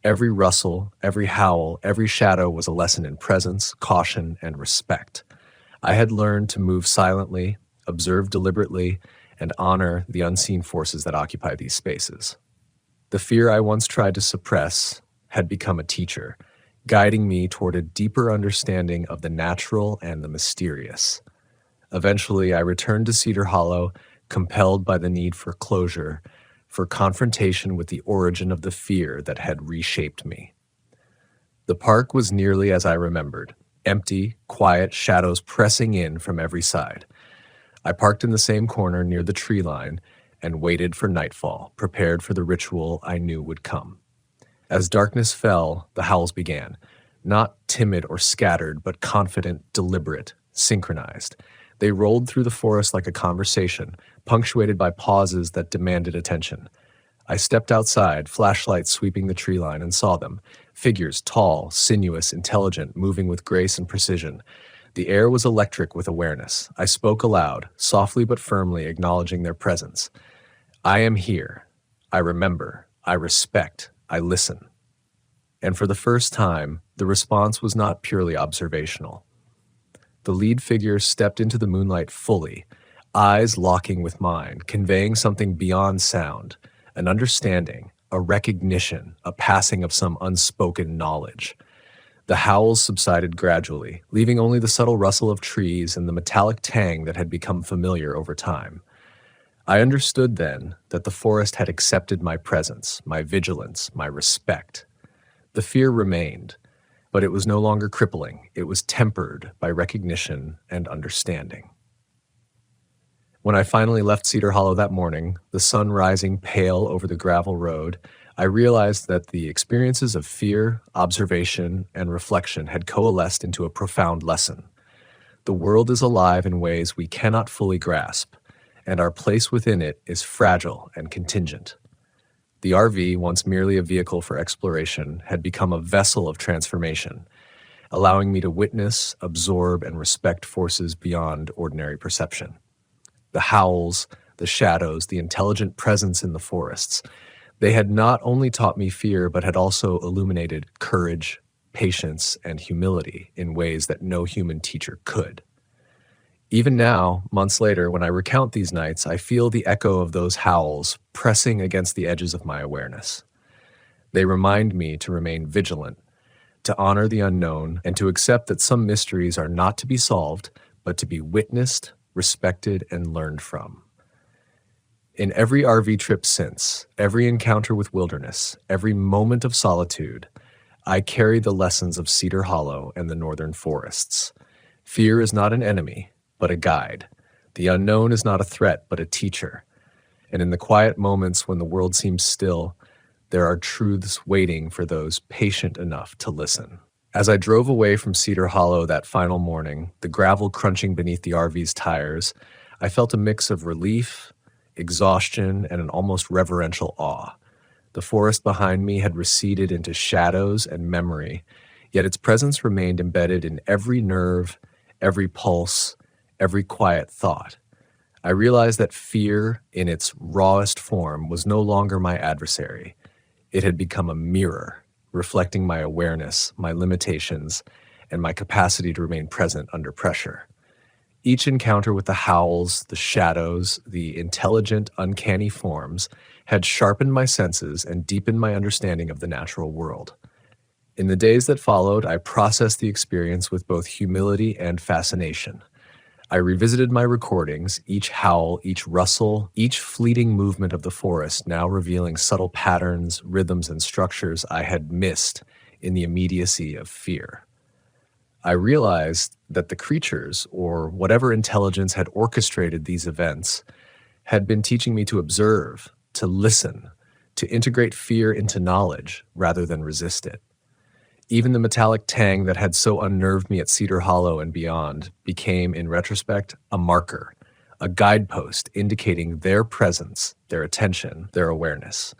Every rustle, every howl, every shadow was a lesson in presence, caution, and respect. I had learned to move silently, observe deliberately, and honor the unseen forces that occupy these spaces. The fear I once tried to suppress had become a teacher, guiding me toward a deeper understanding of the natural and the mysterious. Eventually, I returned to Cedar Hollow, compelled by the need for closure, for confrontation with the origin of the fear that had reshaped me. The park was nearly as I remembered, empty, quiet, shadows pressing in from every side. I parked in the same corner near the tree line and waited for nightfall, prepared for the ritual I knew would come. As darkness fell, the howls began, not timid or scattered, but confident, deliberate, synchronized. They rolled through the forest like a conversation, punctuated by pauses that demanded attention. I stepped outside, flashlight sweeping the tree line, and saw them. Figures, tall, sinuous, intelligent, moving with grace and precision. The air was electric with awareness. I spoke aloud, softly but firmly acknowledging their presence. I am here. I remember. I respect. I listen. And for the first time, the response was not purely observational. The lead figure stepped into the moonlight fully, eyes locking with mine, conveying something beyond sound, an understanding, a recognition, a passing of some unspoken knowledge. The howls subsided gradually, leaving only the subtle rustle of trees and the metallic tang that had become familiar over time. I understood then that the forest had accepted my presence, my vigilance, my respect. The fear remained, but it was no longer crippling. It was tempered by recognition and understanding. When I finally left Cedar Hollow that morning, the sun rising pale over the gravel road, I realized that the experiences of fear, observation, and reflection had coalesced into a profound lesson. The world is alive in ways we cannot fully grasp, and our place within it is fragile and contingent. The RV, once merely a vehicle for exploration, had become a vessel of transformation, allowing me to witness, absorb, and respect forces beyond ordinary perception. The howls, the shadows, the intelligent presence in the forests, they had not only taught me fear, but had also illuminated courage, patience, and humility in ways that no human teacher could. Even now, months later, when I recount these nights, I feel the echo of those howls pressing against the edges of my awareness. They remind me to remain vigilant, to honor the unknown, and to accept that some mysteries are not to be solved, but to be witnessed, respected, and learned from. In every RV trip since, every encounter with wilderness, every moment of solitude, I carry the lessons of Cedar Hollow and the northern forests. Fear is not an enemy, but a guide. The unknown is not a threat, but a teacher. And in the quiet moments when the world seems still, there are truths waiting for those patient enough to listen. As I drove away from Cedar Hollow that final morning, the gravel crunching beneath the RV's tires, I felt a mix of relief, exhaustion, and an almost reverential awe. The forest behind me had receded into shadows and memory, yet its presence remained embedded in every nerve, every pulse, every quiet thought. I realized that fear, in its rawest form, was no longer my adversary. It had become a mirror, reflecting my awareness, my limitations, and my capacity to remain present under pressure. Each encounter with the howls, the shadows, the intelligent, uncanny forms had sharpened my senses and deepened my understanding of the natural world. In the days that followed, I processed the experience with both humility and fascination. I revisited my recordings, each howl, each rustle, each fleeting movement of the forest now revealing subtle patterns, rhythms, and structures I had missed in the immediacy of fear. I realized that the creatures, or whatever intelligence had orchestrated these events, had been teaching me to observe, to listen, to integrate fear into knowledge rather than resist it. Even the metallic tang that had so unnerved me at Cedar Hollow and beyond became, in retrospect, a marker, a guidepost indicating their presence, their attention, their awareness.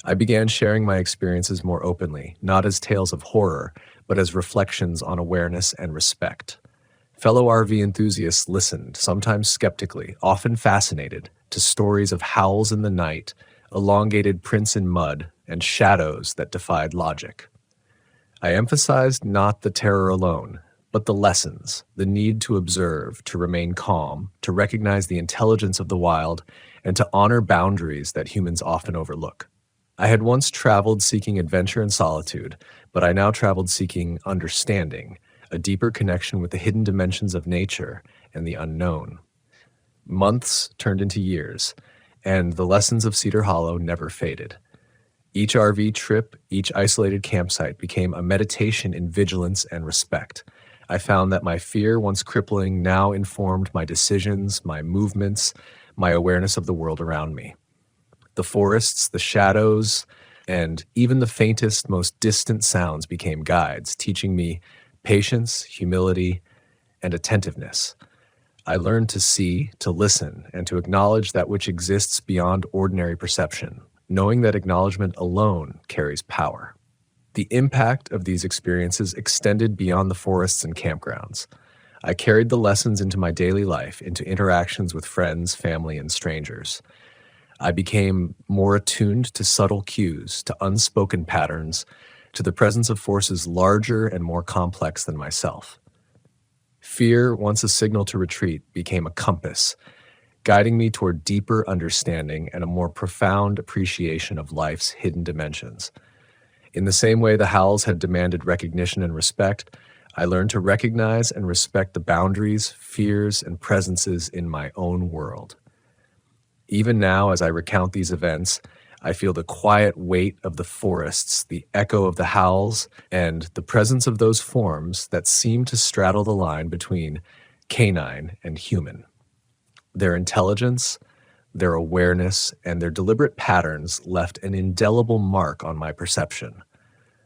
I began sharing my experiences more openly, not as tales of horror, but as reflections on awareness and respect. Fellow RV enthusiasts listened, sometimes skeptically, often fascinated, to stories of howls in the night, elongated prints in mud, and shadows that defied logic. I emphasized not the terror alone, but the lessons, the need to observe, to remain calm, to recognize the intelligence of the wild, and to honor boundaries that humans often overlook. I had once traveled seeking adventure and solitude, but I now traveled seeking understanding, a deeper connection with the hidden dimensions of nature and the unknown. Months turned into years, and the lessons of Cedar Hollow never faded. Each RV trip, each isolated campsite became a meditation in vigilance and respect. I found that my fear, once crippling, now informed my decisions, my movements, my awareness of the world around me. The forests, the shadows, and even the faintest, most distant sounds became guides, teaching me patience, humility, and attentiveness. I learned to see, to listen, and to acknowledge that which exists beyond ordinary perception, knowing that acknowledgement alone carries power. The impact of these experiences extended beyond the forests and campgrounds. I carried the lessons into my daily life, into interactions with friends, family, and strangers. I became more attuned to subtle cues, to unspoken patterns, to the presence of forces larger and more complex than myself. Fear, once a signal to retreat, became a compass, guiding me toward deeper understanding and a more profound appreciation of life's hidden dimensions. In the same way the howls had demanded recognition and respect, I learned to recognize and respect the boundaries, fears, and presences in my own world. Even now, as I recount these events, I feel the quiet weight of the forests, the echo of the howls, and the presence of those forms that seem to straddle the line between canine and human. Their intelligence, their awareness, and their deliberate patterns left an indelible mark on my perception.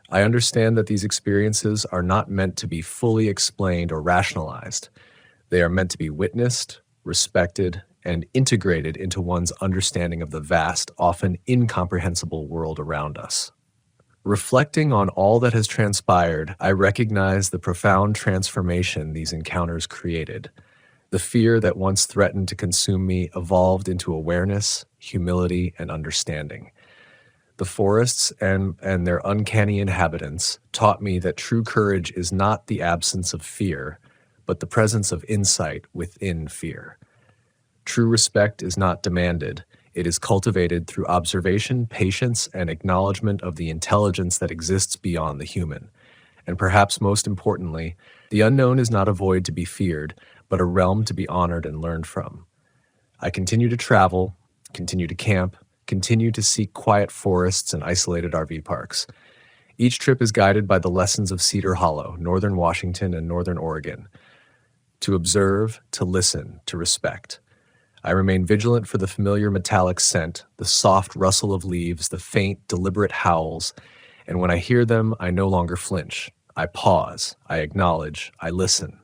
I understand that these experiences are not meant to be fully explained or rationalized. They are meant to be witnessed, respected, and integrated into one's understanding of the vast, often incomprehensible world around us. Reflecting on all that has transpired, I recognize the profound transformation these encounters created. The fear that once threatened to consume me evolved into awareness, humility, and understanding. The forests and their uncanny inhabitants taught me that true courage is not the absence of fear, but the presence of insight within fear. True respect is not demanded. It is cultivated through observation, patience, and acknowledgement of the intelligence that exists beyond the human. And perhaps most importantly, the unknown is not a void to be feared, but a realm to be honored and learned from. I continue to travel, continue to camp, continue to seek quiet forests and isolated RV parks. Each trip is guided by the lessons of Cedar Hollow, northern Washington, and northern Oregon. To observe, to listen, to respect. I remain vigilant for the familiar metallic scent, the soft rustle of leaves, the faint, deliberate howls, and when I hear them, I no longer flinch. I pause, I acknowledge, I listen.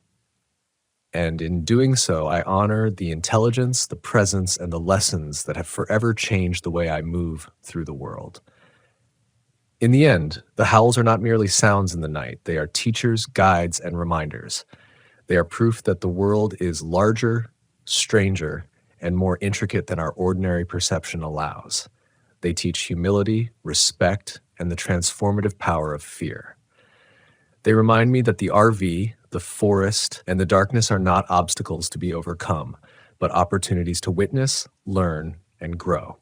And in doing so, I honor the intelligence, the presence, and the lessons that have forever changed the way I move through the world. In the end, the howls are not merely sounds in the night. They are teachers, guides, and reminders. They are proof that the world is larger, stranger, and more intricate than our ordinary perception allows. They teach humility, respect, and the transformative power of fear. They remind me that the RV, the forest, and the darkness are not obstacles to be overcome, but opportunities to witness, learn, and grow.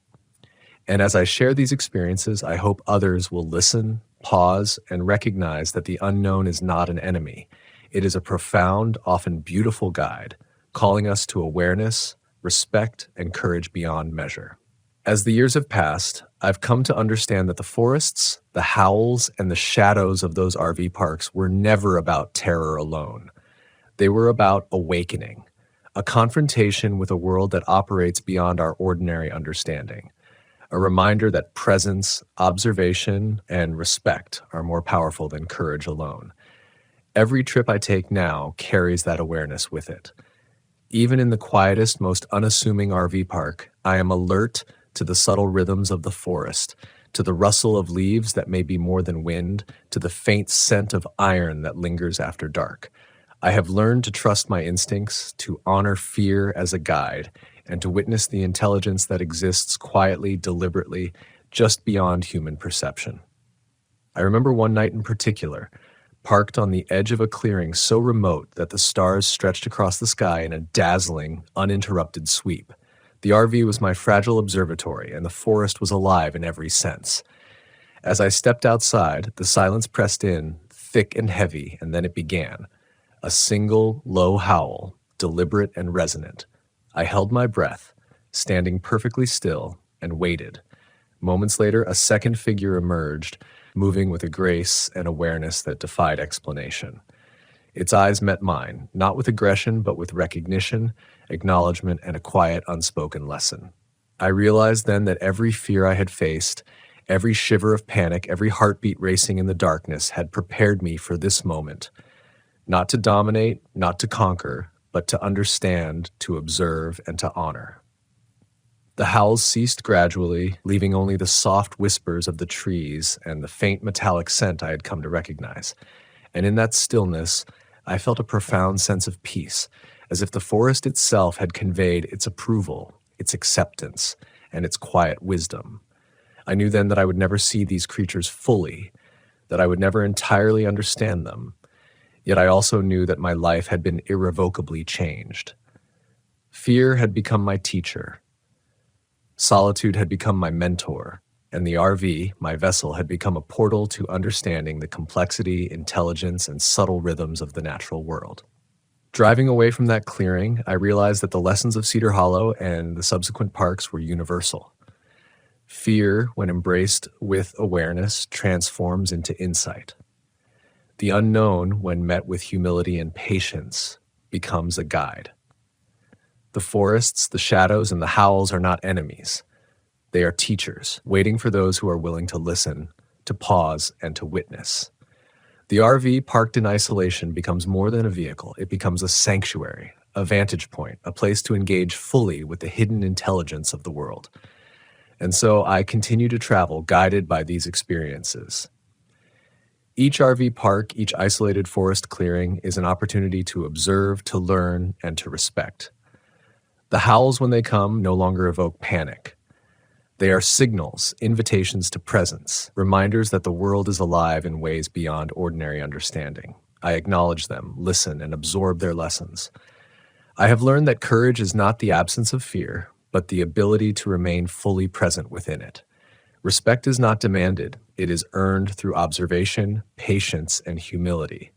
And as I share these experiences, I hope others will listen, pause, and recognize that the unknown is not an enemy. It is a profound, often beautiful guide, calling us to awareness, respect, and courage beyond measure. As the years have passed, I've come to understand that the forests, the howls, and the shadows of those RV parks were never about terror alone. They were about awakening, a confrontation with a world that operates beyond our ordinary understanding, a reminder that presence, observation, and respect are more powerful than courage alone. Every trip I take now carries that awareness with it. Even in the quietest, most unassuming RV park, I am alert to the subtle rhythms of the forest, to the rustle of leaves that may be more than wind, to the faint scent of iron that lingers after dark. I have learned to trust my instincts, to honor fear as a guide, and to witness the intelligence that exists quietly, deliberately, just beyond human perception. I remember one night in particular, parked on the edge of a clearing so remote that the stars stretched across the sky in a dazzling, uninterrupted sweep. The RV was my fragile observatory, and the forest was alive in every sense. As I stepped outside, the silence pressed in, thick and heavy, and then it began. A single, low howl, deliberate and resonant. I held my breath, standing perfectly still, and waited. Moments later, a second figure emerged, moving with a grace and awareness that defied explanation. Its eyes met mine, not with aggression, but with recognition, acknowledgement, and a quiet, unspoken lesson. I realized then that every fear I had faced, every shiver of panic, every heartbeat racing in the darkness had prepared me for this moment. Not to dominate, not to conquer, but to understand, to observe, and to honor. The howls ceased gradually, leaving only the soft whispers of the trees and the faint metallic scent I had come to recognize. And in that stillness, I felt a profound sense of peace, as if the forest itself had conveyed its approval, its acceptance, and its quiet wisdom. I knew then that I would never see these creatures fully, that I would never entirely understand them. Yet I also knew that my life had been irrevocably changed. Fear had become my teacher. Solitude had become my mentor, and the RV, my vessel, had become a portal to understanding the complexity, intelligence, and subtle rhythms of the natural world. Driving away from that clearing, I realized that the lessons of Cedar Hollow and the subsequent parks were universal. Fear, when embraced with awareness, transforms into insight. The unknown, when met with humility and patience, becomes a guide. The forests, the shadows, and the howls are not enemies. They are teachers, waiting for those who are willing to listen, to pause, and to witness. The RV, parked in isolation, becomes more than a vehicle. It becomes a sanctuary, a vantage point, a place to engage fully with the hidden intelligence of the world. And so I continue to travel, guided by these experiences. Each RV park, each isolated forest clearing is an opportunity to observe, to learn, and to respect. The howls, when they come, no longer evoke panic. They are signals, invitations to presence, reminders that the world is alive in ways beyond ordinary understanding. I acknowledge them, listen, and absorb their lessons. I have learned that courage is not the absence of fear, but the ability to remain fully present within it. Respect is not demanded. It is earned through observation, patience, and humility.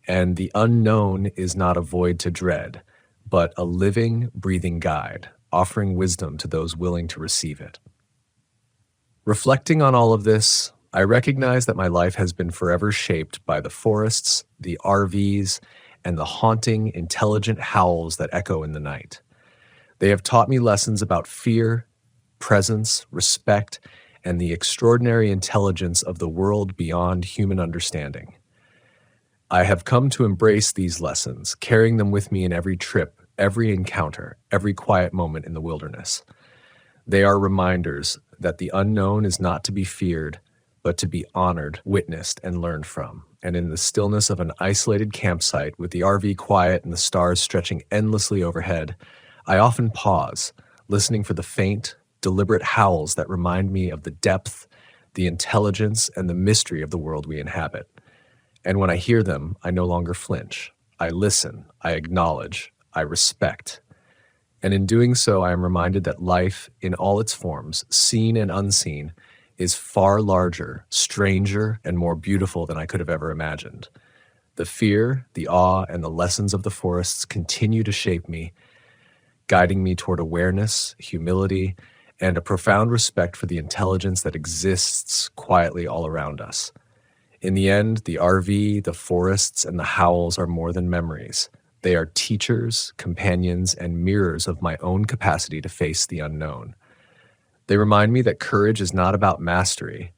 And the unknown is not a void to dread, but a living, breathing guide, offering wisdom to those willing to receive it. Reflecting on all of this, I recognize that my life has been forever shaped by the forests, the RVs, and the haunting, intelligent howls that echo in the night. They have taught me lessons about fear, presence, respect, and the extraordinary intelligence of the world beyond human understanding. I have come to embrace these lessons, carrying them with me in every trip, every encounter, every quiet moment in the wilderness. They are reminders that the unknown is not to be feared, but to be honored, witnessed, and learned from. And in the stillness of an isolated campsite, with the RV quiet and the stars stretching endlessly overhead, I often pause, listening for the faint, deliberate howls that remind me of the depth, the intelligence, and the mystery of the world we inhabit. And when I hear them, I no longer flinch. I listen, I acknowledge, I respect. And in doing so, I am reminded that life, in all its forms, seen and unseen, is far larger, stranger, and more beautiful than I could have ever imagined. The fear, the awe, and the lessons of the forests continue to shape me, guiding me toward awareness, humility, and a profound respect for the intelligence that exists quietly all around us. In the end, the RV, the forests, and the howls are more than memories. They are teachers, companions, and mirrors of my own capacity to face the unknown. They remind me that courage is not about mastery,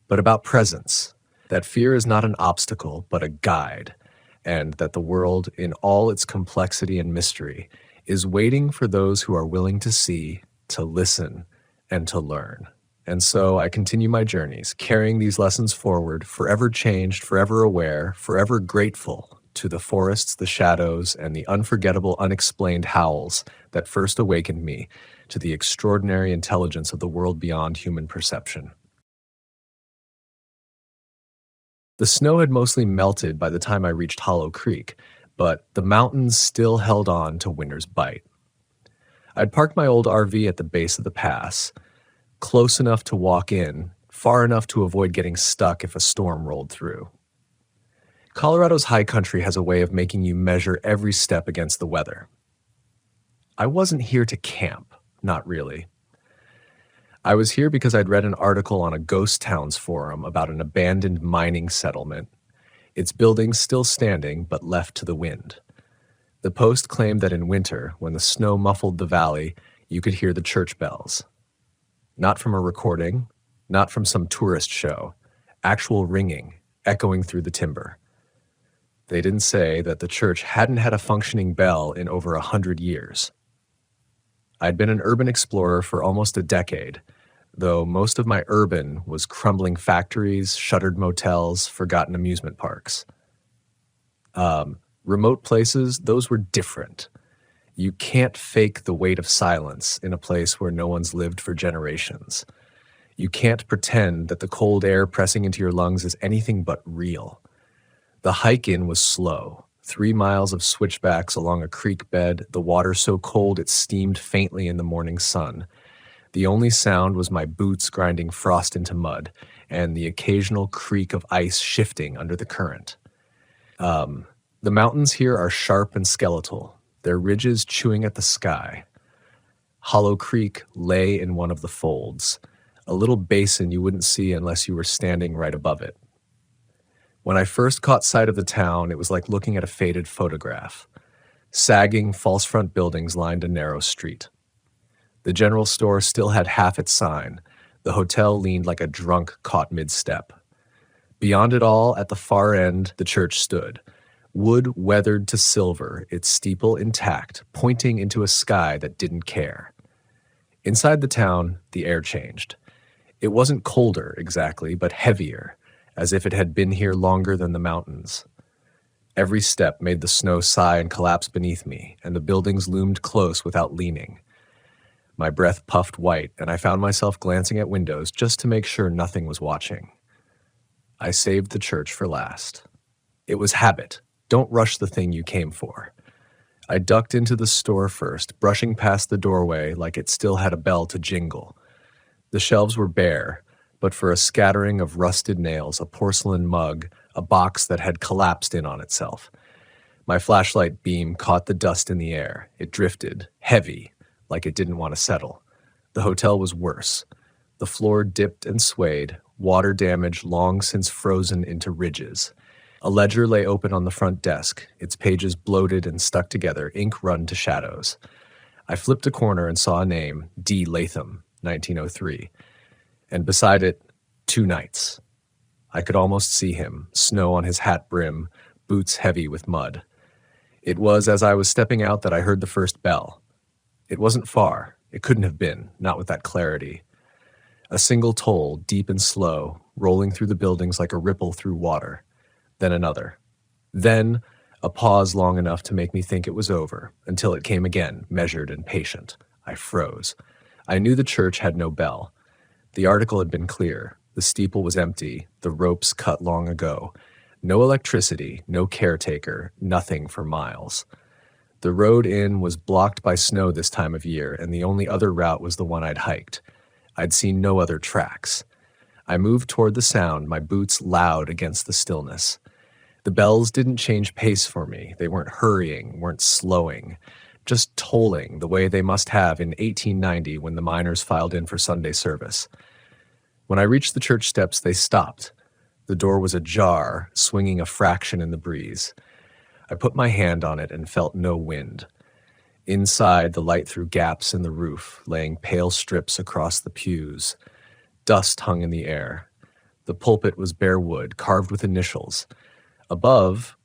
but about presence, that fear is not an obstacle, but a guide, and that the world, in all its complexity and mystery, is waiting for those who are willing to see, to listen, and to learn. And so I continue my journeys, carrying these lessons forward, forever changed, forever aware, forever grateful to the forests, the shadows, and the unforgettable, unexplained howls that first awakened me to the extraordinary intelligence of the world beyond human perception. The snow had mostly melted by the time I reached Hollow Creek, but the mountains still held on to winter's bite. I'd parked my old RV at the base of the pass, close enough to walk in, far enough to avoid getting stuck if a storm rolled through. Colorado's high country has a way of making you measure every step against the weather. I wasn't here to camp, not really. I was here because I'd read an article on a ghost towns forum about an abandoned mining settlement, its buildings still standing but left to the wind. The post claimed that in winter, when the snow muffled the valley, you could hear the church bells. Not from a recording, not from some tourist show, actual ringing, echoing through the timber. They didn't say that the church hadn't had a functioning bell in over 100 years. I'd been an urban explorer for almost a decade, though most of my urban was crumbling factories, shuttered motels, forgotten amusement parks. Remote places, those were different. You can't fake the weight of silence in a place where no one's lived for generations. You can't pretend that the cold air pressing into your lungs is anything but real. The hike in was slow. 3 miles of switchbacks along a creek bed, the water so cold it steamed faintly in the morning sun. The only sound was my boots grinding frost into mud and the occasional creak of ice shifting under the current. The mountains here are sharp and skeletal, their ridges chewing at the sky. Hollow Creek lay in one of the folds, a little basin you wouldn't see unless you were standing right above it. When I first caught sight of the town, it was like looking at a faded photograph. Sagging, false front buildings lined a narrow street. The general store still had half its sign. The hotel leaned like a drunk caught mid-step. Beyond it all, at the far end, the church stood. Wood weathered to silver, its steeple intact, pointing into a sky that didn't care. Inside the town, the air changed. It wasn't colder, exactly, but heavier, as if it had been here longer than the mountains. Every step made the snow sigh and collapse beneath me, and the buildings loomed close without leaning. My breath puffed white, and I found myself glancing at windows just to make sure nothing was watching. I saved the church for last. It was habit. Don't rush the thing you came for. I ducked into the store first, brushing past the doorway like it still had a bell to jingle. The shelves were bare, but for a scattering of rusted nails, a porcelain mug, a box that had collapsed in on itself. My flashlight beam caught the dust in the air. It drifted, heavy, like it didn't want to settle. The hotel was worse. The floor dipped and swayed, water damage long since frozen into ridges. A ledger lay open on the front desk, its pages bloated and stuck together, ink run to shadows. I flipped a corner and saw a name, D. Latham, 1903, and beside it, 2 nights. I could almost see him, snow on his hat brim, boots heavy with mud. It was as I was stepping out that I heard the first bell. It wasn't far. It couldn't have been, not with that clarity. A single toll, deep and slow, rolling through the buildings like a ripple through water. Then another. Then a pause long enough to make me think it was over, until it came again, measured and patient. I froze. I knew the church had no bell. The article had been clear. The steeple was empty, the ropes cut long ago. No electricity, no caretaker, nothing for miles. The road in was blocked by snow this time of year, and the only other route was the one I'd hiked. I'd seen no other tracks. I moved toward the sound, my boots loud against the stillness. The bells didn't change pace for me. They weren't hurrying, weren't slowing, just tolling the way they must have in 1890 when the miners filed in for Sunday service. When I reached the church steps, they stopped. The door was ajar, swinging a fraction in the breeze. I put my hand on it and felt no wind. Inside, the light threw gaps in the roof, laying pale strips across the pews. Dust hung in the air. The pulpit was bare wood, carved with initials. Above,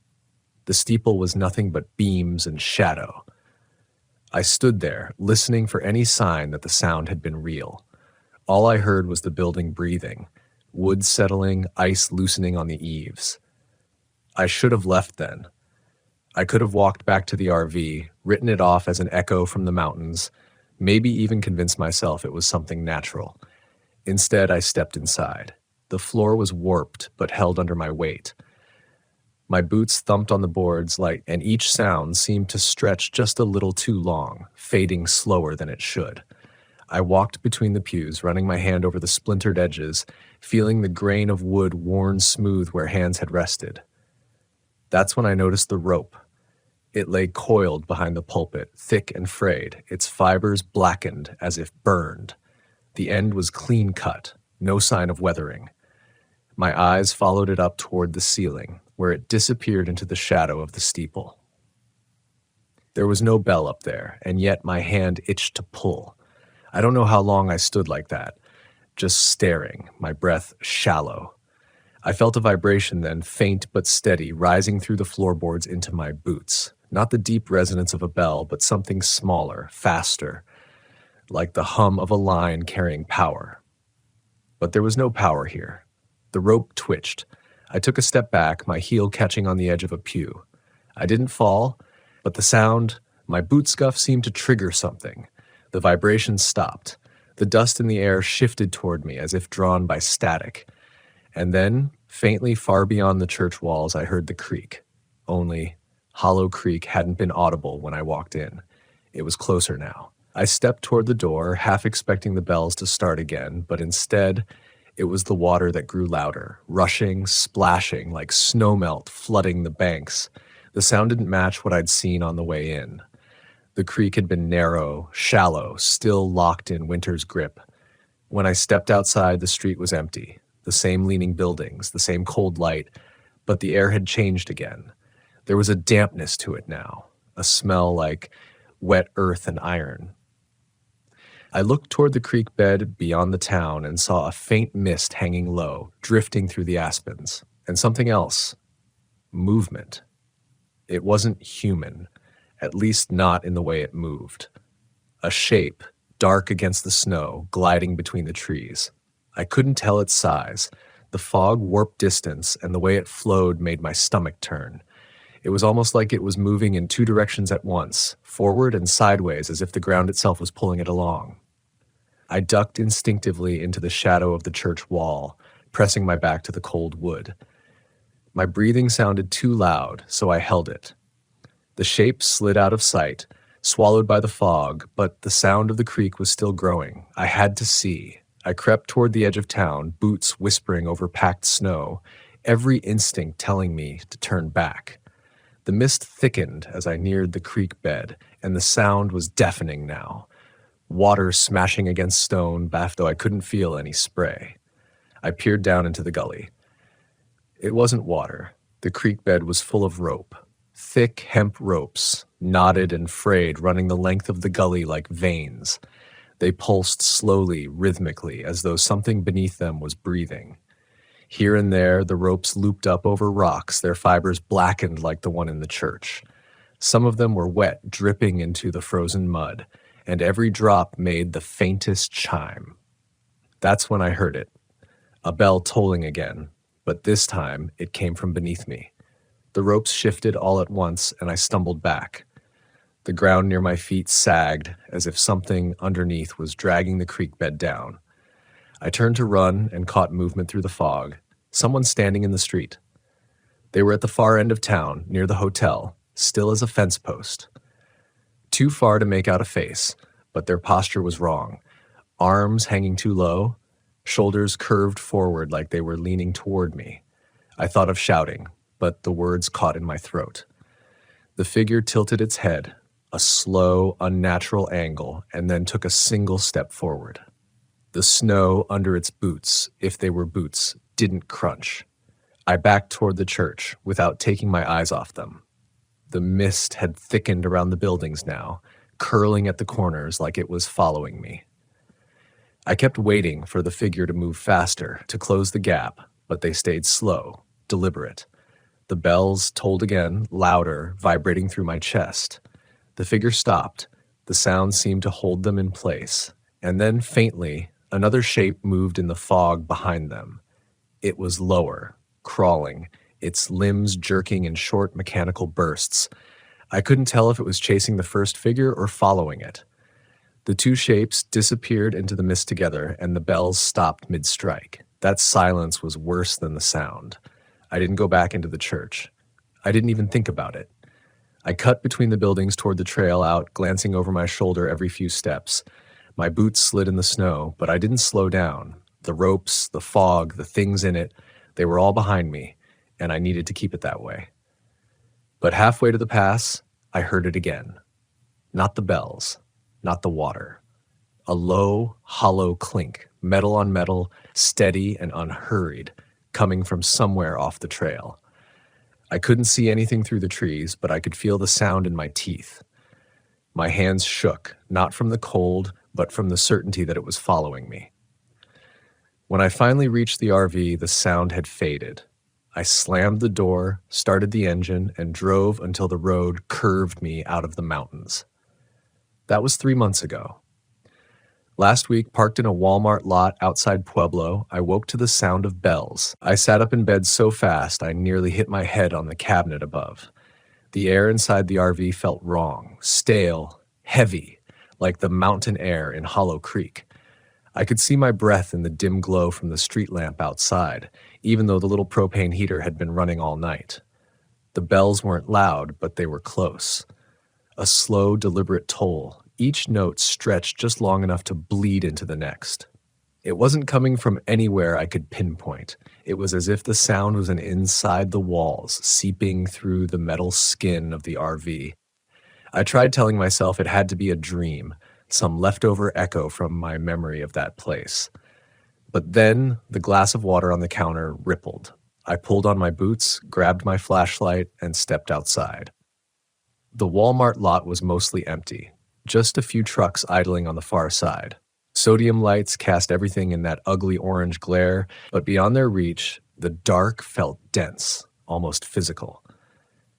the steeple was nothing but beams and shadow. I stood there, listening for any sign that the sound had been real. All I heard was the building breathing, wood settling, ice loosening on the eaves. I should have left then. I could have walked back to the RV, written it off as an echo from the mountains, maybe even convinced myself it was something natural. Instead, I stepped inside. The floor was warped, but held under my weight. My boots thumped on the boards and each sound seemed to stretch just a little too long, fading slower than it should. I walked between the pews, running my hand over the splintered edges, feeling the grain of wood worn smooth where hands had rested. That's when I noticed the rope. It lay coiled behind the pulpit, thick and frayed, its fibers blackened as if burned. The end was clean cut, no sign of weathering. My eyes followed it up toward the ceiling, where it disappeared into the shadow of the steeple. There was no bell up there, and yet my hand itched to pull. I don't know how long I stood like that, just staring, my breath shallow. I felt a vibration then, faint but steady, rising through the floorboards into my boots. Not the deep resonance of a bell, but something smaller, faster, like the hum of a line carrying power. But there was no power here. The rope twitched. I took a step back, my heel catching on the edge of a pew. I didn't fall, but the sound, My boot scuff seemed to trigger something. The vibration stopped. The dust in the air shifted toward me as if drawn by static. And then, faintly far beyond the church walls, I heard the creak. Only, hollow creak hadn't been audible when I walked in. It was closer now. I stepped toward the door, half expecting the bells to start again, but instead, it was the water that grew louder, rushing, splashing, like snowmelt flooding the banks. The sound didn't match what I'd seen on the way in. The creek had been narrow, shallow, still locked in winter's grip. When I stepped outside, the street was empty. The same leaning buildings, the same cold light, but the air had changed again. There was a dampness to it now, a smell like wet earth and iron. I looked toward the creek bed beyond the town and saw a faint mist hanging low, drifting through the aspens. And something else. Movement. It wasn't human, at least not in the way it moved. A shape, dark against the snow, gliding between the trees. I couldn't tell its size. The fog warped distance, and the way it flowed made my stomach turn. It was almost like it was moving in two directions at once, forward and sideways, as if the ground itself was pulling it along. I ducked instinctively into the shadow of the church wall, pressing my back to the cold wood. My breathing sounded too loud, so I held it. The shape slid out of sight, swallowed by the fog, but the sound of the creek was still growing. I had to see. I crept toward the edge of town, boots whispering over packed snow, every instinct telling me to turn back. The mist thickened as I neared the creek bed, and the sound was deafening now. Water smashing against stone, though I couldn't feel any spray. I peered down into the gully. It wasn't water. The creek bed was full of rope. Thick hemp ropes, knotted and frayed, running the length of the gully like veins. They pulsed slowly, rhythmically, as though something beneath them was breathing. Here and there, the ropes looped up over rocks, their fibers blackened like the one in the church. Some of them were wet, dripping into the frozen mud, and every drop made the faintest chime. That's when I heard it. A bell tolling again, but this time it came from beneath me. The ropes shifted all at once, and I stumbled back. The ground near my feet sagged, as if something underneath was dragging the creek bed down. I turned to run and caught movement through the fog. Someone standing in the street. They were at the far end of town, near the hotel, still as a fence post. Too far to make out a face, but their posture was wrong. Arms hanging too low, shoulders curved forward like they were leaning toward me. I thought of shouting, but the words caught in my throat. The figure tilted its head, a slow, unnatural angle, and then took a single step forward. The snow under its boots, if they were boots, didn't crunch. I backed toward the church without taking my eyes off them. The mist had thickened around the buildings now, curling at the corners like it was following me. I kept waiting for the figure to move faster, to close the gap, but they stayed slow, deliberate. The bells tolled again, louder, vibrating through my chest. The figure stopped. The sound seemed to hold them in place. And then, faintly, another shape moved in the fog behind them. It was lower, crawling, its limbs jerking in short mechanical bursts. I couldn't tell if it was chasing the first figure or following it. The two shapes disappeared into the mist together, and the bells stopped mid-strike. That silence was worse than the sound. I didn't go back into the church. I didn't even think about it. I cut between the buildings toward the trail out, glancing over my shoulder every few steps. My boots slid in the snow, but I didn't slow down. The ropes, the fog, the things in it, they were all behind me, and I needed to keep it that way. But halfway to the pass, I heard it again. Not the bells, not the water. A low, hollow clink, metal on metal, steady and unhurried, coming from somewhere off the trail. I couldn't see anything through the trees, but I could feel the sound in my teeth. My hands shook, not from the cold, but from the certainty that it was following me. When I finally reached the RV, the sound had faded. I slammed the door, started the engine, and drove until the road curved me out of the mountains. That was 3 months ago. Last week, parked in a Walmart lot outside Pueblo, I woke to the sound of bells. I sat up in bed so fast I nearly hit my head on the cabinet above. The air inside the RV felt wrong, stale, heavy, like the mountain air in Hollow Creek. I could see my breath in the dim glow from the street lamp outside, even though the little propane heater had been running all night. The bells weren't loud, but they were close. A slow, deliberate toll, each note stretched just long enough to bleed into the next. It wasn't coming from anywhere I could pinpoint. It was as if the sound was inside the walls, seeping through the metal skin of the RV. I tried telling myself it had to be a dream, some leftover echo from my memory of that place. But then the glass of water on the counter rippled. I pulled on my boots, grabbed my flashlight, and stepped outside. The Walmart lot was mostly empty, just a few trucks idling on the far side. Sodium lights cast everything in that ugly orange glare, but beyond their reach, the dark felt dense, almost physical.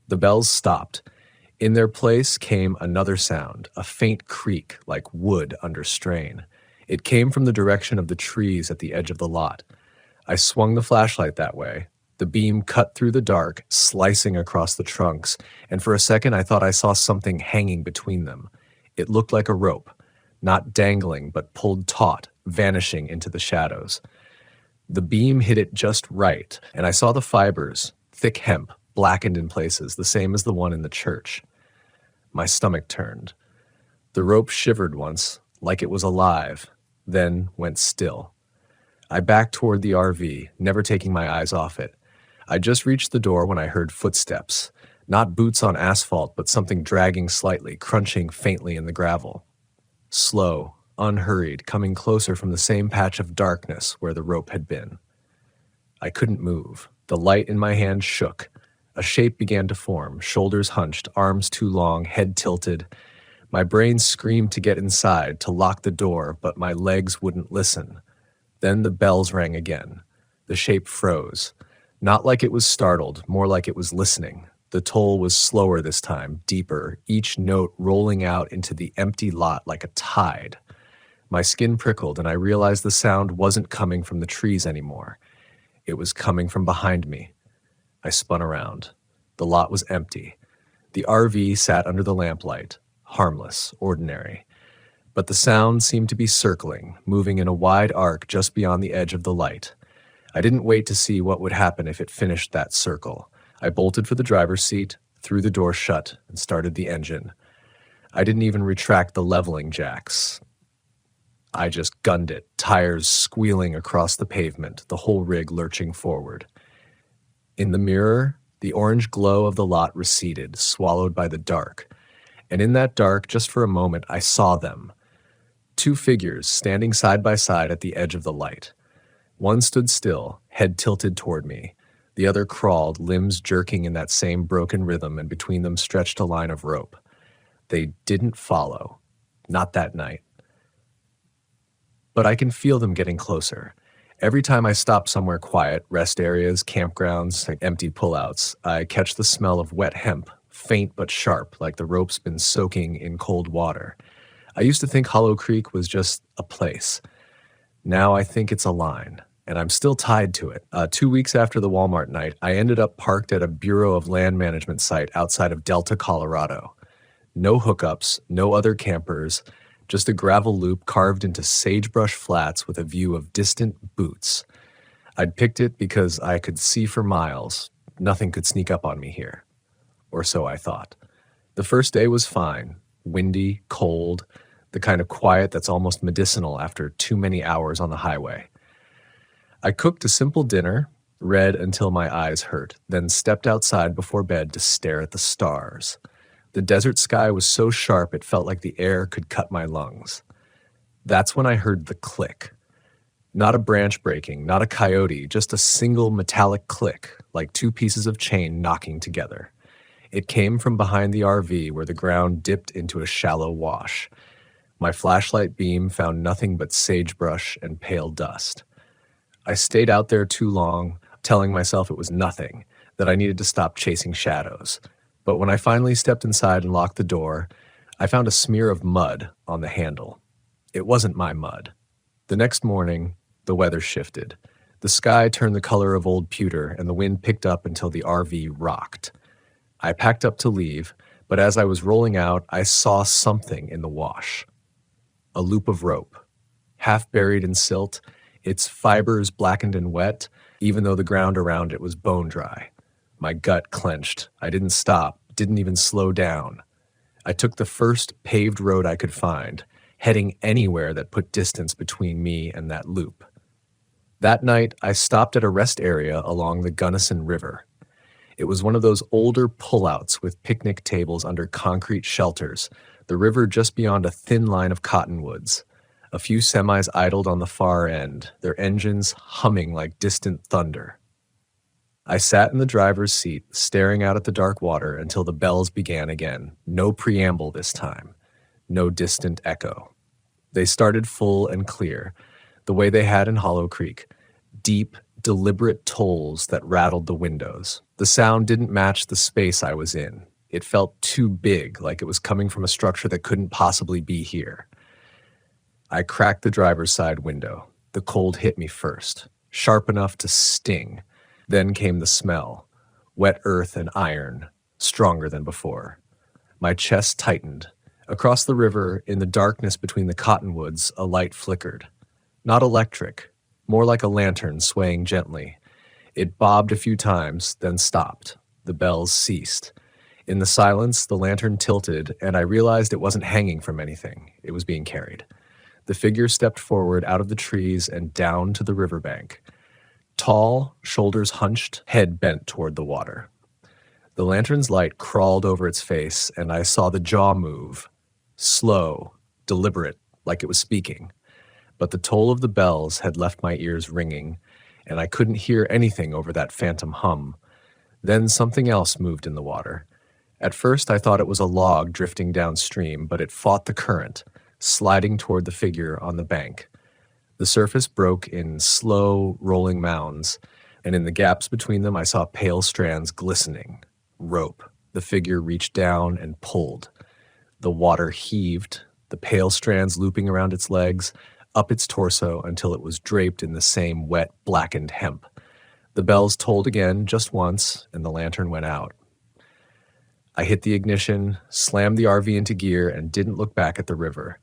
The bells stopped. In their place came another sound, a faint creak like wood under strain. It came from the direction of the trees at the edge of the lot. I swung the flashlight that way. The beam cut through the dark, slicing across the trunks, and for a second I thought I saw something hanging between them. It looked like a rope, not dangling but pulled taut, vanishing into the shadows. The beam hit it just right, and I saw the fibers, thick hemp, blackened in places, the same as the one in the church. My stomach turned. The rope shivered once, like it was alive, then went still. I backed toward the RV, never taking my eyes off it. I just reached the door when I heard footsteps, not boots on asphalt, but something dragging slightly, crunching faintly in the gravel. Slow, unhurried, coming closer from the same patch of darkness where the rope had been. I couldn't move. The light in my hand shook. A shape began to form, shoulders hunched, arms too long, head tilted. My brain screamed to get inside, to lock the door, but my legs wouldn't listen. Then the bells rang again. The shape froze. Not like it was startled, more like it was listening. The toll was slower this time, deeper, each note rolling out into the empty lot like a tide. My skin prickled, and I realized the sound wasn't coming from the trees anymore. It was coming from behind me. I spun around. The lot was empty. The RV sat under the lamplight, harmless, ordinary. But the sound seemed to be circling, moving in a wide arc just beyond the edge of the light. I didn't wait to see what would happen if it finished that circle. I bolted for the driver's seat, threw the door shut, and started the engine. I didn't even retract the leveling jacks. I just gunned it, tires squealing across the pavement, the whole rig lurching forward. In the mirror, the orange glow of the lot receded, swallowed by the dark. And in that dark, just for a moment, I saw them. Two figures standing side by side at the edge of the light. One stood still, head tilted toward me. The other crawled, limbs jerking in that same broken rhythm, and between them stretched a line of rope. They didn't follow. Not that night. But I can feel them getting closer. Every time I stop somewhere quiet, rest areas, campgrounds, empty pullouts, I catch the smell of wet hemp, faint but sharp, like the rope's been soaking in cold water. I used to think Hollow Creek was just a place. Now I think it's a line, and I'm still tied to it. 2 weeks after the Walmart night, I ended up parked at a Bureau of Land Management site outside of Delta, Colorado. No hookups, no other campers, just a gravel loop carved into sagebrush flats with a view of distant buttes. I'd picked it because I could see for miles. Nothing could sneak up on me here. Or so I thought. The first day was fine. Windy, cold, the kind of quiet that's almost medicinal after too many hours on the highway. I cooked a simple dinner, read until my eyes hurt, then stepped outside before bed to stare at the stars. The desert sky was so sharp it felt like the air could cut my lungs. That's when I heard the click. Not a branch breaking, not a coyote, just a single metallic click, like two pieces of chain knocking together. It came from behind the RV where the ground dipped into a shallow wash. My flashlight beam found nothing but sagebrush and pale dust. I stayed out there too long, telling myself it was nothing, that I needed to stop chasing shadows. But when I finally stepped inside and locked the door, I found a smear of mud on the handle. It wasn't my mud. The next morning, the weather shifted. The sky turned the color of old pewter, and the wind picked up until the RV rocked. I packed up to leave, but as I was rolling out, I saw something in the wash. A loop of rope. Half buried in silt, its fibers blackened and wet, even though the ground around it was bone dry. My gut clenched. I didn't stop, didn't even slow down. I took the first paved road I could find, heading anywhere that put distance between me and that loop. That night, I stopped at a rest area along the Gunnison River. It was one of those older pullouts with picnic tables under concrete shelters, the river just beyond a thin line of cottonwoods. A few semis idled on the far end, their engines humming like distant thunder. I sat in the driver's seat, staring out at the dark water until the bells began again. No preamble this time. No distant echo. They started full and clear, the way they had in Hollow Creek. Deep, deliberate tolls that rattled the windows. The sound didn't match the space I was in. It felt too big, like it was coming from a structure that couldn't possibly be here. I cracked the driver's side window. The cold hit me first, sharp enough to sting. Then came the smell, wet earth and iron, stronger than before. My chest tightened. Across the river, in the darkness between the cottonwoods, a light flickered. Not electric, more like a lantern swaying gently. It bobbed a few times, then stopped. The bells ceased. In the silence, the lantern tilted, and I realized it wasn't hanging from anything. It was being carried. The figure stepped forward out of the trees and down to the riverbank. Tall, shoulders hunched, head bent toward the water. The lantern's light crawled over its face, and I saw the jaw move. Slow, deliberate, like it was speaking. But the toll of the bells had left my ears ringing, and I couldn't hear anything over that phantom hum. Then something else moved in the water. At first I thought it was a log drifting downstream, but it fought the current, sliding toward the figure on the bank. The surface broke in slow, rolling mounds, and in the gaps between them I saw pale strands glistening. Rope. The figure reached down and pulled. The water heaved, the pale strands looping around its legs, up its torso until it was draped in the same wet, blackened hemp. The bells tolled again just once, and the lantern went out. I hit the ignition, slammed the RV into gear, and didn't look back at the river.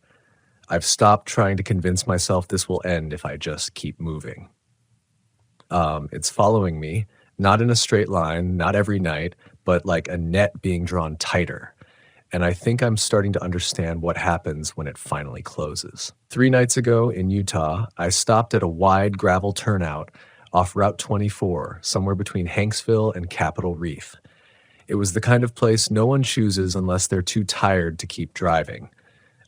I've stopped trying to convince myself this will end if I just keep moving. It's following me, not in a straight line, not every night, but like a net being drawn tighter. And I think I'm starting to understand what happens when it finally closes. 3 nights ago in Utah, I stopped at a wide gravel turnout off Route 24, somewhere between Hanksville and Capitol Reef. It was the kind of place no one chooses unless they're too tired to keep driving.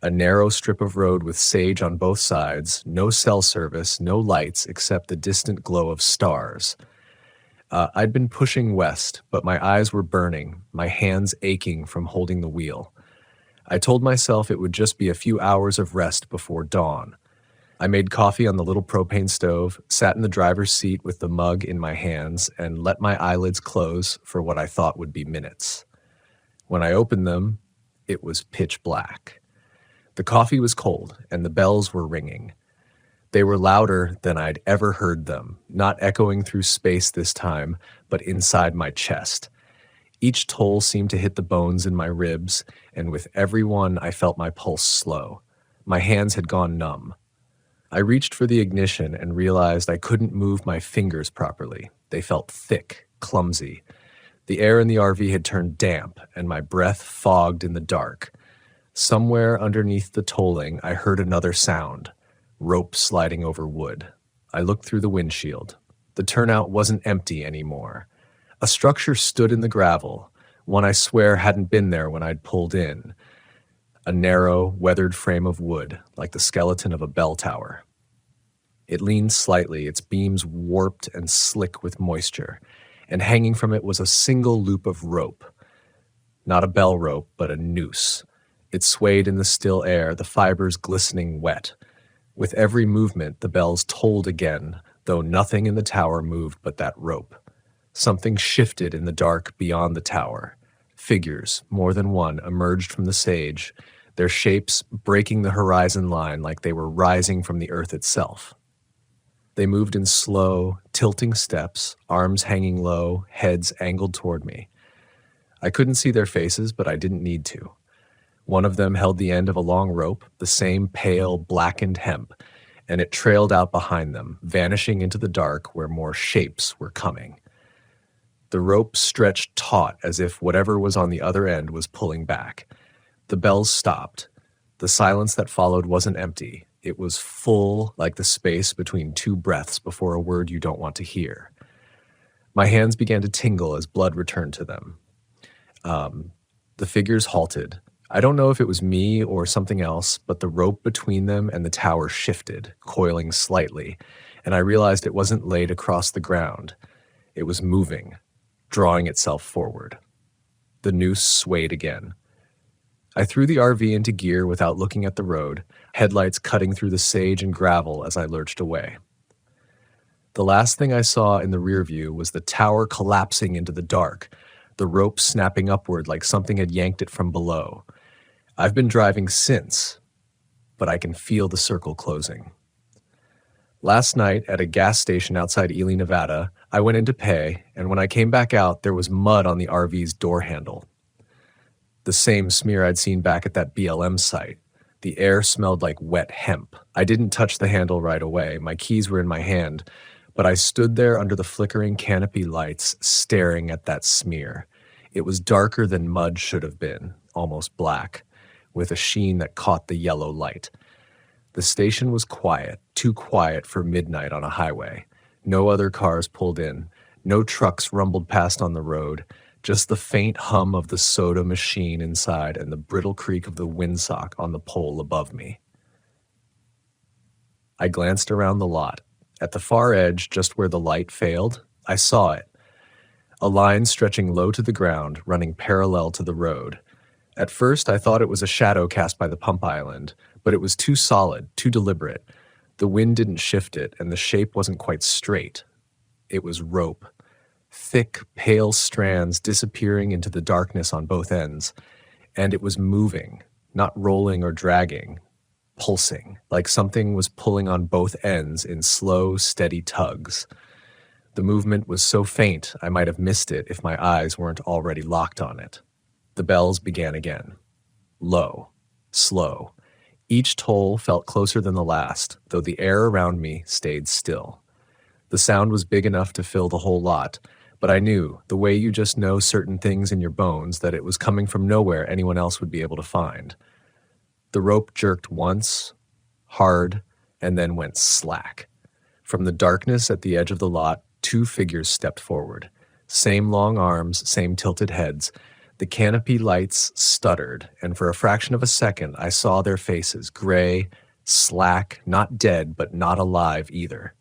A narrow strip of road with sage on both sides, no cell service, no lights except the distant glow of stars. I'd been pushing west, but my eyes were burning, my hands aching from holding the wheel. I told myself it would just be a few hours of rest before dawn. I made coffee on the little propane stove, sat in the driver's seat with the mug in my hands, and let my eyelids close for what I thought would be minutes. When I opened them, it was pitch black. The coffee was cold, and the bells were ringing. They were louder than I'd ever heard them, not echoing through space this time, but inside my chest. Each toll seemed to hit the bones in my ribs, and with every one I felt my pulse slow. My hands had gone numb. I reached for the ignition and realized I couldn't move my fingers properly. They felt thick, clumsy. The air in the RV had turned damp, and my breath fogged in the dark. Somewhere underneath the tolling, I heard another sound. Rope sliding over wood. I looked through the windshield. The turnout wasn't empty anymore. A structure stood in the gravel, one I swear hadn't been there when I'd pulled in. A narrow, weathered frame of wood, like the skeleton of a bell tower. It leaned slightly, its beams warped and slick with moisture, and hanging from it was a single loop of rope. Not a bell rope, but a noose. It swayed in the still air, the fibers glistening wet. With every movement, the bells tolled again, though nothing in the tower moved but that rope. Something shifted in the dark beyond the tower. Figures, more than one, emerged from the sage, their shapes breaking the horizon line like they were rising from the earth itself. They moved in slow, tilting steps, arms hanging low, heads angled toward me. I couldn't see their faces, but I didn't need to. One of them held the end of a long rope, the same pale, blackened hemp, and it trailed out behind them, vanishing into the dark where more shapes were coming. The rope stretched taut as if whatever was on the other end was pulling back. The bells stopped. The silence that followed wasn't empty. It was full, like the space between two breaths before a word you don't want to hear. My hands began to tingle as blood returned to them. The figures halted. I don't know if it was me or something else, but the rope between them and the tower shifted, coiling slightly, and I realized it wasn't laid across the ground. It was moving, drawing itself forward. The noose swayed again. I threw the RV into gear without looking at the road, headlights cutting through the sage and gravel as I lurched away. The last thing I saw in the rear view was the tower collapsing into the dark, the rope snapping upward like something had yanked it from below. I've been driving since, but I can feel the circle closing. Last night, at a gas station outside Ely, Nevada, I went in to pay, and when I came back out, there was mud on the RV's door handle. The same smear I'd seen back at that BLM site. The air smelled like wet hemp. I didn't touch the handle right away. My keys were in my hand, but I stood there under the flickering canopy lights, staring at that smear. It was darker than mud should have been, almost black, with a sheen that caught the yellow light. The station was quiet, too quiet for midnight on a highway. No other cars pulled in. No trucks rumbled past on the road. Just the faint hum of the soda machine inside and the brittle creak of the windsock on the pole above me. I glanced around the lot. At the far edge, just where the light failed, I saw it. A line stretching low to the ground, running parallel to the road. At first, I thought it was a shadow cast by the pump island, but it was too solid, too deliberate. The wind didn't shift it, and the shape wasn't quite straight. It was rope. Thick, pale strands disappearing into the darkness on both ends, and it was moving, not rolling or dragging, pulsing, like something was pulling on both ends in slow, steady tugs. The movement was so faint I might have missed it if my eyes weren't already locked on it. The bells began again. Low, slow. Each toll felt closer than the last, though the air around me stayed still. The sound was big enough to fill the whole lot, but I knew, the way you just know certain things in your bones, that it was coming from nowhere anyone else would be able to find. The rope jerked once, hard, and then went slack. From the darkness at the edge of the lot, two figures stepped forward. Same long arms, same tilted heads. The canopy lights stuttered, and for a fraction of a second I saw their faces, gray, slack, not dead, but not alive either.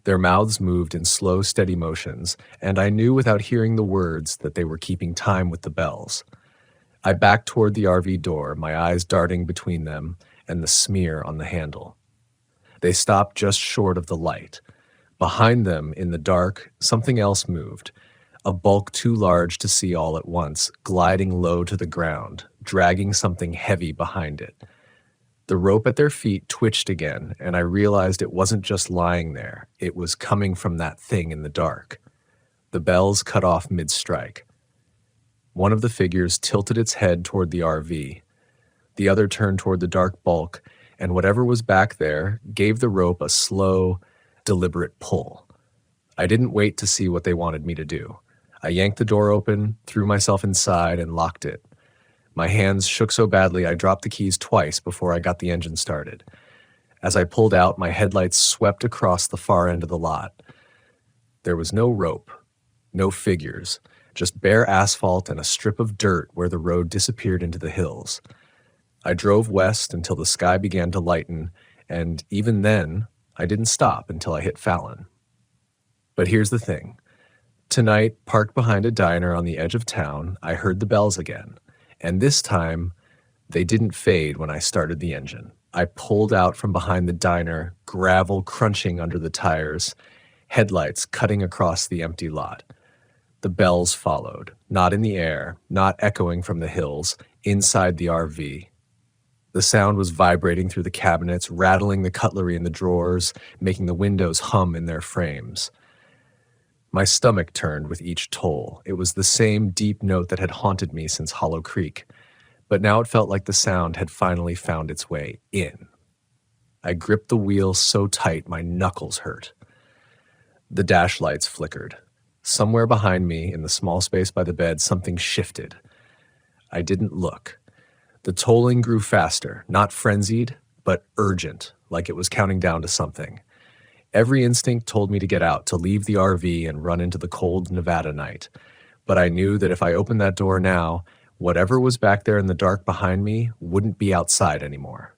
Their mouths moved in slow, steady motions, and I knew without hearing the words that they were keeping time with the bells. I backed toward the RV door, my eyes darting between them and the smear on the handle. They stopped just short of the light. Behind them, in the dark, something else moved, a bulk too large to see all at once, gliding low to the ground, dragging something heavy behind it. The rope at their feet twitched again, and I realized it wasn't just lying there. It was coming from that thing in the dark. The bells cut off mid-strike. One of the figures tilted its head toward the RV. The other turned toward the dark bulk, and whatever was back there gave the rope a slow, deliberate pull. I didn't wait to see what they wanted me to do. I yanked the door open, threw myself inside, and locked it. My hands shook so badly I dropped the keys twice before I got the engine started. As I pulled out, my headlights swept across the far end of the lot. There was no rope, no figures, just bare asphalt and a strip of dirt where the road disappeared into the hills. I drove west until the sky began to lighten, and even then, I didn't stop until I hit Fallon. But here's the thing. Tonight, parked behind a diner on the edge of town, I heard the bells again. And this time, they didn't fade when I started the engine. I pulled out from behind the diner, gravel crunching under the tires, headlights cutting across the empty lot. The bells followed, not in the air, not echoing from the hills, inside the RV. The sound was vibrating through the cabinets, rattling the cutlery in the drawers, making the windows hum in their frames. My stomach turned with each toll. It was the same deep note that had haunted me since Hollow Creek, but now it felt like the sound had finally found its way in. I gripped the wheel so tight my knuckles hurt. The dash lights flickered. Somewhere behind me, in the small space by the bed, something shifted. I didn't look. The tolling grew faster, not frenzied, but urgent, like it was counting down to something. Every instinct told me to get out, to leave the RV and run into the cold Nevada night. But I knew that if I opened that door now, whatever was back there in the dark behind me wouldn't be outside anymore.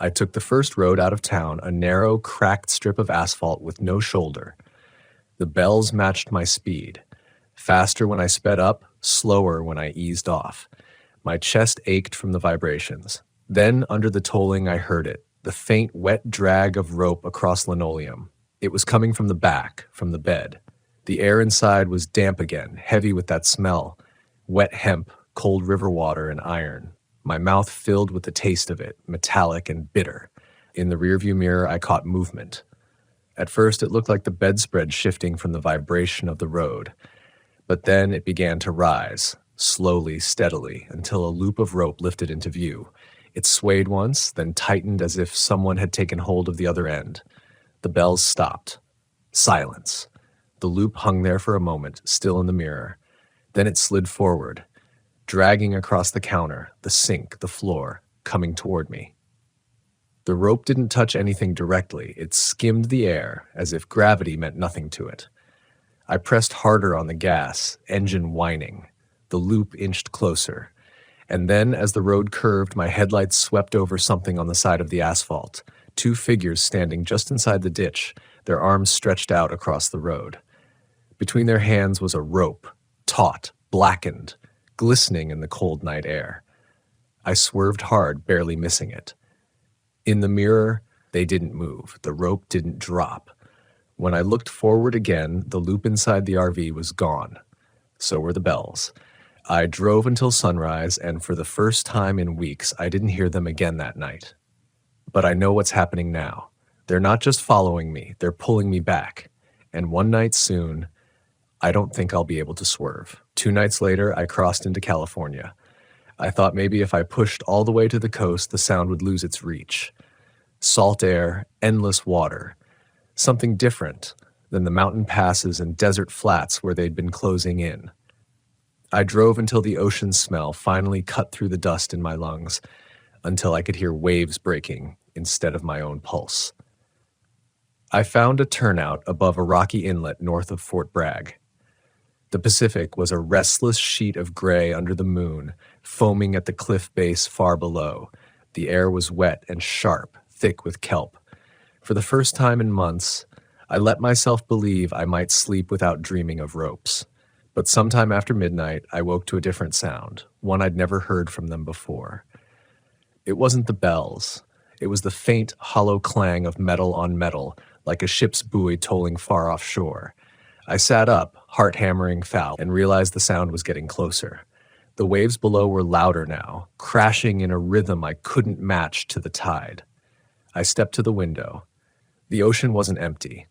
I took the first road out of town, a narrow, cracked strip of asphalt with no shoulder. The bells matched my speed. Faster when I sped up, slower when I eased off. My chest ached from the vibrations. Then, under the tolling, I heard it, the faint, wet drag of rope across linoleum. It was coming from the back, from the bed. The air inside was damp again, heavy with that smell. Wet hemp, cold river water, and iron. My mouth filled with the taste of it, metallic and bitter. In the rearview mirror, I caught movement. At first, it looked like the bedspread shifting from the vibration of the road. But then it began to rise, slowly, steadily, until a loop of rope lifted into view. It swayed once, then tightened as if someone had taken hold of the other end. The bells stopped. Silence. The loop hung there for a moment, still in the mirror. Then it slid forward, dragging across the counter, the sink, the floor, coming toward me. The rope didn't touch anything directly. It skimmed the air, as if gravity meant nothing to it. I pressed harder on the gas, engine whining. The loop inched closer. And then, as the road curved, my headlights swept over something on the side of the asphalt. Two figures standing just inside the ditch, their arms stretched out across the road. Between their hands was a rope, taut, blackened, glistening in the cold night air. I swerved hard, barely missing it. In the mirror, they didn't move. The rope didn't drop. When I looked forward again, the loop inside the RV was gone. So were the bells. I drove until sunrise, and for the first time in weeks, I didn't hear them again that night. But I know what's happening now. They're not just following me, they're pulling me back. And one night soon, I don't think I'll be able to swerve. 2 nights later, I crossed into California. I thought maybe if I pushed all the way to the coast, the sound would lose its reach. Salt air, endless water. Something different than the mountain passes and desert flats where they'd been closing in. I drove until the ocean smell finally cut through the dust in my lungs, until I could hear waves breaking instead of my own pulse. I found a turnout above a rocky inlet north of Fort Bragg. The Pacific was a restless sheet of gray under the moon, foaming at the cliff base far below. The air was wet and sharp, thick with kelp. For the first time in months, I let myself believe I might sleep without dreaming of ropes. But sometime after midnight, I woke to a different sound, one I'd never heard from them before. It wasn't the bells. It was the faint, hollow clang of metal on metal, like a ship's buoy tolling far offshore. I sat up, heart hammering foul, and realized the sound was getting closer. The waves below were louder now, crashing in a rhythm I couldn't match to the tide. I stepped to the window. The ocean wasn't empty.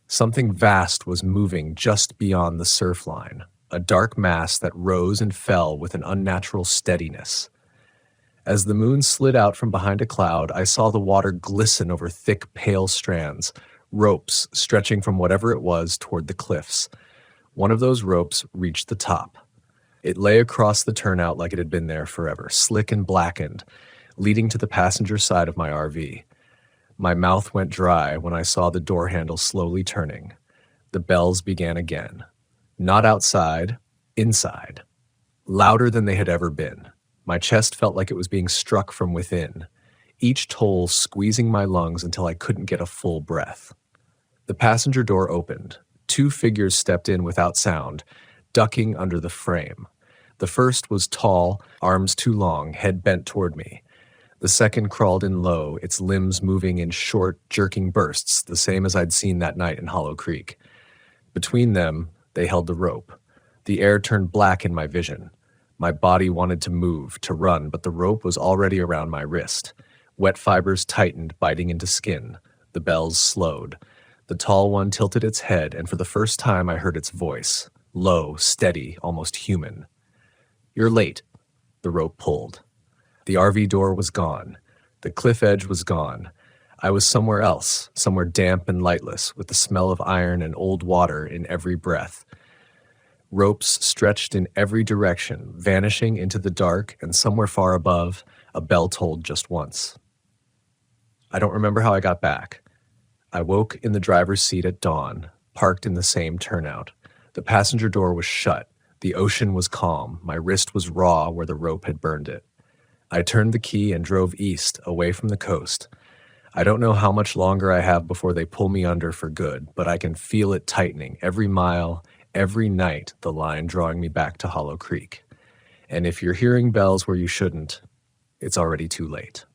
Something vast was moving just beyond the surf line, a dark mass that rose and fell with an unnatural steadiness. As the moon slid out from behind a cloud, I saw the water glisten over thick, pale strands, ropes stretching from whatever it was toward the cliffs. One of those ropes reached the top. It lay across the turnout like it had been there forever, slick and blackened, leading to the passenger side of my RV. My mouth went dry when I saw the door handle slowly turning. The bells began again. Not outside, inside. Louder than they had ever been. My chest felt like it was being struck from within, each toll squeezing my lungs until I couldn't get a full breath. The passenger door opened. 2 figures stepped in without sound, ducking under the frame. The first was tall, arms too long, head bent toward me. The second crawled in low, its limbs moving in short, jerking bursts, the same as I'd seen that night in Hollow Creek. Between them, they held the rope. The air turned black in my vision. My body wanted to move, to run, but the rope was already around my wrist. Wet fibers tightened, biting into skin. The bells slowed. The tall one tilted its head, and for the first time I heard its voice, low, steady, almost human. "You're late." The rope pulled. The RV door was gone. The cliff edge was gone. I was somewhere else, somewhere damp and lightless, with the smell of iron and old water in every breath. Ropes stretched in every direction, vanishing into the dark, and somewhere far above, a bell tolled just once. I don't remember how I got back. I woke in the driver's seat at dawn, parked in the same turnout. The passenger door was shut. The ocean was calm. My wrist was raw where the rope had burned it. I turned the key and drove east, away from the coast. I don't know how much longer I have before they pull me under for good, but I can feel it tightening every mile, every night, the line drawing me back to Hollow Creek. And if you're hearing bells where you shouldn't, it's already too late.